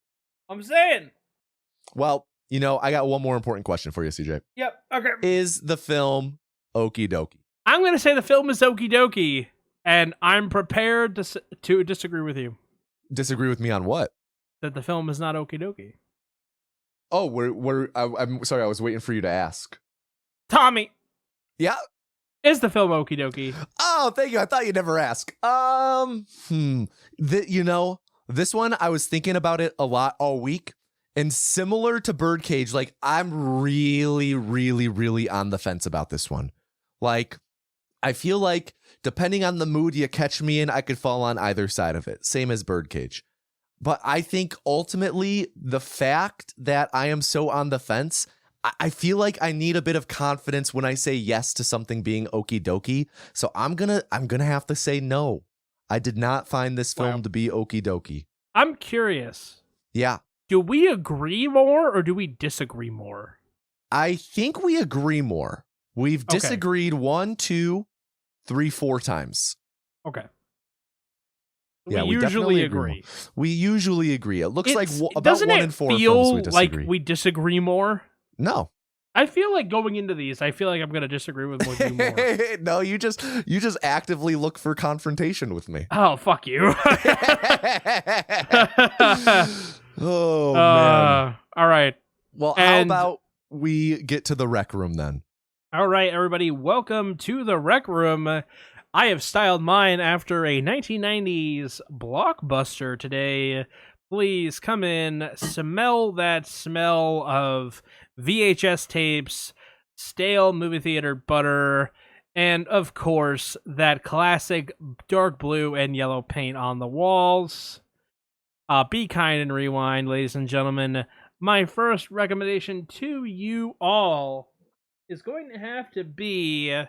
I'm saying. Well, you know, I got one more important question for you, CJ. Yep. Okay. Is the film okie dokie? I'm going to say the film is okie dokie, and I'm prepared to disagree with you. Disagree with me on what? That the film is not okie dokie. Oh, I'm sorry, I was waiting for you to ask. Tommy, Yeah? is the film okie dokie? Oh, thank you. I thought you'd never ask. You know, this one, I was thinking about it a lot all week. And similar to Birdcage, like, I'm really, really, really on the fence about this one. Like, I feel like depending on the mood you catch me in, I could fall on either side of it. Same as Birdcage. But I think ultimately the fact that I am so on the fence, I feel like I need a bit of confidence when I say yes to something being okie dokie. So I'm gonna have to say no. I did not find this film to be okie dokie. I'm curious. Yeah. Do we agree more or do we disagree more? I think we agree more. We've disagreed 1, 2, 3, 4 times. Okay. Yeah, we usually agree. We usually agree. It looks like about doesn't 1 it in 4 feel films we disagree. like we disagree more? No. I feel like going into these, I feel like I'm going to disagree with you more. No, you just actively look for confrontation with me. Oh, fuck you. Oh, man. All right. Well, how about we get to the rec room then? All right, everybody. Welcome to the rec room. I have styled mine after a 1990s blockbuster today. Please come in, smell that smell of VHS tapes, stale movie theater butter, and of course, that classic dark blue and yellow paint on the walls. Be kind and rewind, ladies and gentlemen. My first recommendation to you all is going to have to be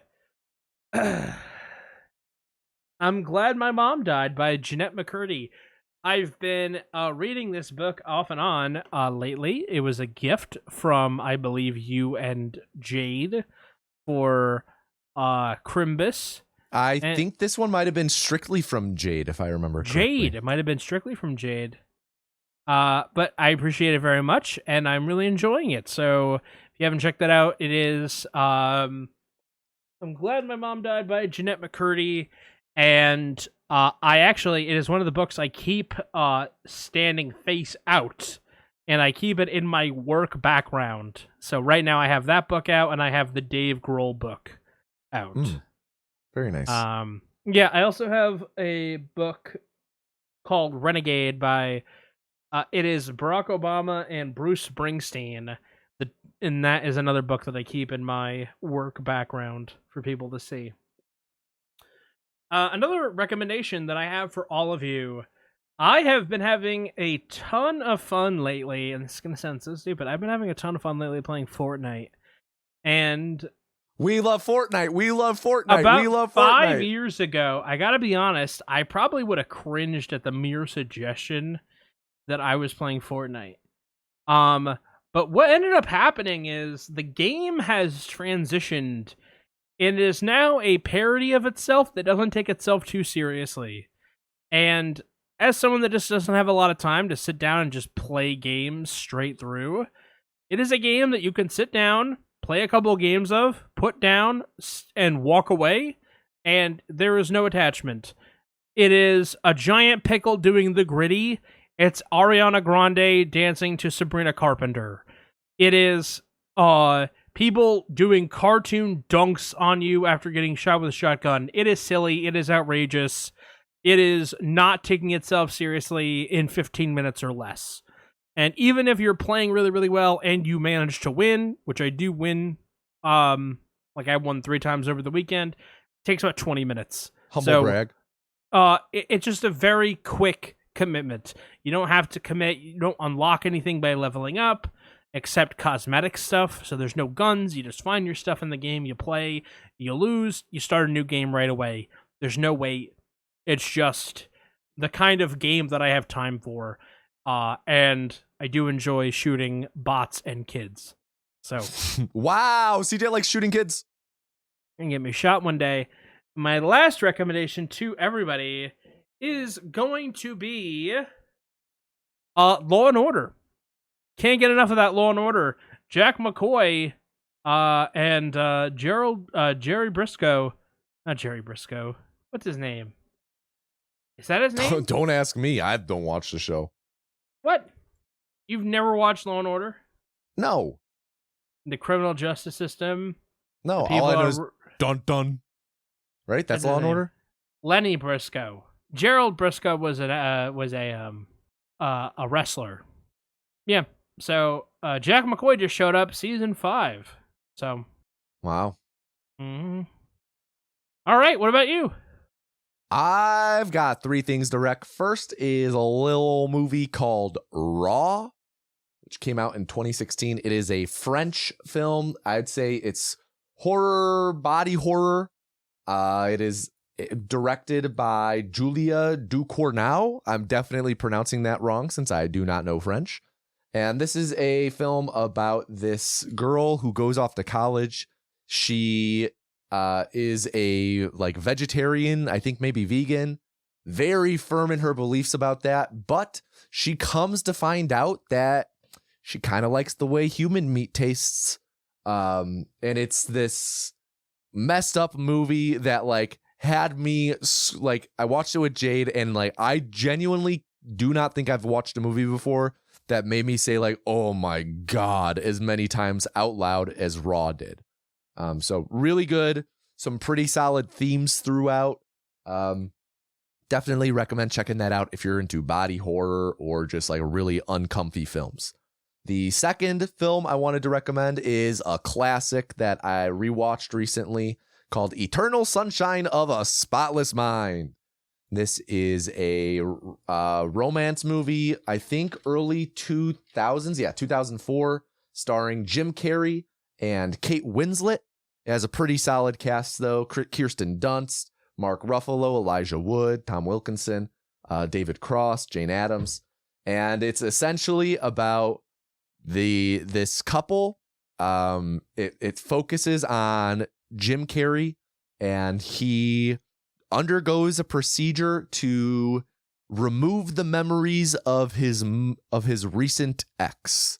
I'm Glad My Mom Died by Jeanette McCurdy. I've been reading this book off and on lately. It was a gift from, I believe, you and Jade for Crimbus. I think this one might have been strictly from Jade, if I remember correctly. Jade. It might have been strictly from Jade. But I appreciate it very much, and I'm really enjoying it. So if you haven't checked that out, it is I'm Glad My Mom Died by Jeanette McCurdy. And it is one of the books I keep standing face out, and I keep it in my work background. So right now I have that book out, and I have the Dave Grohl book out. Very nice. Yeah, I also have a book called Renegade by It is Barack Obama and Bruce Springsteen. And that is another book that I keep in my work background for people to see. Another recommendation that I have for all of you. I have been having a ton of fun lately, and this is going to sound so stupid. I've been having a ton of fun lately playing Fortnite. And we love Fortnite. We love Fortnite. About we love Fortnite. 5 years ago, I gotta be honest, I probably would have cringed at the mere suggestion that I was playing Fortnite. But what ended up happening is the game has transitioned and is now a parody of itself that doesn't take itself too seriously. And as someone that just doesn't have a lot of time to sit down and just play games straight through, it is a game that you can sit down, play a couple of games of, put down, and walk away, and there is no attachment. It is a giant pickle doing the gritty. It's Ariana Grande dancing to Sabrina Carpenter. It is people doing cartoon dunks on you after getting shot with a shotgun. It is silly. It is outrageous. It is not taking itself seriously in 15 minutes or less. And even if you're playing really, really well and you manage to win, which I do win, like I won 3 times over the weekend, it takes about 20 minutes. Humble brag. It's just a very quick commitment. You don't have to commit. You don't unlock anything by leveling up, except cosmetic stuff. So there's no guns. You just find your stuff in the game. You play. You lose. You start a new game right away. There's no wait. It's just the kind of game that I have time for. And I do enjoy shooting bots and kids. So wow, CJ likes shooting kids. And get me shot one day. My last recommendation to everybody is going to be Law and Order. Can't get enough of that Law and Order. Jack McCoy and Jerry Briscoe. Not Jerry Briscoe. What's his name? Is that his name? Don't ask me. I don't watch the show. What? You've never watched Law and Order? No. The criminal justice system? No, all I know is dun dun. Right? That's Law and Order? Lenny Briscoe. Gerald Briscoe was a wrestler. Yeah. So Jack McCoy just showed up season 5. So wow. Mm-hmm. All right, what about you? I've got 3 things to rec. First is a little movie called Raw, which came out in 2016. It is a French film. I'd say it's horror, body horror. It is directed by Julia Ducournau. I'm definitely pronouncing that wrong since I do not know French. And this is a film about this girl who goes off to college. She is a vegetarian, I think maybe vegan, very firm in her beliefs about that. But she comes to find out that she kind of likes the way human meat tastes. And it's this messed up movie that had me I watched it with Jade, and I genuinely do not think I've watched a movie before that made me say oh my God, as many times out loud as Raw did. So really good, some pretty solid themes throughout. Definitely recommend checking that out if you're into body horror or just really uncomfy films. The second film I wanted to recommend is a classic that I rewatched recently called Eternal Sunshine of a Spotless Mind. This is a romance movie, I think early 2000s, 2004, starring Jim Carrey and Kate Winslet. It has a pretty solid cast, though. Kirsten Dunst, Mark Ruffalo, Elijah Wood, Tom Wilkinson, David Cross, Jane Addams. And it's essentially about this couple. It focuses on Jim Carrey, and he undergoes a procedure to remove the memories of his recent ex.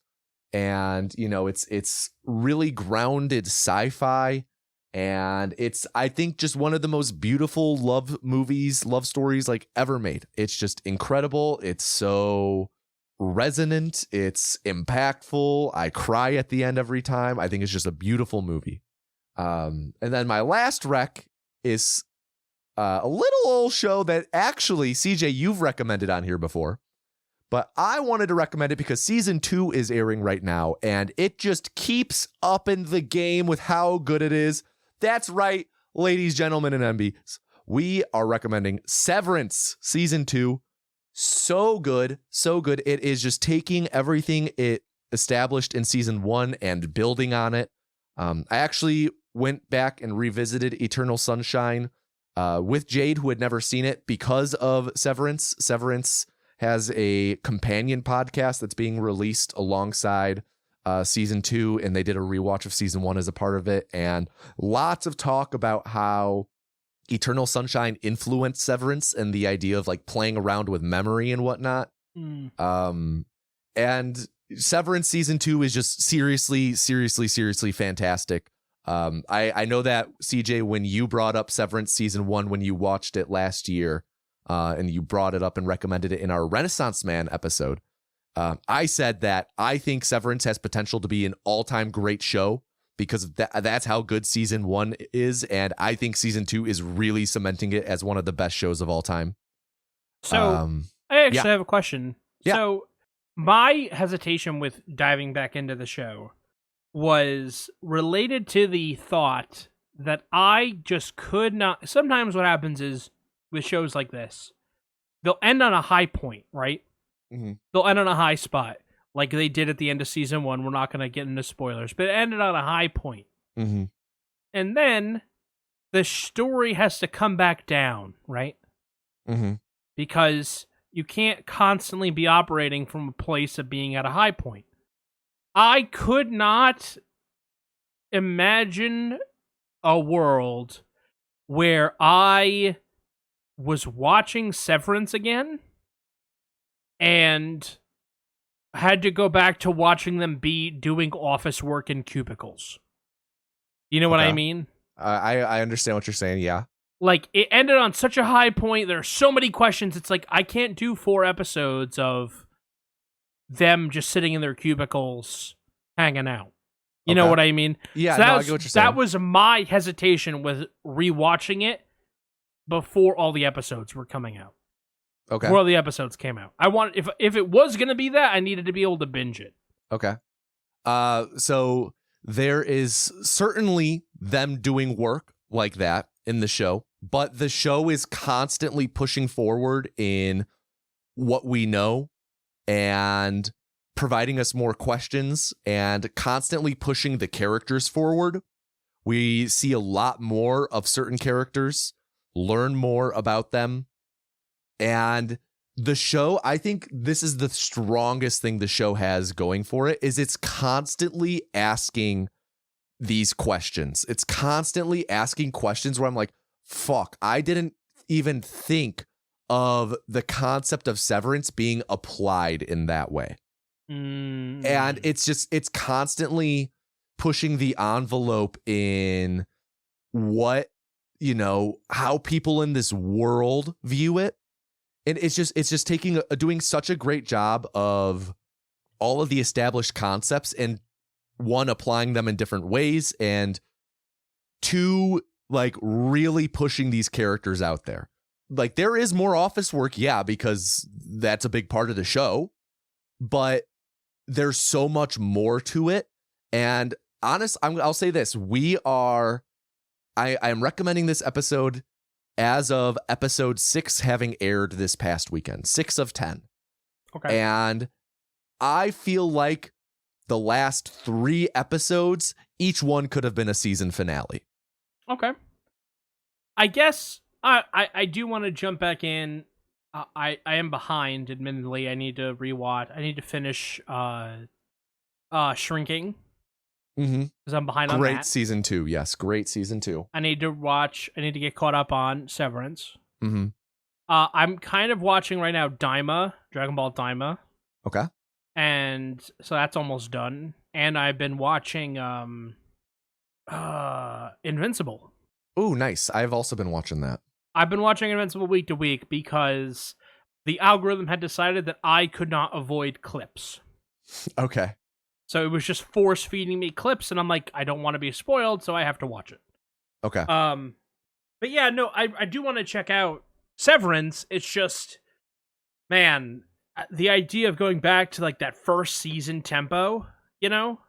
And it's really grounded sci-fi, and it's, I think, just one of the most beautiful love stories ever made. It's just incredible. It's so resonant, it's impactful. I cry at the end every time. I think it's just a beautiful movie. And then my last rec is a little old show that actually, CJ, you've recommended on here before, but I wanted to recommend it because season 2 is airing right now, and it just keeps upping the game with how good it is. That's right, ladies, gentlemen, and MBs. We are recommending Severance season 2. So good, so good. It is just taking everything it established in season 1 and building on it. I actually went back and revisited Eternal Sunshine with Jade, who had never seen it because of Severance. Severance has a companion podcast that's being released alongside season 2, and they did a rewatch of season 1 as a part of it. And lots of talk about how Eternal Sunshine influenced Severance and the idea of like playing around with memory and whatnot. And Severance season 2 is just seriously fantastic. I know that, CJ, when you brought up Severance season 1 when you watched it last year, and you brought it up and recommended it in our Renaissance Man episode, I said that I think Severance has potential to be an all-time great show because that's how good season 1 is, and I think season 2 is really cementing it as one of the best shows of all time. So I actually have a question. Yeah. So my hesitation with diving back into the show was related to the thought that I just could not. Sometimes what happens is with shows like this, they'll end on a high point, right? Mm-hmm. They'll end on a high spot, like they did at the end of season 1. We're not going to get into spoilers, but it ended on a high point. Mm-hmm. And then the story has to come back down, right? Mm-hmm. Because you can't constantly be operating from a place of being at a high point. I could not imagine a world where I was watching Severance again and had to go back to watching them be doing office work in cubicles. You know what I mean? I understand what you're saying, yeah. Like, it ended on such a high point. There are so many questions. It's like, I can't do 4 episodes of them just sitting in their cubicles hanging out. You know what I mean? Yeah, so I get what you're saying. That was my hesitation with rewatching it before all the episodes were coming out. Okay. Before all the episodes came out. I wanted, if it was going to be that, I needed to be able to binge it. Okay. So there is certainly them doing work like that in the show, but the show is constantly pushing forward in what we know and providing us more questions and constantly pushing the characters forward. We see a lot more of certain characters, learn more about them. And the show, I think this is the strongest thing the show has going for it, is it's constantly asking these questions. It's constantly asking questions where I'm like, fuck, I didn't even think of the concept of severance being applied in that way. And it's constantly pushing the envelope in what, how people in this world view it. And it's just doing such a great job of all of the established concepts and one, applying them in different ways, and two, like really pushing these characters out there. Like, there is more office work, yeah, because that's a big part of the show, but there's so much more to it. And I'll say this: I am recommending this episode as of episode 6 having aired this past weekend, 6 of 10. Okay, and I feel like the last 3 episodes, each one could have been a season finale. Okay. I guess I do want to jump back in. I am behind, admittedly. I need to rewatch. I need to finish Shrinking. Mm-hmm. Because I'm behind on that. Great season 2. Yes, great season 2. I need to get caught up on Severance. Mm-hmm. I'm kind of watching right now Daima, Dragon Ball Daima. Okay. And so that's almost done. And I've been watching Invincible. Oh, nice. I've also been watching that. I've been watching Invincible week to week because the algorithm had decided that I could not avoid clips. Okay. So it was just force feeding me clips, and I'm like, I don't want to be spoiled, so I have to watch it. Okay. But yeah, no, I do want to check out Severance. It's just, man, the idea of going back to like that first season tempo, you know,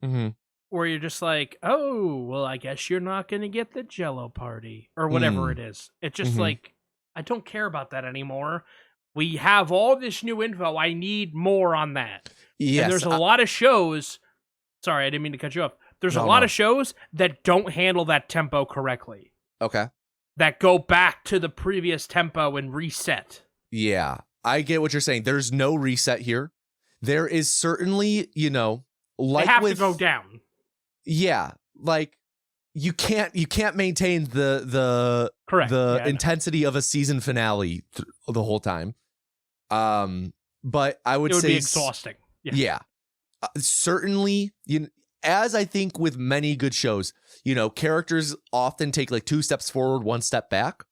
Mm-hmm. where you're just like, oh, well, I guess you're not going to get the Jello party or whatever it is. It's just like, I don't care about that anymore. We have all this new info. I need more on that. Yes, and there's a lot of shows. Sorry, I didn't mean to cut you off. There's a lot of shows that don't handle that tempo correctly. Okay. That go back to the previous tempo and reset. Yeah, I get what you're saying. There's no reset here. There is certainly, like they have to go down. Yeah, like you can't maintain the correct intensity of a season finale the whole time. But I would say be exhausting. Yeah. Certainly, as I think with many good shows, characters often take like 2 steps forward, 1 step back.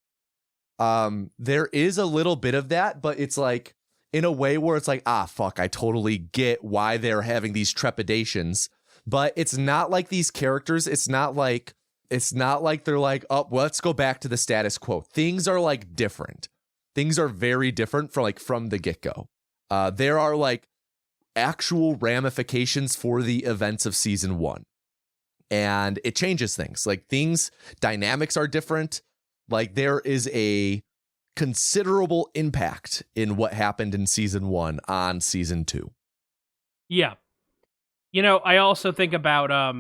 There is a little bit of that, but it's like in a way where it's like, fuck, I totally get why they're having these trepidations. But it's not like these characters, it's not like they're like, oh, well, let's go back to the status quo. Things are like different. Things are very different from the get-go. There are like actual ramifications for the events of season 1. And it changes things. Like dynamics are different. Like there is a considerable impact in what happened in season 1 on season 2. Yeah. I also think about,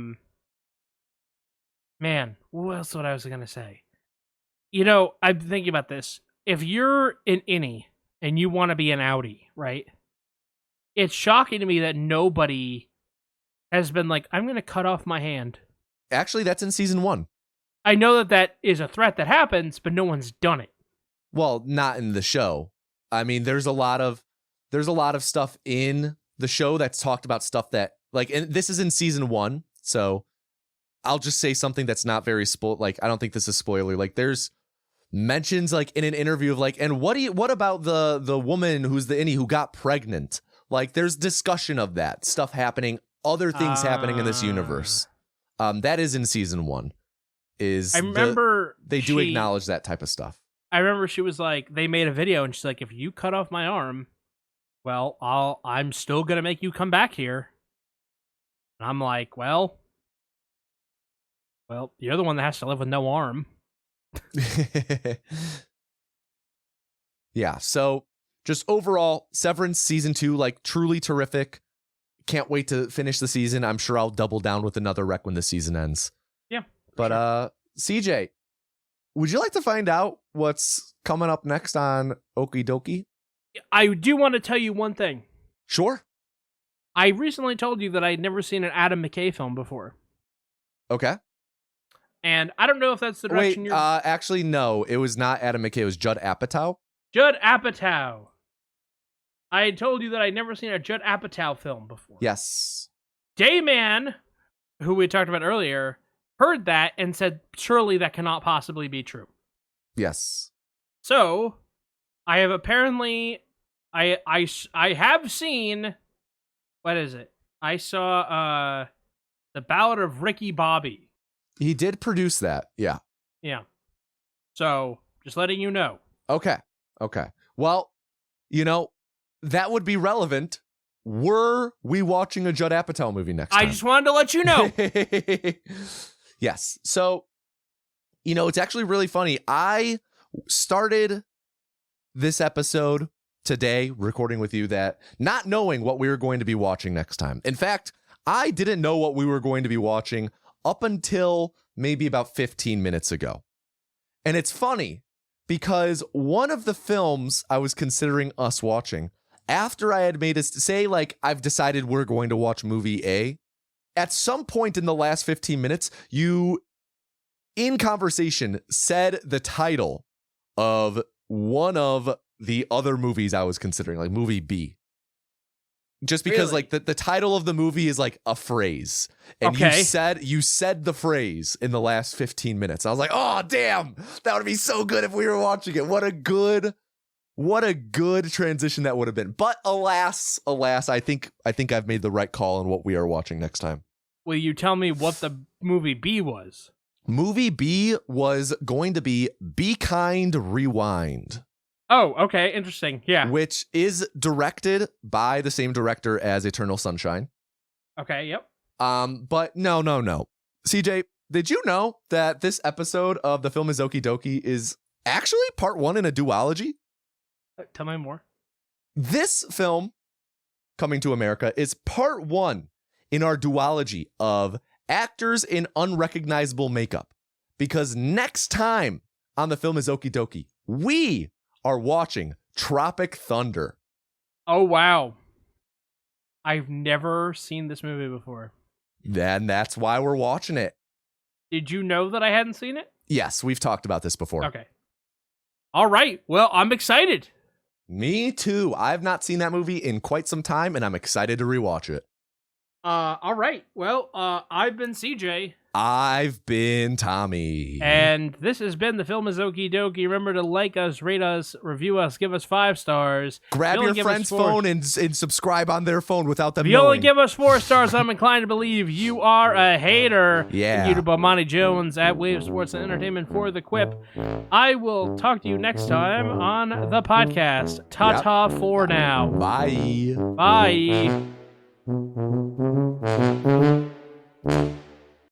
man, what else what I was going to say? I'm thinking about this. If you're an innie and you want to be an outie, right? It's shocking to me that nobody has been like, I'm going to cut off my hand. Actually, that's in season 1. I know that is a threat that happens, but no one's done it. Well, not in the show. I mean, there's a lot of stuff in the show that's talked about stuff that like, and this is in season 1, so I'll just say something that's not very like I don't think this is spoiler. Like there's mentions like in an interview of like, and what about the woman who's the innie who got pregnant? Like there's discussion of that stuff happening, other things happening in this universe. That is in season 1. I remember they do acknowledge that type of stuff. I remember she was like, they made a video and she's like, if you cut off my arm, well, I'm still gonna make you come back here. And I'm like, well, you're the one that has to live with no arm. Yeah, so just overall, Severance season 2, like truly terrific. Can't wait to finish the season. I'm sure I'll double down with another rec when the season ends. Yeah. But CJ, would you like to find out what's coming up next on Okie Dokie? I do want to tell you one thing. Sure. I recently told you that I'd never seen an Adam McKay film before. Okay. And I don't know if that's the direction you're... actually, no. It was not Adam McKay. It was Judd Apatow. Judd Apatow. I had told you that I'd never seen a Judd Apatow film before. Yes. Dayman, who we talked about earlier, heard that and said, surely that cannot possibly be true. Yes. So, I have apparently... I have seen... What is it? I saw The Ballad of Ricky Bobby. He did produce that. Yeah. Yeah. So, just letting you know. Okay. Well, that would be relevant. Were we watching a Judd Apatow movie next time? I just wanted to let you know. Yes. So, it's actually really funny. I started this episode today recording with you that not knowing what we were going to be watching next time. In fact, I didn't know what we were going to be watching up until maybe about 15 minutes ago. And it's funny because one of the films I was considering us watching after I had made us say, like, I've decided we're going to watch movie A, at some point in the last 15 minutes, you, in conversation, said the title of one of the other movies I was considering, like movie B. Just because, Really? like, the title of the movie is like a phrase. And Okay. you said the phrase in the last 15 minutes. I was like, oh, damn, that would be so good if we were watching it. What a good transition that would have been. But alas, I think I've made the right call on what we are watching next time. Will you tell me what the movie B was? Movie B was going to be Be Kind, Rewind. Oh, okay, interesting. Yeah. which is directed by the same director as Eternal Sunshine. Okay, yep. But no. CJ, did you know that this episode of the film is Okie Dokie is actually part 1 in a duology? Tell me more. This film, Coming to America, is part 1 in our duology of actors in unrecognizable makeup. Because next time on the film is Okie Dokie, we are watching Tropic Thunder. Oh, wow. I've never seen this movie before. Then that's why we're watching it. Did you know that I hadn't seen it? Yes, we've talked about this before. Okay. All right. Well, I'm excited. Me too. I've not seen that movie in quite some time, and I'm excited to rewatch it. All right. Well, I've been CJ. I've been Tommy. And this has been The Film is Okie Dokie. Remember to like us, rate us, review us, give us 5 stars. Grab your friend's phone and subscribe on their phone without them If you knowing. only give us 4 stars, I'm inclined to believe you are a hater. Yeah. Thank you to Bomani Jones at Wave Sports and Entertainment for the quip. I will talk to you next time on the podcast. Ta-ta for now. Bye. Bye.